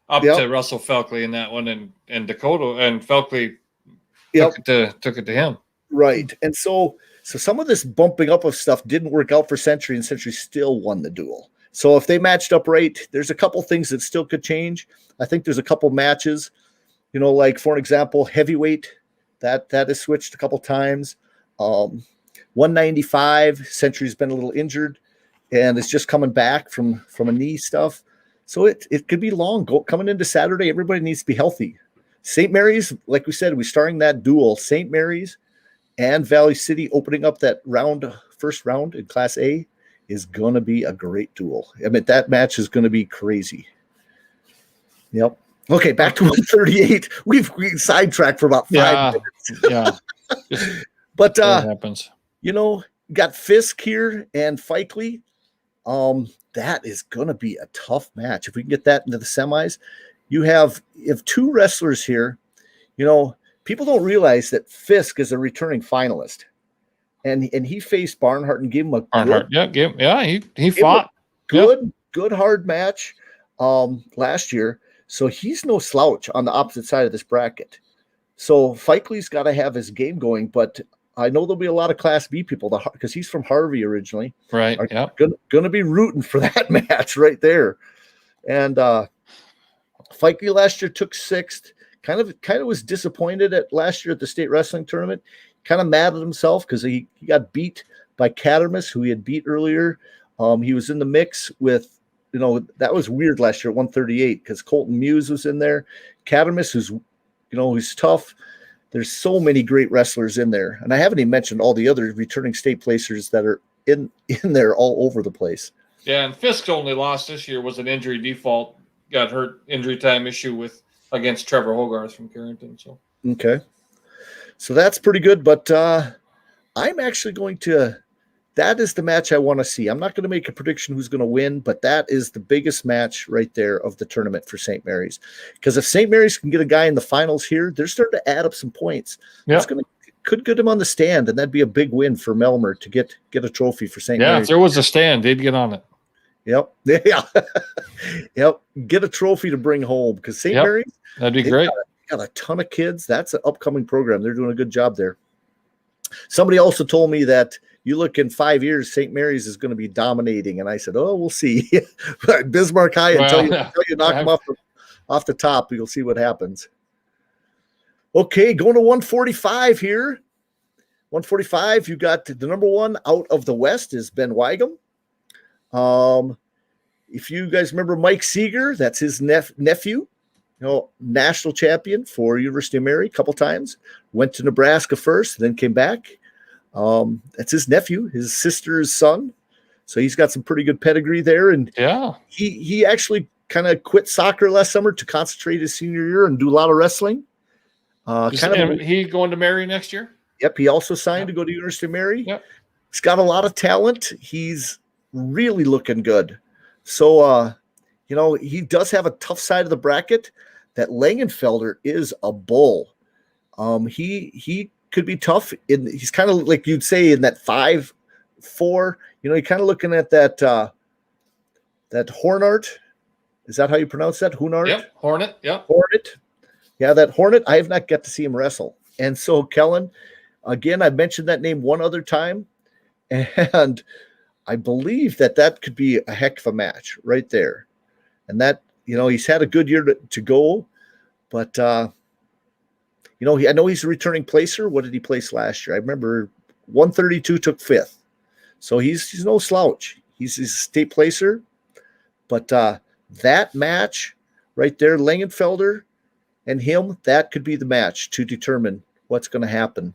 Speaker 2: up to Russell Felkley in that one, and Dakota and Felkley took it to him.
Speaker 1: Right. And so some of this bumping up of stuff didn't work out for Century, and Century still won the duel. So if they matched up right, there's a couple things that still could change. I think there's a couple matches, like for an example, heavyweight, that has switched a couple times. 195, Century's been a little injured and is just coming back from a knee stuff. So it could be long. Coming into Saturday, everybody needs to be healthy. St. Mary's, like we said, we're starting that duel. St. Mary's and Valley City opening up that first round in Class A is going to be a great duel. I mean, that match is going to be crazy. Yep. Okay, back to 138. We sidetracked for about 5 minutes.
Speaker 2: Yeah.
Speaker 1: But
Speaker 2: that happens.
Speaker 1: Got Fisk here and Fikely. That is going to be a tough match. If we can get that into the semis, you have 2 wrestlers here. People don't realize that Fisk is a returning finalist, and he faced Barnhart and gave him
Speaker 2: he fought
Speaker 1: good hard match last year. So he's no slouch on the opposite side of this bracket. So Fikely's got to have his game going, but I know there'll be a lot of Class B people because he's from Harvey originally.
Speaker 2: Right. Yeah.
Speaker 1: Going to be rooting for that match right there. And Fikely last year took 6th. Kind of was disappointed at last year at the state wrestling tournament. Kind of mad at himself because he got beat by Cattermas, who he had beat earlier. He was in the mix with, that was weird last year at 138 because Colton Muse was in there. Cattermas, who's tough. There's so many great wrestlers in there. And I haven't even mentioned all the other returning state placers that are in there all over the place.
Speaker 2: Yeah, and Fisk's only loss this year was an injury default. Got hurt, injury time issue against Trevor Hogarth from Carrington. So
Speaker 1: okay. So that's pretty good. But I'm actually going to – that is the match I want to see. I'm not going to make a prediction who's going to win, but that is the biggest match right there of the tournament for St. Mary's. Because if St. Mary's can get a guy in the finals here, they're starting to add up some points.
Speaker 2: Yeah.
Speaker 1: Could get him on the stand, and that'd be a big win for Melmer to get a trophy for St. Mary's.
Speaker 2: Yeah, if there was a stand, they'd get on it.
Speaker 1: Yep. Yeah. Yep. Get a trophy to bring home because St. Mary's.
Speaker 2: That'd be great.
Speaker 1: Got a ton of kids. That's an upcoming program. They're doing a good job there. Somebody also told me that you look in 5 years, St. Mary's is going to be dominating. And I said, we'll see. Bismarck High, until you knock them off the top, you'll see what happens. Okay, going to 145 here. 145, you got the number 1 out of the West is Ben Wygum. If you guys remember Mike Seeger, that's his nephew. National champion for University of Mary a couple times. Went to Nebraska first, then came back. That's his nephew, his sister's son. So he's got some pretty good pedigree there. And he actually kind of quit soccer last summer to concentrate his senior year and do a lot of wrestling.
Speaker 2: He going to Mary next year?
Speaker 1: Yep, he also signed to go to University of Mary.
Speaker 2: Yep.
Speaker 1: He's got a lot of talent. He's really looking good. So, he does have a tough side of the bracket. That Langenfelder is a bull. He could be tough. He's kind of like you'd say in that 5-4. You're kind of looking at that Hornart. Is that how you pronounce that? Hunart?
Speaker 2: Yep. Hornet. Yep.
Speaker 1: Hornet. Yeah, that Hornet. I have not got to see him wrestle. And so, Kellen, again, I've mentioned that name one other time. And I believe that could be a heck of a match right there. And that, he's had a good year to go. But, I know he's a returning placer. What did he place last year? I remember 132 took 5th. So he's no slouch. He's a state placer. But that match right there, Langenfelder and him, that could be the match to determine what's going to happen.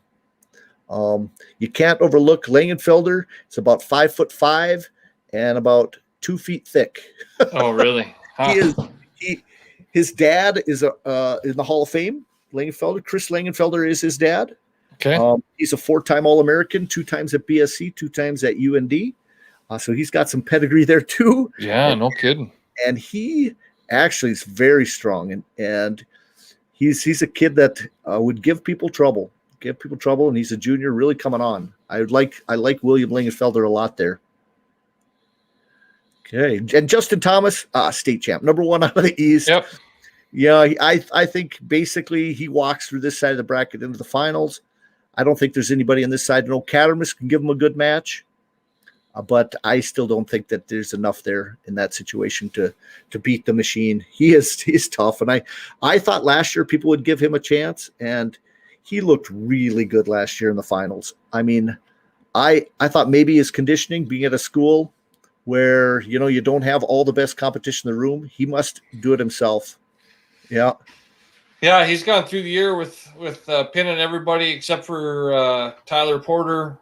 Speaker 1: You can't overlook Langenfelder. It's about 5'5" and about 2 feet thick.
Speaker 2: Oh, really? Huh.
Speaker 1: His dad is in the Hall of Fame. Langenfelder, Chris Langenfelder is his dad.
Speaker 2: Okay.
Speaker 1: He's a 4-time All-American, 2 times at BSC, 2 times at UND. So he's got some pedigree there too.
Speaker 2: Yeah, no kidding.
Speaker 1: And he actually is very strong, and he's a kid that would give people trouble, and he's a junior, really coming on. I like William Langenfelder a lot there. Okay, and Justin Thomas, state champ, number 1 out of the East.
Speaker 2: Yep.
Speaker 1: Yeah, I think basically he walks through this side of the bracket into the finals. I don't think there's anybody on this side. No, Cattermas can give him a good match. But I still don't think that there's enough there in that situation to beat the machine. He's tough. And I thought last year people would give him a chance, and he looked really good last year in the finals. I mean, I thought maybe his conditioning, being at a school where, you don't have all the best competition in the room, he must do it himself. Yeah.
Speaker 2: Yeah, he's gone through the year with pinning everybody except for Tyler Porter.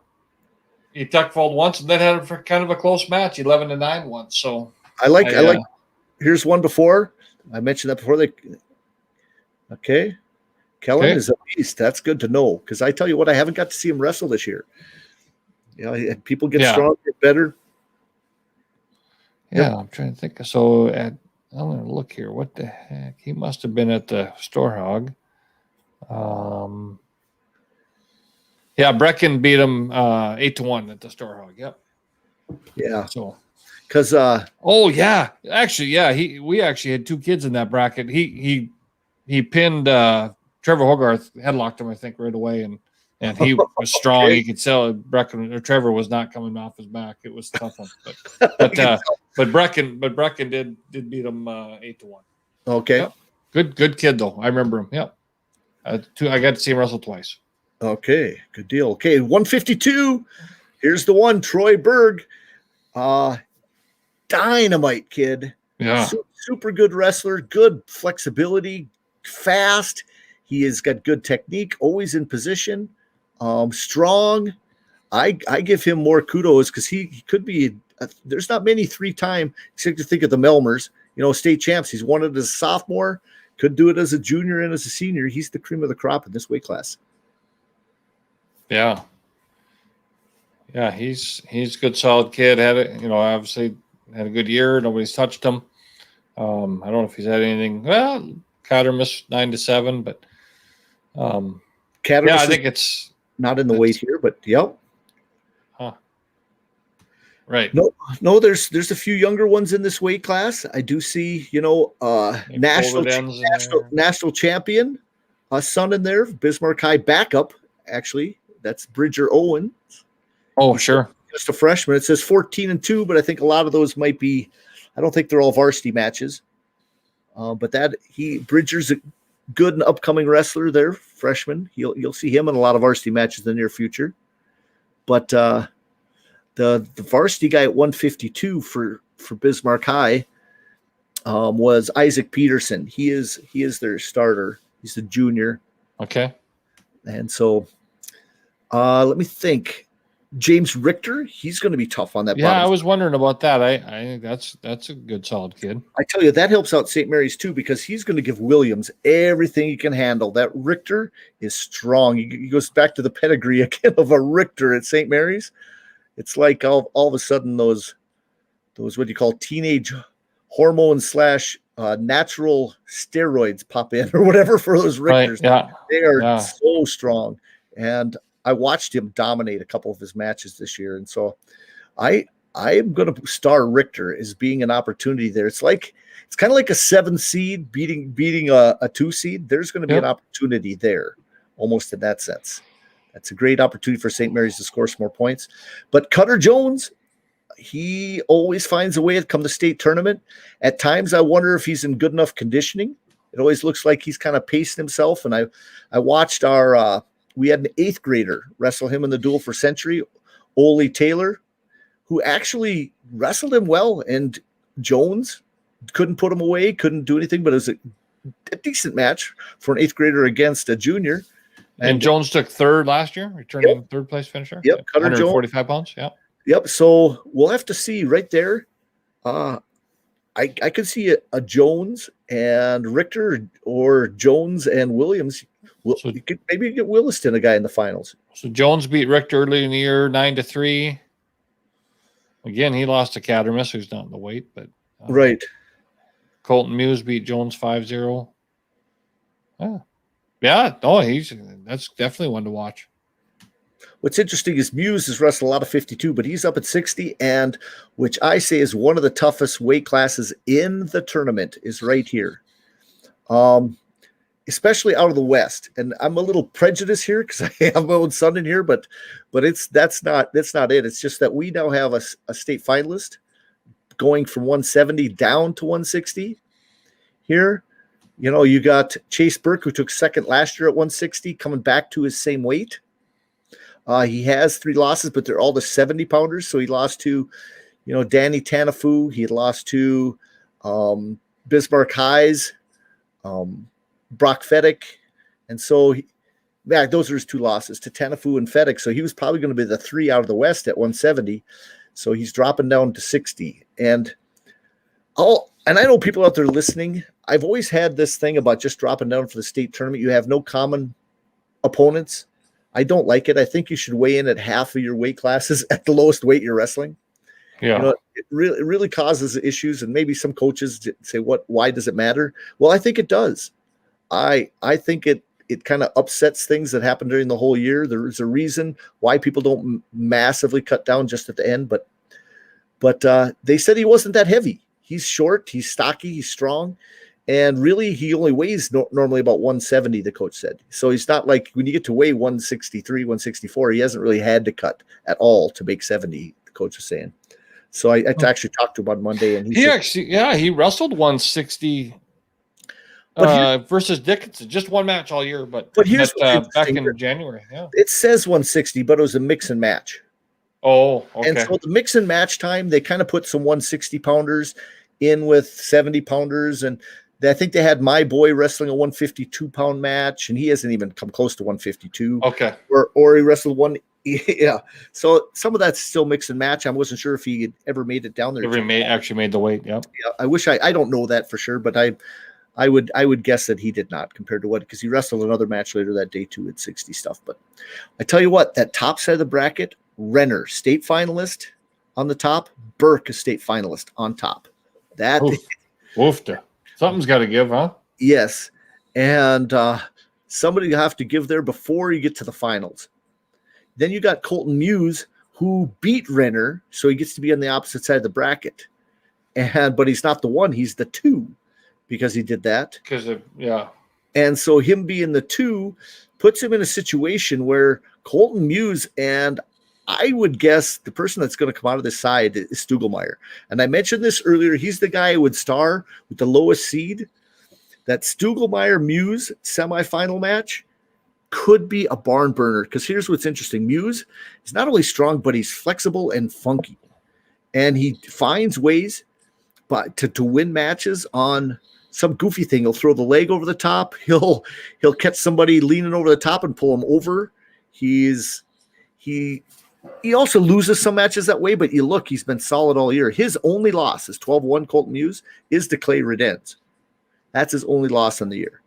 Speaker 2: He tuck-fold once and then had kind of a close match, 11-9 once. So
Speaker 1: I like. Here's one before. I mentioned that before. Okay. Kellen is a beast. That's good to know, because I tell you what, I haven't got to see him wrestle this year. People get stronger, better.
Speaker 2: Yeah, yep. I'm trying to think. So I'm going to look here. What the heck? He must have been at the Store Hog. Yeah, Brecken beat him 8-1 at the Store Hog. Yep.
Speaker 1: Yeah.
Speaker 2: So,
Speaker 1: because
Speaker 2: we actually had 2 kids in that bracket. He pinned Trevor Hogarth, headlocked him, I think, right away, and he was strong. Okay. He could sell Brecken or Trevor was not coming off his back. It was a tough one, but Brecken did beat him 8-1.
Speaker 1: Okay.
Speaker 2: Yep. Good kid though. I remember him. Yep. I got to see him wrestle twice.
Speaker 1: Okay, good deal. Okay, 152. Here's the one, Troy Berg. Dynamite kid.
Speaker 2: Yeah.
Speaker 1: Super good wrestler, good flexibility, fast. He has got good technique, always in position, strong. I give him more kudos because he could be there's not many 3-time, except to think of the Melmers, state champs. He's won it as a sophomore, could do it as a junior and as a senior. He's the cream of the crop in this weight class.
Speaker 2: Yeah. Yeah, he's a good, solid kid. Obviously had a good year. Nobody's touched him. I don't know if he's had anything. Well, Cattermas 9-7, but
Speaker 1: Cattermas,
Speaker 2: I think it's
Speaker 1: not in the weight here, but yep.
Speaker 2: Huh. Right.
Speaker 1: No, there's a few younger ones in this weight class. I do see, national champion, son in there, Bismarck High backup, actually. That's Bridger Owen.
Speaker 2: Oh, sure.
Speaker 1: Just a freshman. It says 14-2, but I think a lot of those might be, I don't think they're all varsity matches. But Bridger's a good and upcoming wrestler there, freshman. You'll see him in a lot of varsity matches in the near future. But the varsity guy at 152 for Bismarck High was Isaac Peterson. He is their starter. He's a junior.
Speaker 2: Okay.
Speaker 1: And so let me think. James Richter, he's going to be tough on that.
Speaker 2: Yeah, I was wondering about that. I that's a good, solid kid.
Speaker 1: I tell you, that helps out St. Mary's too, because he's going to give Williams everything he can handle. That Richter is strong. He goes back to the pedigree again of a Richter at St. Mary's. It's like all of a sudden those what you call teenage hormones / natural steroids pop in or whatever for those Richters.
Speaker 2: Right, yeah.
Speaker 1: They are so strong. And I watched him dominate a couple of his matches this year. And so I am going to star Richter as being an opportunity there. It's kind of like a 7 seed beating a 2 seed. There's going to be an opportunity there, almost in that sense. That's a great opportunity for St. Mary's to score some more points. But Cutter Jones, he always finds a way to come to state tournament. At times, I wonder if he's in good enough conditioning. It always looks like he's kind of pacing himself. And I watched we had an 8th grader wrestle him in the duel for Century, Ole Taylor, who actually wrestled him well. And Jones couldn't put him away, couldn't do anything, but it was a decent match for an 8th grader against a junior.
Speaker 2: And Jones took 3rd last year, returning 3rd place finisher.
Speaker 1: Yep, Cutter
Speaker 2: 145 pounds. Yeah.
Speaker 1: Yep. So we'll have to see right there. I could see a Jones and Richter or Jones and Williams. You could maybe get Williston, a guy in the finals.
Speaker 2: So Jones beat Richter early in the year, 9-3. Again, he lost to Catermas, who's not in the weight, but
Speaker 1: right.
Speaker 2: Colton Muse beat Jones 5-0. Yeah, no, that's definitely one to watch.
Speaker 1: What's interesting is Muse has wrestled a lot of 52, but he's up at 60, and which I say is one of the toughest weight classes in the tournament is right here, especially out of the West. And I'm a little prejudiced here because I have my own son in here, but that's not it. It's just that we now have a state finalist going from 170 down to 160 here. You know, you got Chase Burke, who took 2nd last year at 160, coming back to his same weight. He has 3 losses, but they're all the 70 pounders. So he lost to, Danny Tanafu. He had lost to Bismarck Hayes, Brock Fedek. And so those are his 2 losses to Tanafu and Fedek. So he was probably going to be the 3 out of the West at 170. So he's dropping down to 60. And I know people out there listening, I've always had this thing about just dropping down for the state tournament. You have no common opponents. I don't like it. I think you should weigh in at half of your weight classes at the lowest weight you're wrestling.
Speaker 2: Yeah.
Speaker 1: It really causes issues, and maybe some coaches say, why does it matter? Well, I think it does. I think it kind of upsets things that happen during the whole year. There's a reason why people don't massively cut down just at the end, but they said he wasn't that heavy. He's short, he's stocky, he's strong. And really, he only weighs normally about 170, the coach said. So he's not like when you get to weigh 163, 164, he hasn't really had to cut at all to make 70, the coach was saying. So I actually talked to him on Monday. And
Speaker 2: he wrestled 160 versus Dickinson. Just one match all year, but
Speaker 1: here's
Speaker 2: back in January. Yeah.
Speaker 1: It says 160, but it was a mix and match.
Speaker 2: Oh, okay.
Speaker 1: And so the mix and match time, they kind of put some 160 pounders in with 70 pounders, and I think they had my boy wrestling a 152 pound match, and he hasn't even come close to 152.
Speaker 2: Okay.
Speaker 1: Or he wrestled one. Yeah. So some of that's still mix and match. I wasn't sure if he had ever made it down there.
Speaker 2: Actually made the weight. Yeah.
Speaker 1: Yeah. I wish I don't know that for sure, but I would guess that he did not compared to because he wrestled another match later that day too at 60 stuff. But I tell you what, that top side of the bracket, Renner, state finalist on the top, Burke, a state finalist on top. That
Speaker 2: woofda. Something's got to give, huh?
Speaker 1: Yes. And somebody you have to give there before you get to the finals. Then you got Colton Muse, who beat Renner, so he gets to be on the opposite side of the bracket. But he's not the 1, he's the 2 because he did that. And so him being the 2 puts him in a situation where Colton Muse, and I would guess the person that's going to come out of this side is Stugelmeyer. And I mentioned this earlier. He's the guy who would star with the lowest seed. That Stugelmeyer-Muse semifinal match could be a barn burner, because here's what's interesting. Muse is not only strong, but he's flexible and funky. And he finds ways to win matches on some goofy thing. He'll throw the leg over the top. He'll catch somebody leaning over the top and pull him over. he also loses some matches that way, but you look, he's been solid all year. His only loss is 12-1 Colton Muse is to Clay Redens. That's his only loss in the year.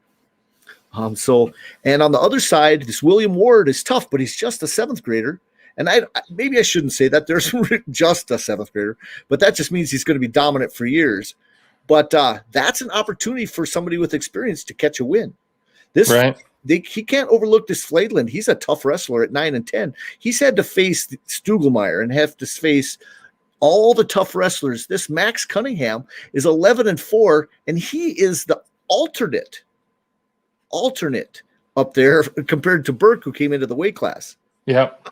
Speaker 1: And on the other side, this William Ward is tough, but he's just a seventh grader. And maybe I shouldn't say that there's just a seventh grader, but that just means he's going to be dominant for years. But that's an opportunity for somebody with experience to catch a win. He can't overlook this Fladeland. He's a tough wrestler at 9 and 10. He's had to face Stugelmeyer and have to face all the tough wrestlers. This Max Cunningham is 11 and 4, and he is the alternate up there compared to Burke, who came into the weight class.
Speaker 2: Yep.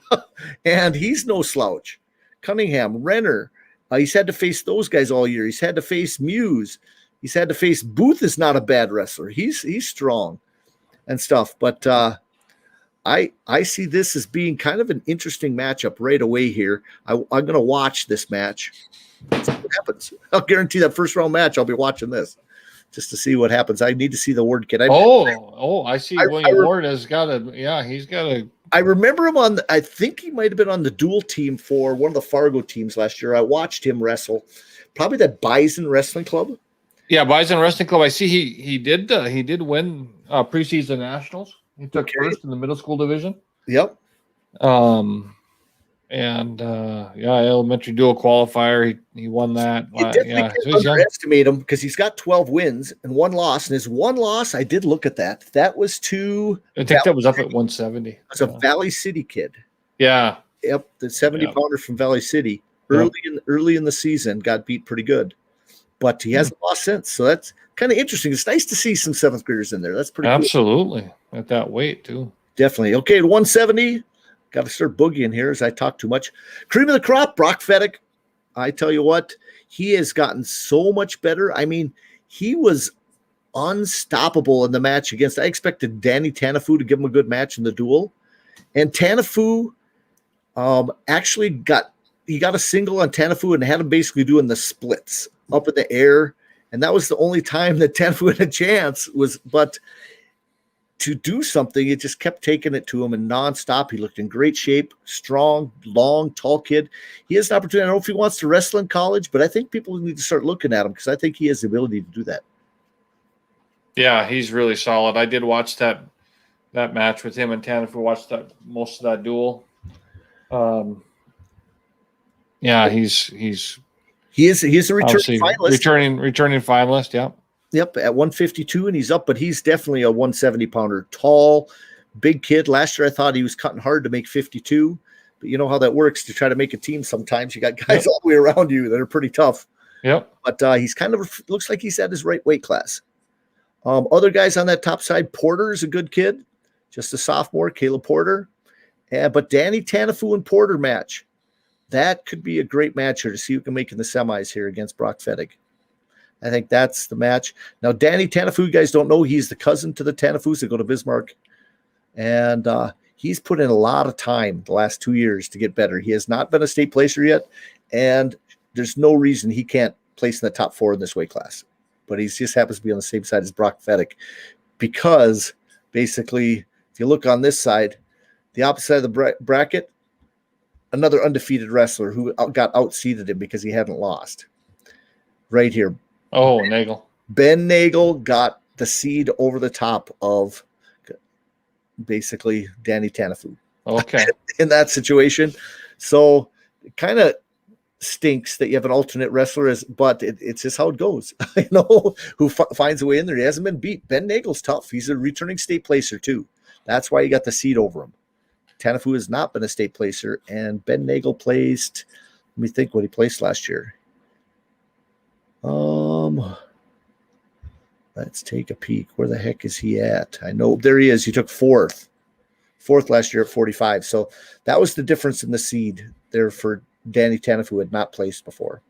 Speaker 1: And he's no slouch. Cunningham, Renner, he's had to face those guys all year. He's had to face Muse. He's had to face Booth is not a bad wrestler. He's strong and stuff. But I see this as being kind of an interesting matchup right away here. I'm going to watch this match. See what happens. I'll guarantee that first round match, I'll be watching this just to see what happens. I need to see the Ward kid.
Speaker 2: I see. William Ward has got he's got a.
Speaker 1: I remember him I think he might have been on the dual team for one of the Fargo teams last year. I watched him wrestle, probably that Bison Wrestling Club.
Speaker 2: Yeah, Bison Wrestling Club. I see he did win preseason nationals. He took first in the middle school division.
Speaker 1: Yep.
Speaker 2: Elementary dual qualifier. He won that.
Speaker 1: You definitely can't underestimate him because he's got 12 wins and 1 loss. And his 1 loss, I did look at that. That was to
Speaker 2: that was up at 170. It
Speaker 1: was a Valley City kid.
Speaker 2: Yeah.
Speaker 1: Yep. The 70-pounder from Valley City early in the season got beat pretty good. But he hasn't lost since. So that's kind of interesting. It's nice to see some 7th graders in there. That's pretty
Speaker 2: absolutely cool. At that weight too.
Speaker 1: Definitely. Okay, 170. Got to start boogieing here as I talk too much. Cream of the crop, Brock Fettig. I tell you what, he has gotten so much better. I mean, he was unstoppable in the match against. I expected Danny Tanafu to give him a good match in the duel, and Tanafu actually got a single on Tanafu and had him basically doing the splits up in the air, and that was the only time that Tanafu had a chance. But to do something, it just kept taking it to him and nonstop. He looked in great shape, strong, long, tall kid. He has an opportunity. I don't know if he wants to wrestle in college, but I think people need to start looking at him because I think he has the ability to do that. Yeah,
Speaker 2: he's really solid. I did watch that match with him and Tanafu. Watched most of that duel.
Speaker 1: He is a returning finalist.
Speaker 2: Returning finalist. Yeah.
Speaker 1: Yep, at 152, and he's up, but he's definitely a 170-pounder, tall, big kid. Last year, I thought he was cutting hard to make 52, but you know how that works to try to make a team. Sometimes you got guys all the way around you that are pretty tough.
Speaker 2: Yep.
Speaker 1: But he's kind of looks like he's at his right weight class. Other guys on that top side, Porter is a good kid, just a sophomore, Caleb Porter. But Danny Tanafu and Porter match, that could be a great match here to see who can make in the semis here against Brock Fettig. I think that's the match. Now, Danny Tanafu, you guys don't know, he's the cousin to the Tanafus that go to Bismarck. And he's put in a lot of time the last 2 years to get better. He has not been a state placer yet, and there's no reason he can't place in the top 4 in this weight class. But he just happens to be on the same side as Brock Fettig because basically, if you look on this side, the opposite side of the bracket, another undefeated wrestler who got outseeded him because he hadn't lost. Right here.
Speaker 2: Oh, Nagel.
Speaker 1: Ben Nagel got the seed over the top of basically Danny Tanafu.
Speaker 2: Okay.
Speaker 1: In that situation. So it kind of stinks that you have an alternate wrestler, but it's just how it goes. Who finds a way in there. He hasn't been beat. Ben Nagel's tough. He's a returning state placer too. That's why you got the seed over him. Tanafu has not been a state placer, and Ben Nagel placed, let me think what he placed last year. Let's take a peek. Where the heck is he at? I know there he is. He took fourth last year at 45. So that was the difference in the seed there for Danny Tanafu, who had not placed before.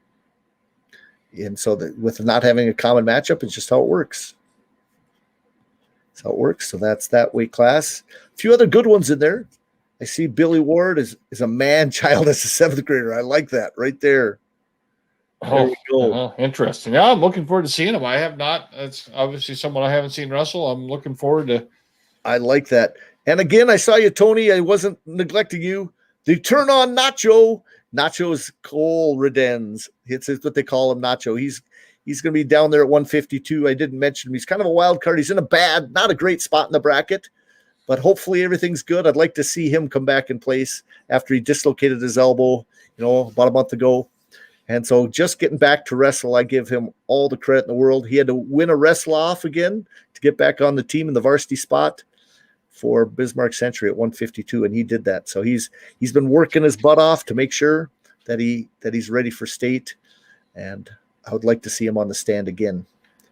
Speaker 1: And so with not having a common matchup, it's just how it works. That's how it works. So that's that weight class. A few other good ones in there. I see Billy Ward is a man child as a 7th grader. I like that right there.
Speaker 2: Interesting. Yeah, I'm looking forward to seeing him. I have not. It's obviously someone I haven't seen wrestle. I'm looking forward to.
Speaker 1: I like that. And again, I saw you, Tony. I wasn't neglecting you. They turn on Nacho. Nacho's Cole Redens. It's what they call him, Nacho. He's going to be down there at 152. I didn't mention him. He's kind of a wild card. He's in not a great spot in the bracket, but hopefully everything's good. I'd like to see him come back in place after he dislocated his elbow, about a month ago. And so just getting back to wrestle, I give him all the credit in the world. He had to win a wrestle off again to get back on the team in the varsity spot for Bismarck Century at 152, and he did that. So he's been working his butt off to make sure that he's ready for state, and I would like to see him on the stand again.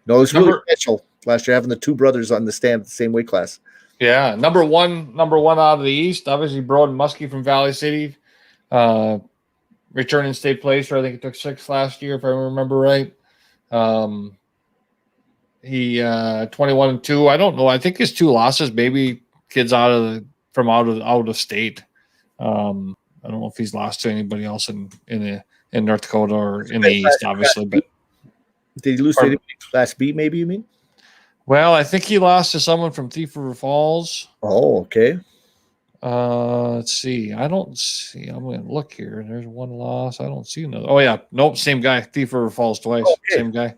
Speaker 1: It was really special last year having the two brothers on the stand at the same weight class.
Speaker 2: Yeah, number one out of the East, obviously Braun Muskie from Valley City, returning state placer. I think he took 6th last year, if I remember right. He 21-2. I don't know. I think his 2 losses, maybe kids out of state. I don't know if he's lost to anybody else in North Dakota or in the East, obviously. But
Speaker 1: did he lose to anybody Class B? Maybe you mean?
Speaker 2: Well, I think he lost to someone from Thief River Falls.
Speaker 1: Oh, okay.
Speaker 2: Let's see. I don't see. I'm going to look here. There's one loss. I don't see another. Oh, yeah. Nope. Same guy. Thief River Falls twice. Okay. Same guy.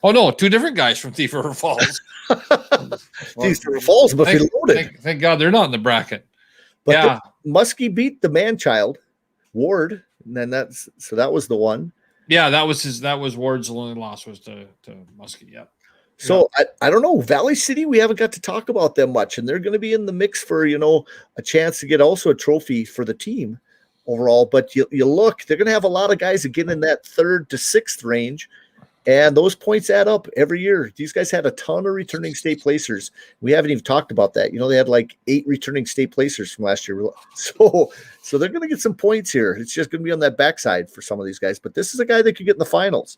Speaker 2: Oh, no. 2 different guys from Thief River Falls.
Speaker 1: Thief River Falls must be loaded.
Speaker 2: Thank God they're not in the bracket.
Speaker 1: But yeah. Muskie beat the man-child, Ward. And then that was the one.
Speaker 2: Yeah, that was Ward's only loss was to Muskie. Yeah.
Speaker 1: So I don't know, Valley City, we haven't got to talk about them much, and they're going to be in the mix for, a chance to get also a trophy for the team overall. But you look, they're going to have a lot of guys again in that 3rd to 6th range, and those points add up every year. These guys had a ton of returning state placers. We haven't even talked about that. They had like 8 returning state placers from last year. So they're going to get some points here. It's just going to be on that backside for some of these guys. But this is a guy that could get in the finals.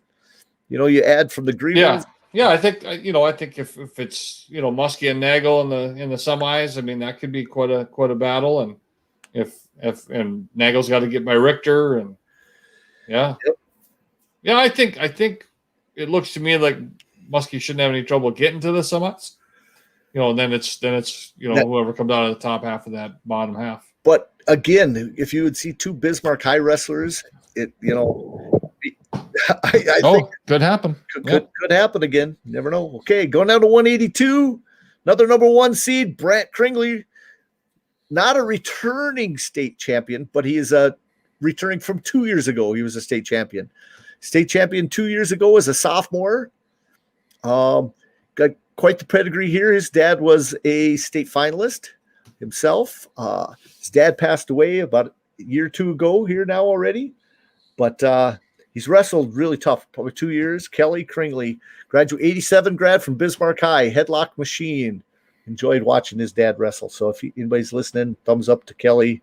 Speaker 1: You add from the green ones.
Speaker 2: Yeah, I think if it's Muskie and Nagel in the semis, I mean that could be quite a battle, and if Nagel's got to get by Richter, and I think it looks to me like Muskie shouldn't have any trouble getting to the semis, and then it's whoever comes out of the top half of that bottom half.
Speaker 1: But again, if you would see 2 Bismarck High wrestlers, I think
Speaker 2: could happen.
Speaker 1: Could happen again. You never know. Okay, going down to 182. Another number 1 seed, Brant Kringley. Not a returning state champion, but he is returning from 2 years ago. He was a state champion. State champion 2 years ago as a sophomore. Got quite the pedigree here. His dad was a state finalist himself. His dad passed away about a year or 2 ago here now already. But he's wrestled really tough, probably 2 years. Kelly Kringley, graduate 87 grad from Bismarck High, headlock machine. Enjoyed watching his dad wrestle. So if anybody's listening, thumbs up to Kelly,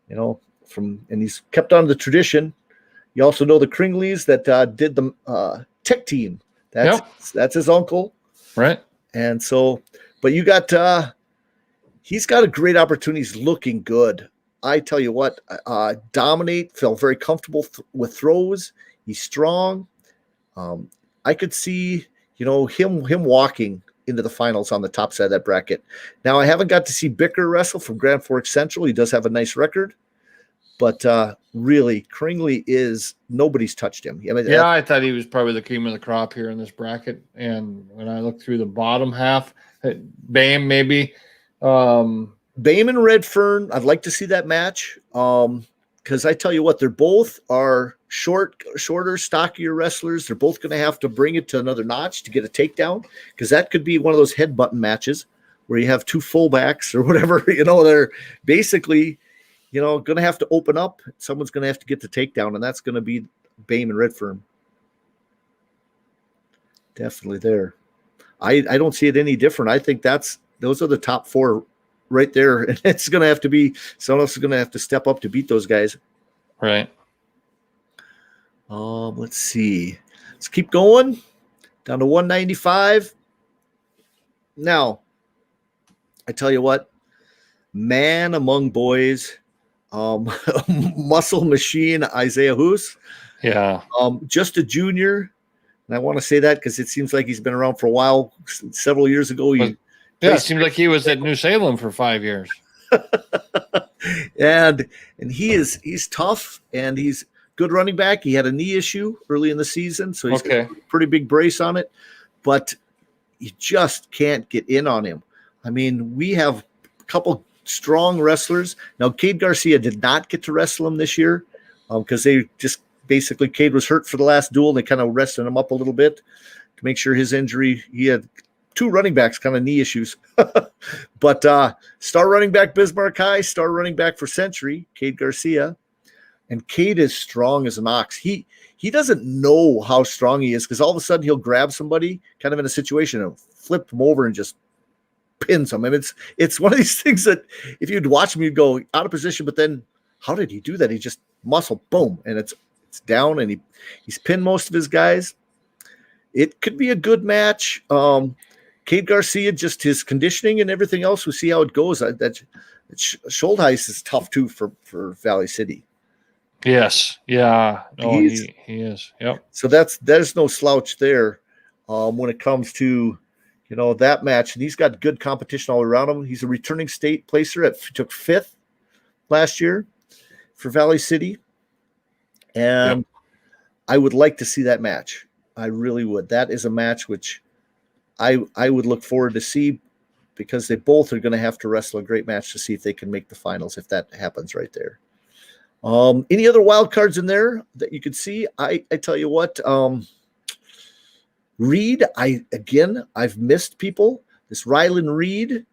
Speaker 1: and he's kept on the tradition. You also know the Kringleys that did the tech team. That's his uncle.
Speaker 2: Right.
Speaker 1: And so, but you got, he's got a great opportunity. He's looking good. I tell you what, dominate, felt very comfortable with throws. He's strong. I could see, him walking into the finals on the top side of that bracket. Now, I haven't got to see Bicker wrestle from Grand Forks Central. He does have a nice record. But really, Kringley nobody's touched him.
Speaker 2: I thought he was probably the cream of the crop here in this bracket. And when I look through the bottom half, Bame maybe.
Speaker 1: Bame and Redfern, I'd like to see that match because I tell you what, they're both are shorter, stockier wrestlers. They're both going to have to bring it to another notch to get a takedown because that could be one of those head button matches where you have 2 fullbacks or whatever. They're basically, going to have to open up. Someone's going to have to get the takedown, and that's going to be Bame and Redfern. Definitely there. I don't see it any different. I think those are the top 4 right there, and it's going to have to be someone else is going to have to step up to beat those guys.
Speaker 2: Right.
Speaker 1: Let's see. Let's keep going down to 195. Now, I tell you what, man among boys, muscle machine Isaiah Hoos.
Speaker 2: Yeah.
Speaker 1: Just a junior, and I want to say that because it seems like he's been around for a while. Several years ago,
Speaker 2: it seems like he was at New Salem for 5 years.
Speaker 1: and he's tough, and he's good running back. He had a knee issue early in the season, so he's got a pretty big brace on it, but you just can't get in on him. I mean, we have a couple strong wrestlers. Now, Cade Garcia did not get to wrestle him this year because they just basically, Cade was hurt for the last duel. They kind of rested him up a little bit to make sure his injury, he had two running backs, kind of knee issues. But star running back Bismarck High, star running back for Century, Cade Garcia. And Cade is strong as an ox. He doesn't know how strong he is because all of a sudden he'll grab somebody kind of in a situation and flip them over and just pins them. And it's one of these things that if you'd watch him, you'd go out of position, but then how did he do that? He just muscle, boom, and it's down, and he's pinned most of his guys. It could be a good match. Cade Garcia, just his conditioning and everything else, we'll see how it goes. That Schultheis is tough too for Valley City.
Speaker 2: Yes. Yeah. No, he is. Yep.
Speaker 1: So there's no slouch there when it comes to, that match. And he's got good competition all around him. He's a returning state placer. Took 5th last year for Valley City. And I would like to see that match. I really would. That is a match which I would look forward to see because they both are going to have to wrestle a great match to see if they can make the finals, if that happens right there. Any other wild cards in there that you could see? I tell you what, Reed, I've missed people. This Rylan Reed,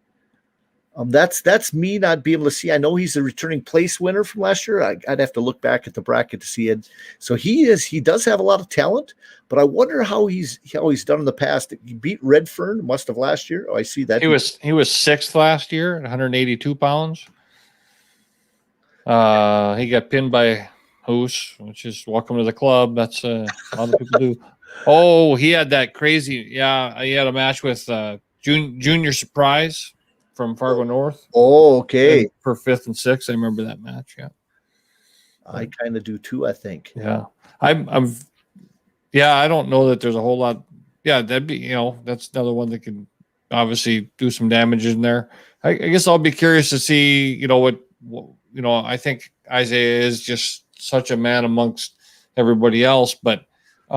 Speaker 1: that's me not being able to see. I know he's a returning place winner from last year. I'd have to look back at the bracket to see it. So he does have a lot of talent, but I wonder how he's done in the past. He beat Redfern, must have last year. Oh, I see that.
Speaker 2: He was 6th last year at 182 pounds. He got pinned by Hoos, which is welcome to the club. That's a lot of people do. Oh, he had that crazy. Yeah, he had a match with Junior Surprise from Fargo North.
Speaker 1: Oh, okay.
Speaker 2: For 5th and 6th, I remember that match. Yeah,
Speaker 1: I kind of do too. I think.
Speaker 2: Yeah, I'm. Yeah, I don't know that there's a whole lot. Yeah, that'd be that's another one that can obviously do some damage in there. I guess I'll be curious to see what I think Isaiah is just such a man amongst everybody else, but he's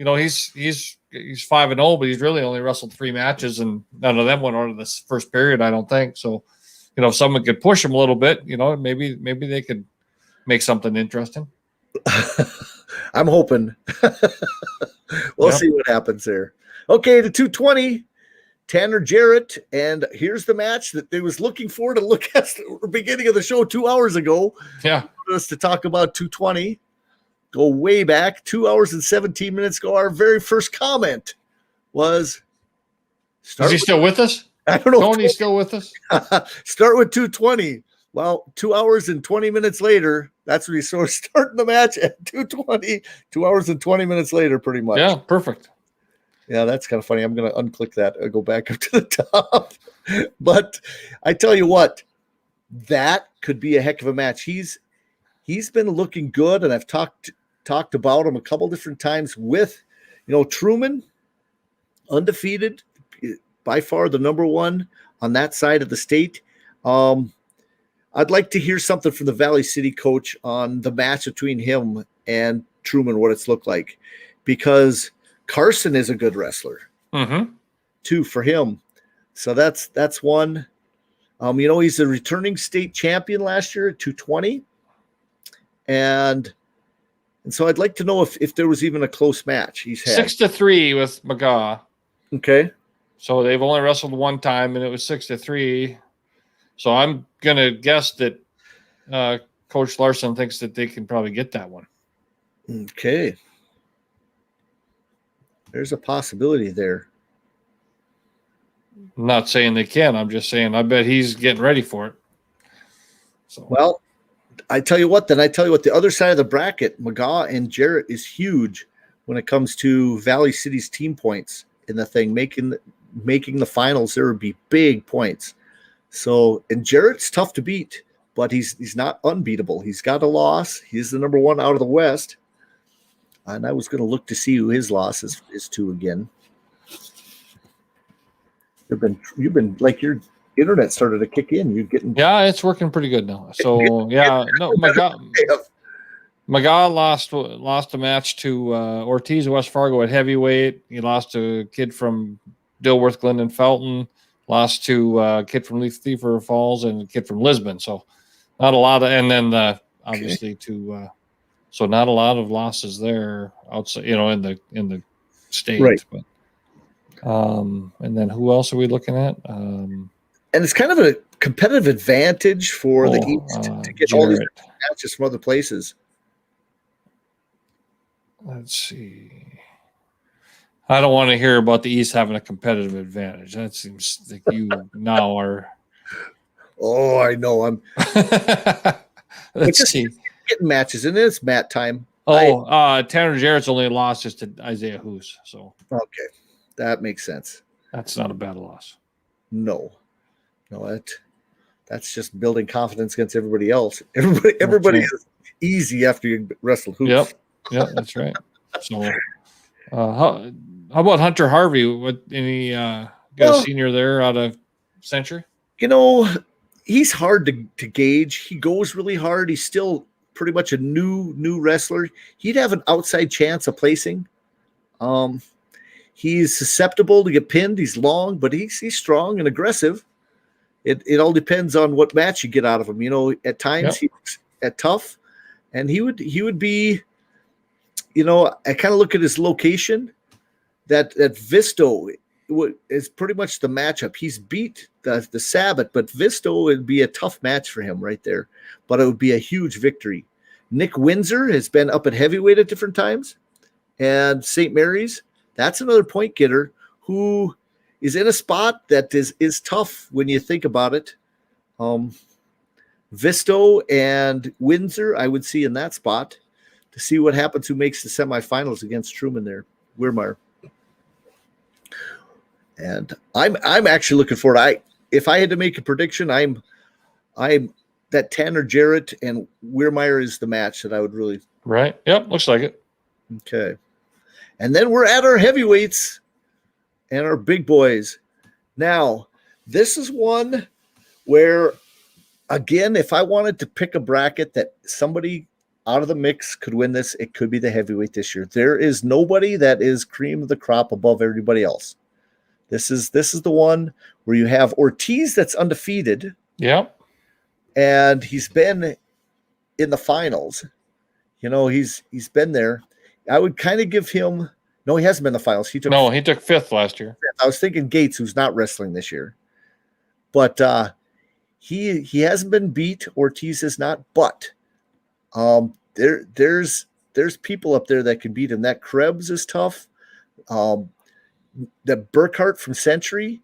Speaker 2: 5-0, but he's really only wrestled 3 matches, and none of them went out of this first period, I don't think. So, if someone could push him a little bit, maybe they could make something interesting.
Speaker 1: I'm hoping. We'll see what happens there. Okay, the 220. Tanner Jarrett, and here's the match that they was looking for to look at the beginning of the show 2 hours ago.
Speaker 2: Yeah.
Speaker 1: For us to talk about 220. Go way back, 2 hours and 17 minutes ago. Our very first comment was...
Speaker 2: Is he still with us?
Speaker 1: I don't know.
Speaker 2: Tony's still with us?
Speaker 1: Start with 220. Well, 2 hours and 20 minutes later, that's when we started starting the match at 220. 2 hours and 20 minutes later, pretty much.
Speaker 2: Yeah, perfect.
Speaker 1: Yeah, that's kind of funny. I'm going to unclick that and go back up to the top. But I tell you what, that could be a heck of a match. He's been looking good, and I've talked about him a couple different times with, Truman, undefeated, by far the number one on that side of the state. I'd like to hear something from the Valley City coach on the match between him and Truman, what it's looked like, because Carson is a good wrestler, too, for him. So that's one. He's a returning state champion last year at 220. And so I'd like to know if there was even a close match he's had.
Speaker 2: 6-3 with McGaw.
Speaker 1: Okay.
Speaker 2: So they've only wrestled one time, and it was 6-3. So I'm going to guess that Coach Larson thinks that they can probably get that one.
Speaker 1: Okay. There's a possibility there.
Speaker 2: I'm not saying they can. I'm just saying I bet he's getting ready for it. So.
Speaker 1: Well, I tell you what, the other side of the bracket, McGaw and Jarrett is huge when it comes to Valley City's team points in the thing. Making the finals, there would be big points. So, and Jarrett's tough to beat, but he's not unbeatable. He's got a loss. He's the number one out of the West. And I was going to look to see who his loss is to again. You've been like you're internet started to kick in. You're getting
Speaker 2: it's working pretty good now. So my guy lost a match to Ortiz of West Fargo at heavyweight. He lost to a kid from Dilworth, Glendon, Felton. Lost to a kid from Leaf Thief Falls and a kid from Lisbon. So not a lot of, and then obviously to so not a lot of losses there outside, in the state.
Speaker 1: Right.
Speaker 2: But and then who else are we looking at?
Speaker 1: And it's kind of a competitive advantage for the East to get all these matches from other places.
Speaker 2: Let's see. I don't want to hear about the East having a competitive advantage. That seems like you now are.
Speaker 1: Oh, I know. I'm.
Speaker 2: Let's see.
Speaker 1: Getting matches, and it's mat time.
Speaker 2: Tanner Jarrett's only lost just to Isaiah Hoos. So
Speaker 1: okay, that makes sense.
Speaker 2: That's not a bad loss.
Speaker 1: No, that's just building confidence against everybody else. Everybody is easy after you wrestle Hoos.
Speaker 2: Yep, that's right. So, how about Hunter Harvey? What a senior there out of Century?
Speaker 1: He's hard to gauge. He goes really hard. He's still pretty much a new wrestler. He'd have an outside chance of placing. He's susceptible to get pinned. He's long, but he's strong and aggressive. It all depends on what match you get out of him. At times he's tough, and he would be. I kind of look at his location. That Visto is pretty much the matchup. He's beat the Sabbath, but Visto would be a tough match for him right there. But it would be a huge victory. Nick Windsor has been up at heavyweight at different times, and St. Mary's. That's another point getter who is in a spot that is tough when you think about it. Visto and Windsor, I would see in that spot. To see what happens, who makes the semifinals against Truman there, Weirmeyer. And I'm actually looking forward. If I had to make a prediction, I'm that Tanner Jarrett and Weirmeyer is the match that I would really.
Speaker 2: Right. Yep. Looks like it.
Speaker 1: Okay. And then we're at our heavyweights and our big boys. Now, this is one where, again, if I wanted to pick a bracket that somebody out of the mix could win this, it could be the heavyweight this year. There is nobody that is cream of the crop above everybody else. This is the one where you have Ortiz that's undefeated.
Speaker 2: Yep.
Speaker 1: And he's been in the finals. He's been there. I would kind of give him. No, he hasn't been in the finals. He took fifth last year. I was thinking Gates, who's not wrestling this year, but he hasn't been beat. Ortiz is not, but there's people up there that can beat him. That Krebs is tough. The Burkhart from Century,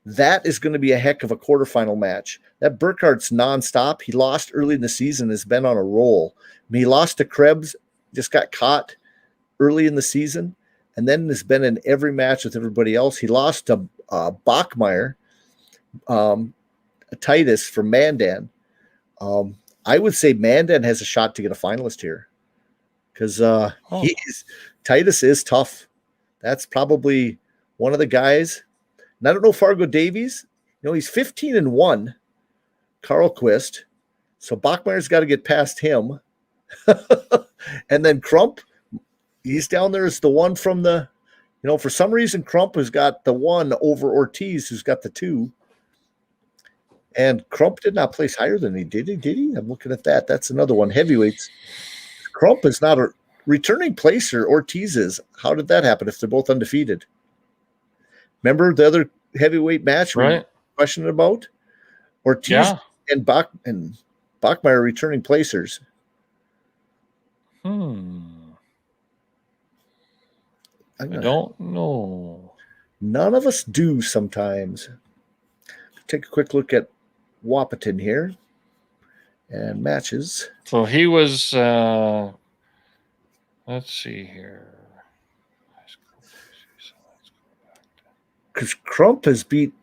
Speaker 1: that is going to be a heck of a quarterfinal match. That Burkhart's nonstop. He lost early in the season, has been on a roll. He lost to Krebs, just got caught early in the season, and then has been in every match with everybody else. He lost to Bachmeyer, Titus from Mandan. I would say Mandan has a shot to get a finalist here because Titus is tough. That's probably one of the guys. And I don't know Fargo Davies. He's 15-1, Carl Quist. So Bachmeyer's got to get past him. And then Crump, he's down there as the one from the, for some reason, Crump has got the one over Ortiz, who's got the two. And Crump did not place higher than he did. Did he? I'm looking at that. That's another one. Heavyweights. Crump is not a returning placer. Ortiz is. How did that happen if they're both undefeated? Remember the other heavyweight match we were questioning about? Ortiz and Bachmeyer returning placers.
Speaker 2: I don't know.
Speaker 1: None of us do sometimes. Take a quick look at Wahpeton here and matches.
Speaker 2: So he was, let's see here.
Speaker 1: Because Crump has beat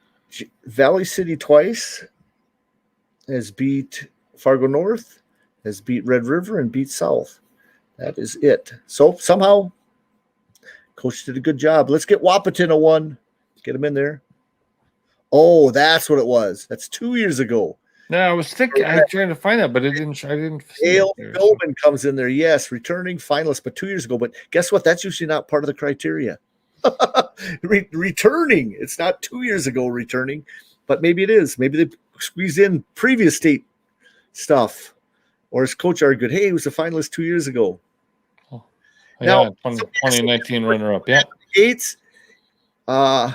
Speaker 1: Valley City twice, has beat Fargo North, has beat Red River, and beat South. That is it. So somehow, Coach did a good job. Let's get Wahpeton a one. Get him in there. Oh, that's what it was. That's 2 years ago.
Speaker 2: Yeah, I was thinking. I was trying to find that, but I didn't see it
Speaker 1: Dale
Speaker 2: there,
Speaker 1: Philbin comes in there. Yes, returning finalist, but 2 years ago. But guess what? That's usually not part of the criteria. Returning. It's not 2 years ago returning, but maybe it is. Maybe they squeeze in previous state stuff. Or his coach argued, hey, he was a finalist 2 years ago.
Speaker 2: Oh,
Speaker 1: Now,
Speaker 2: 2019 runner-up. Yeah.
Speaker 1: Gates. To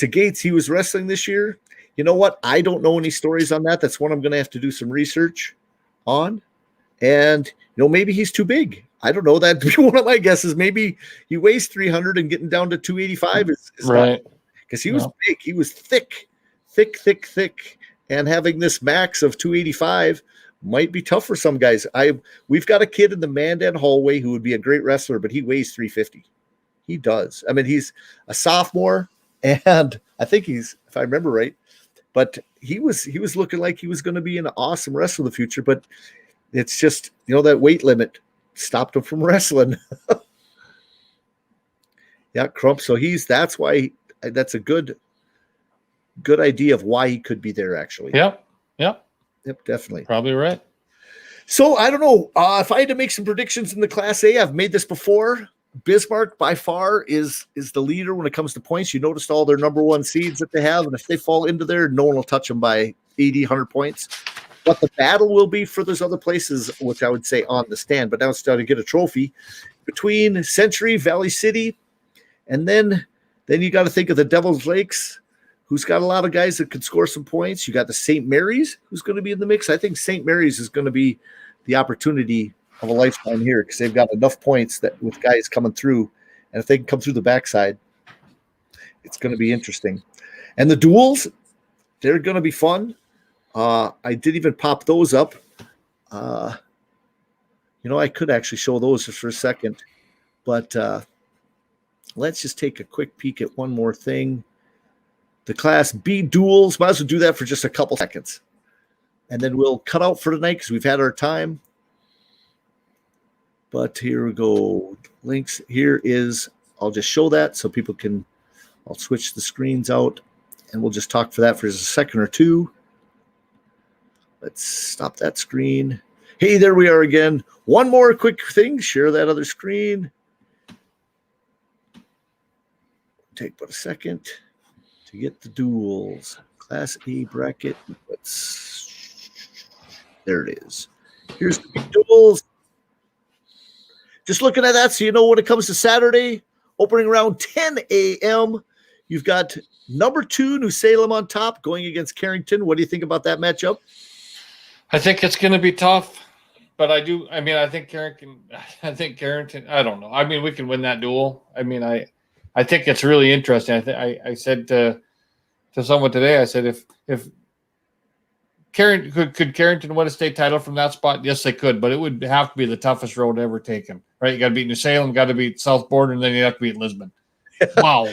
Speaker 1: Gates, he was wrestling this year. You know what? I don't know any stories on that. That's one I'm going to have to do some research on. And, maybe he's too big. I don't know. That'd be one of my guesses. Maybe he weighs 300 and getting down to 285 is
Speaker 2: right.
Speaker 1: Because he was big. He was thick. And having this max of 285 might be tough for some guys. We've got a kid in the Mandan hallway who would be a great wrestler, but he weighs 350. He does. I mean, he's a sophomore, and I think he's, if I remember right, but he was looking like he was going to be an awesome wrestler in the future, but it's just, that weight limit stopped him from wrestling. Yeah, Crump. So that's why that's a good idea of why he could be there, actually.
Speaker 2: Yep,
Speaker 1: definitely.
Speaker 2: Probably right.
Speaker 1: So I don't know. If I had to make some predictions in the Class A, I've made this before. Bismarck by far is the leader when it comes to points. You noticed all their number one seeds that they have, and if they fall into there, no one will touch them by 80, 100 points. What the battle will be for those other places, which I would say on the stand, but now it's starting to get a trophy between Century, Valley City, and then you got to think of the Devil's Lakes, who's got a lot of guys that could score some points. You got the St. Mary's, who's going to be in the mix. I think St. Mary's is going to be the opportunity of a lifetime here because they've got enough points that with guys coming through, and if they can come through the backside, it's going to be interesting. And the duels, they're going to be fun. I didn't even pop those up. I could actually show those just for a second, but let's just take a quick peek at one more thing. The Class B duels, might as well do that for just a couple seconds, and then we'll cut out for tonight because we've had our time. But here we go. Links. Here is, I'll just show that so people can, I'll switch the screens out and we'll just talk for that for just a second or two. Let's stop that screen. Hey, there we are again. One more quick thing. Share that other screen. Take but a second to get the duels. Class A bracket. There it is. Here's the duels. Just looking at that, so you know when it comes to Saturday, opening around 10 a.m., you've got number 2, New Salem on top, going against Carrington. What do you think about that matchup?
Speaker 2: I think it's going to be tough, but I think Carrington, I don't know. I mean, we can win that duel. I mean, I think it's really interesting. I said to someone today, I said, if could Carrington win a state title from that spot? Yes, they could, but it would have to be the toughest road ever taken, right? You got to beat New Salem, got to beat South Border, and then you have to beat Lisbon. Wow.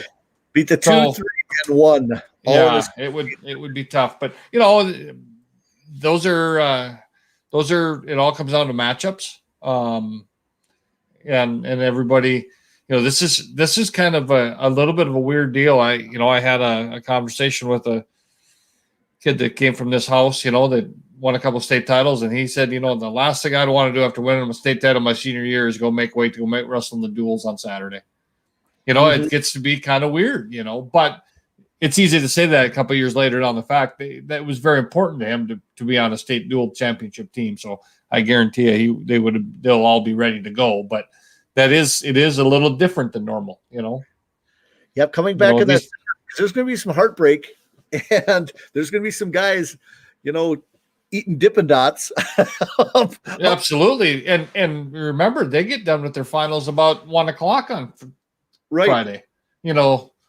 Speaker 1: Beat the 2, 3, and 1.
Speaker 2: Yeah, it would be tough, but those are it all comes down to matchups. And everybody, this is kind of a little bit of a weird deal. I had a conversation with a kid that came from this house, that won a couple of state titles, and he said, the last thing I'd want to do after winning a state title my senior year is go make weight to go wrestle in the duels on Saturday. It gets to be kind of weird, but it's easy to say that a couple of years later on the fact that was very important to him to be on a state dual championship team. So I guarantee you they'll all be ready to go, but it is a little different than normal,
Speaker 1: Yep. Coming back in that, there's going to be some heartbreak. And there's going to be some guys, eating Dippin' Dots.
Speaker 2: Absolutely. And remember, they get done with their finals about 1:00 on Friday.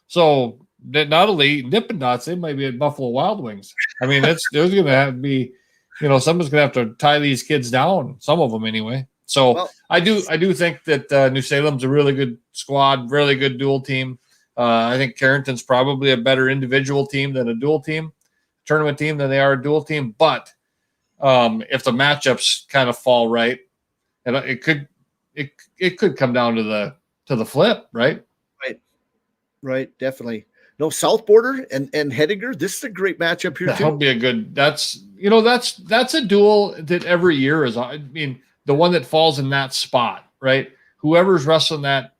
Speaker 2: So they're not only eating Dippin' Dots, they might be at Buffalo Wild Wings. I mean, there's going to have to be, someone's going to have to tie these kids down, some of them anyway. So I do think that New Salem's a really good squad, really good dual team. I think Carrington's probably a better individual team than a dual team, tournament team than they are a dual team. But if the matchups kind of fall right, and it could come down to the flip, right?
Speaker 1: Right, definitely. No, South Border and Hedinger. This is a great matchup here
Speaker 2: That'll
Speaker 1: too.
Speaker 2: be a good. That's a duel that every year is. I mean, the one that falls in that spot, right? Whoever's wrestling that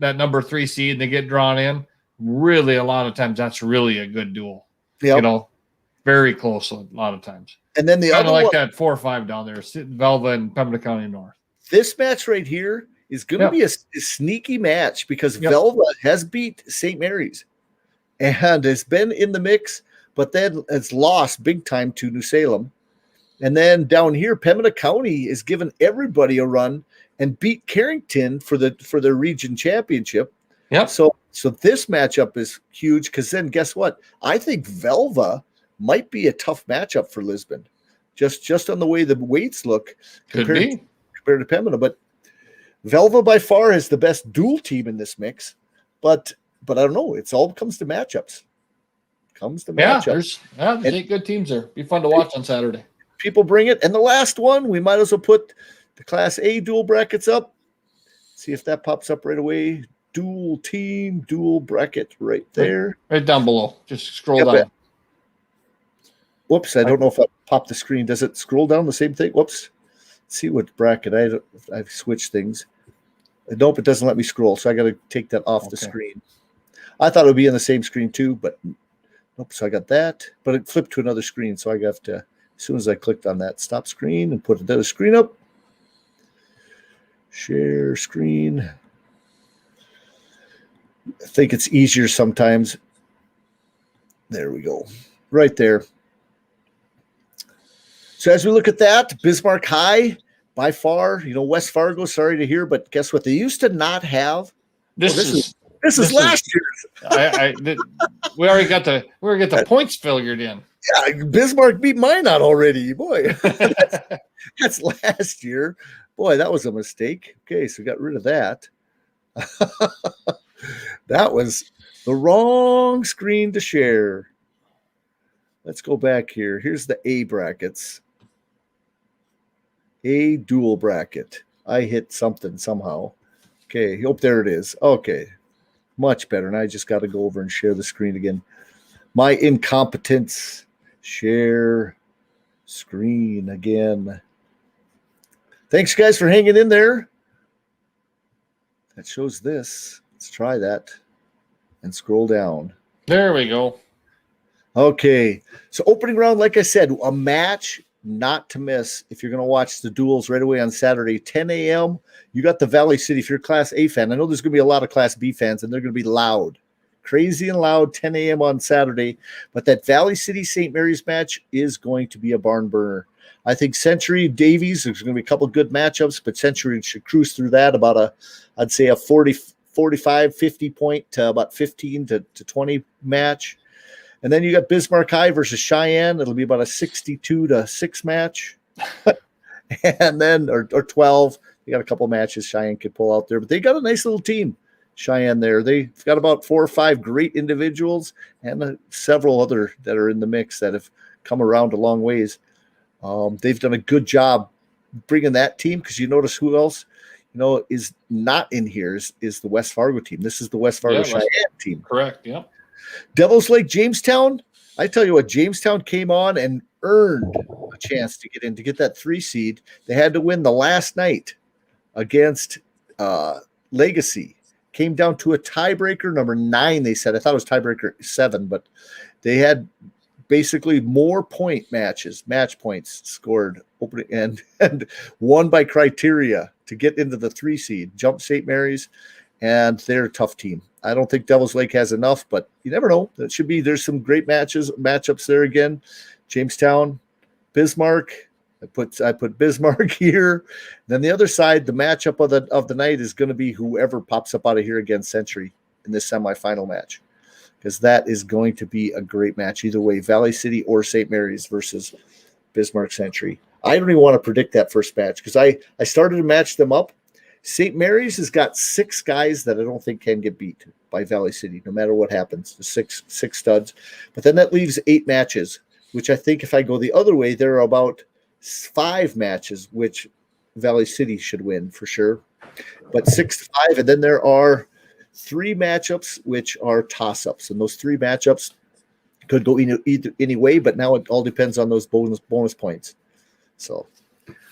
Speaker 2: number 3 seed and they get drawn in. Really, a lot of times that's really a good duel.
Speaker 1: Yep.
Speaker 2: Very close a lot of times.
Speaker 1: And then the
Speaker 2: kind
Speaker 1: other
Speaker 2: of like
Speaker 1: one,
Speaker 2: that 4 or 5 down there, Velva and Pembina County North.
Speaker 1: This match right here is going to be a sneaky match because Velva has beat St. Mary's and has been in the mix, but then has lost big time to New Salem. And then down here, Pembina County is giving everybody a run and beat Carrington for their region championship.
Speaker 2: Yep.
Speaker 1: So this matchup is huge because then guess what? I think Velva might be a tough matchup for Lisbon, just on the way the weights look compared to Pembina. But Velva by far is the best dual team in this mix. But I don't know. It's all comes to matchups.
Speaker 2: There's 8 good teams there. Be fun to watch on Saturday.
Speaker 1: People bring it. And the last one, we might as well put the Class A dual brackets up. See if that pops up right away. Dual team, dual bracket right there.
Speaker 2: Right down below. Just scroll down.
Speaker 1: Whoops, I don't know if I popped the screen. Does it scroll down the same thing? Whoops. Let's see what bracket. I've switched things. Nope, it doesn't let me scroll, so I got to take that off the screen. I thought it would be on the same screen too, but nope, so I got that. But it flipped to another screen, so I got to, as soon as I clicked on that, stop screen and put another screen up. Share screen. I think it's easier sometimes. There we go. Right there. So as we look at that, Bismarck High, by far, West Fargo, sorry to hear, but guess what? They used to not have. This is last year's.
Speaker 2: We already got the points figured in.
Speaker 1: Yeah, Bismarck beat mine out already. Boy, that's last year. Boy, that was a mistake. Okay, so we got rid of that. That was the wrong screen to share. Let's go back here. Here's the A brackets. A dual bracket. I hit something somehow. Okay, there it is. Okay, much better. And I just got to go over and share the screen again. My incompetence. Share screen again. Thanks, guys, for hanging in there. That shows this. Let's try that and scroll down.
Speaker 2: There we go.
Speaker 1: Okay, so opening round, like I said, a match not to miss if you're going to watch the duels right away on Saturday, 10 a.m. You got the Valley City. If you're a Class A fan, I know there's going to be a lot of Class B fans, and they're going to be loud, crazy and loud, 10 a.m. on Saturday. But that Valley City St. Mary's match is going to be a barn burner. I think Century Davies, there's going to be a couple of good matchups, but Century should cruise through that about I'd say a 45, 50 point to about 15 to 20 match. And then you got Bismarck High versus Cheyenne. It'll be about a 62-6 match. And then, or 12. You got a couple matches Cheyenne could pull out there. But they got a nice little team, Cheyenne there. They've got about 4 or 5 great individuals and several other that are in the mix that have come around a long ways. They've done a good job bringing that team because you notice who else, is not in here is the West Fargo team. This is the West Fargo Cheyenne team.
Speaker 2: Correct, yeah.
Speaker 1: Devils Lake Jamestown, I tell you what, Jamestown came on and earned a chance to get in, to get that 3 seed. They had to win the last night against Legacy. Came down to a tiebreaker, number 9, they said. I thought it was tiebreaker 7, but they had basically more match points scored opening and won by criteria to get into the 3 seed, jump St. Mary's, and they're a tough team. I don't think Devils Lake has enough, but you never know. That should be. There's some great matchups there again. Jamestown, Bismarck. I put Bismarck here. Then the other side, the matchup of the night is going to be whoever pops up out of here against Century in this semifinal match, because that is going to be a great match either way. Valley City or St. Mary's versus Bismarck Century. I don't even want to predict that first match because I started to match them up. St. Mary's has got 6 guys that I don't think can get beat by Valley City, no matter what happens. The six studs. But then that leaves 8 matches, which I think if I go the other way, there are about 5 matches which Valley City should win for sure. But 6-5, and then there are 3 matchups, which are toss-ups. And those 3 matchups could go either any way, but now it all depends on those bonus points. So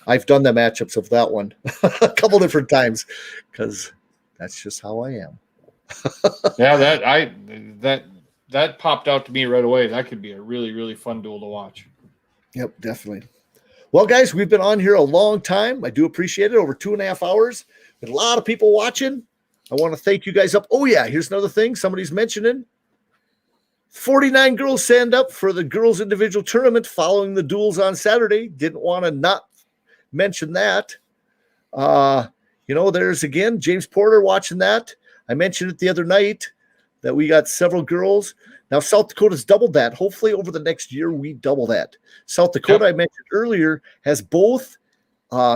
Speaker 1: I've done the matchups of that one a couple different times because that's just how I am.
Speaker 2: Yeah, that popped out to me right away. That could be a really, really fun duel to watch.
Speaker 1: Yep, definitely. Well, guys, we've been on here a long time. I do appreciate it. Over 2.5 hours. With a lot of people watching. I want to thank you guys up. Oh, yeah, here's another thing somebody's mentioning. 49 girls signed up for the girls' individual tournament following the duels on Saturday. Didn't want to not mention that. There's, again, James Porter watching that. I mentioned it the other night that we got several girls. Now, South Dakota's doubled that. Hopefully, over the next year, we double that. South Dakota, I mentioned earlier, has both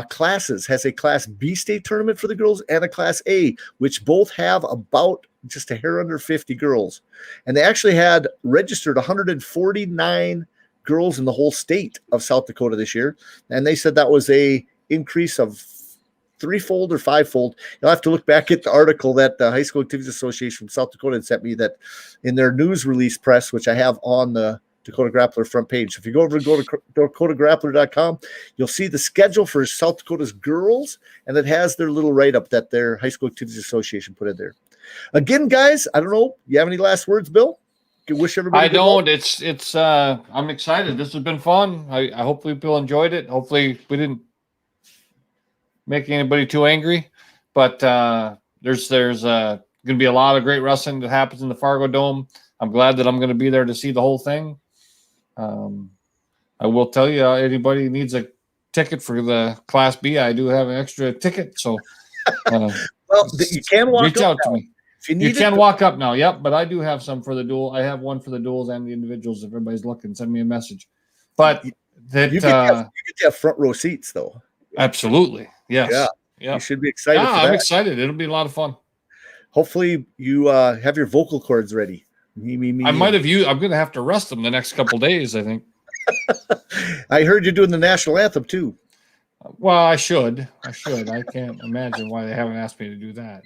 Speaker 1: classes, has a Class B state tournament for the girls and a Class A, which both have about just a hair under 50 girls. And they actually had registered 149 girls in the whole state of South Dakota this year. And they said that was a increase of 3-fold or 5-fold. You'll have to look back at the article that the High School Activities Association from South Dakota had sent me, that in their news release press, which I have on the Dakota Grappler front page. If you go over and go to dakotagrappler.com, you'll see the schedule for South Dakota's girls, and it has their little write-up that their High School Activities Association put in there. Again, guys, I don't know. You have any last words, Bill? You wish everybody.
Speaker 2: I don't. It's. I'm excited. This has been fun. I hopefully people enjoyed it. Hopefully we didn't make anybody too angry, but there's going to be a lot of great wrestling that happens in the Fargo Dome. I'm glad that I'm going to be there to see the whole thing. I will tell you, anybody needs a ticket for the Class B, I do have an extra ticket. So,
Speaker 1: well, you can walk
Speaker 2: reach out
Speaker 1: now.
Speaker 2: to me. You can walk up now. Yep, but I do have some for the duel. I have one for the duels and the individuals. If everybody's looking, send me a message. But that
Speaker 1: you get to have front row seats, though.
Speaker 2: Absolutely, yes.
Speaker 1: Yeah. You should be excited.
Speaker 2: Yeah, I'm excited. It'll be a lot of fun.
Speaker 1: Hopefully, you have your vocal cords ready.
Speaker 2: I might have I'm going to have to rest them the next couple days, I think.
Speaker 1: I heard you're doing the national anthem too.
Speaker 2: Well, I should. I can't imagine why they haven't asked me to do that.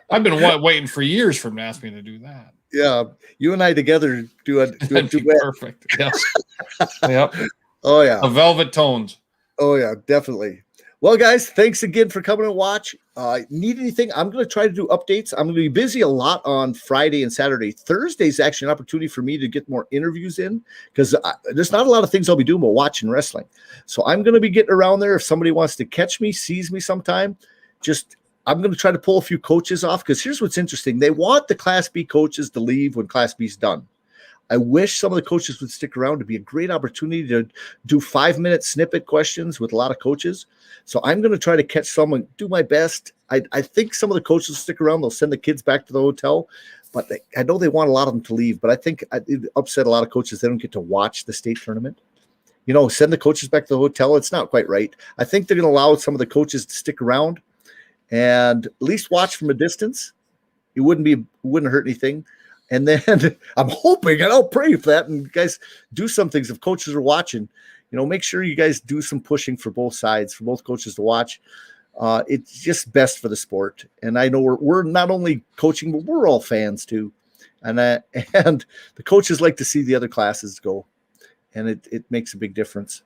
Speaker 2: I've been waiting for years for them to ask me to do that.
Speaker 1: Yeah, you and I together do a duet.
Speaker 2: Perfect. Yes. Yep.
Speaker 1: Oh yeah.
Speaker 2: The Velvet Tones.
Speaker 1: Oh yeah, definitely. Well, guys, thanks again for coming and watch. Need anything? I'm going to try to do updates. I'm going to be busy a lot on Friday and Saturday. Thursday is actually an opportunity for me to get more interviews in because there's not a lot of things I'll be doing but watching wrestling. So I'm going to be getting around there. If somebody wants to catch me, sees me sometime, I'm going to try to pull a few coaches off because here's what's interesting. They want the Class B coaches to leave when Class B is done. I wish some of the coaches would stick around. To be a great opportunity to do 5-minute snippet questions with a lot of coaches. So I'm going to try to catch someone, do my best. I think some of the coaches will stick around. They'll send the kids back to the hotel, but I know they want a lot of them to leave. But I think it upset a lot of coaches. They don't get to watch the state tournament. Send the coaches back to the hotel. It's not quite right. I think they're going to allow some of the coaches to stick around and at least watch from a distance. It wouldn't hurt anything. And then I'm hoping, and I'll pray for that. And you guys do some things. If coaches are watching, make sure you guys do some pushing for both sides, for both coaches to watch. It's just best for the sport. And I know we're not only coaching, but we're all fans too. And the coaches like to see the other classes go. And it makes a big difference.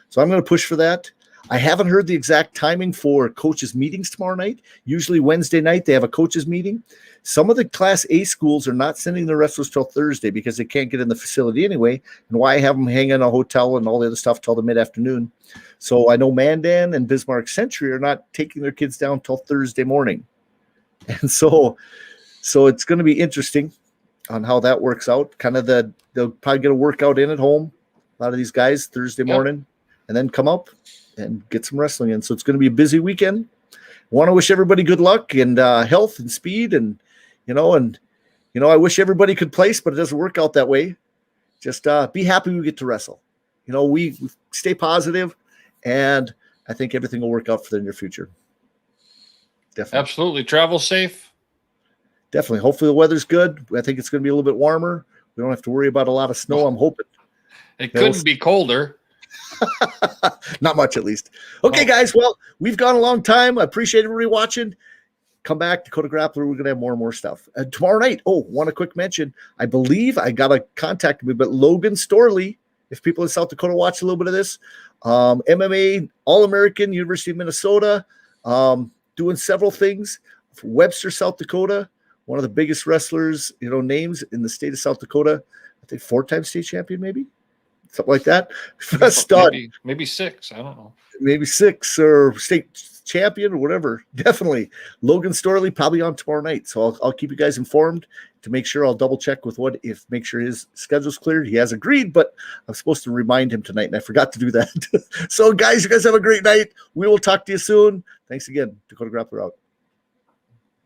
Speaker 1: So I'm going to push for that. I haven't heard the exact timing for coaches' meetings tomorrow night. Usually Wednesday night, they have a coaches' meeting. Some of the Class A schools are not sending their wrestlers till Thursday because they can't get in the facility anyway. And why have them hang in a hotel and all the other stuff till the mid-afternoon? So I know Mandan and Bismarck Century are not taking their kids down till Thursday morning. And so it's going to be interesting on how that works out. They'll probably get a workout in at home, a lot of these guys, Thursday morning, and then come up and get some wrestling in. So it's going to be a busy weekend. Want to wish everybody good luck and health and speed. And I wish everybody could place, but it doesn't work out that way. Just be happy we get to wrestle. We stay positive, and I think everything will work out for the near future. Definitely.
Speaker 2: Absolutely. Travel safe.
Speaker 1: Definitely. Hopefully the weather's good. I think it's going to be a little bit warmer. We don't have to worry about a lot of snow, I'm hoping.
Speaker 2: It couldn't be colder.
Speaker 1: Not much, at least. Okay, guys. Well, we've gone a long time. I appreciate everybody watching. come back, Dakota Grappler. We're going to have more and more stuff. Tomorrow night, want a quick mention. I believe I got to contact me, but Logan Storley, if people in South Dakota watch a little bit of this, MMA, All-American, University of Minnesota, doing several things. Webster, South Dakota, one of the biggest wrestlers, names in the state of South Dakota. I think 4-time state champion, maybe something like that. Stud.
Speaker 2: Maybe 6. I don't know.
Speaker 1: Maybe 6 or state champion or whatever. Definitely. Logan Storley probably on tomorrow night. So I'll keep you guys informed to make sure. I'll double check with make sure his schedule's cleared. He has agreed, but I'm supposed to remind him tonight and I forgot to do that. So guys, you guys have a great night. We will talk to you soon. Thanks again. Dakota Grappler out.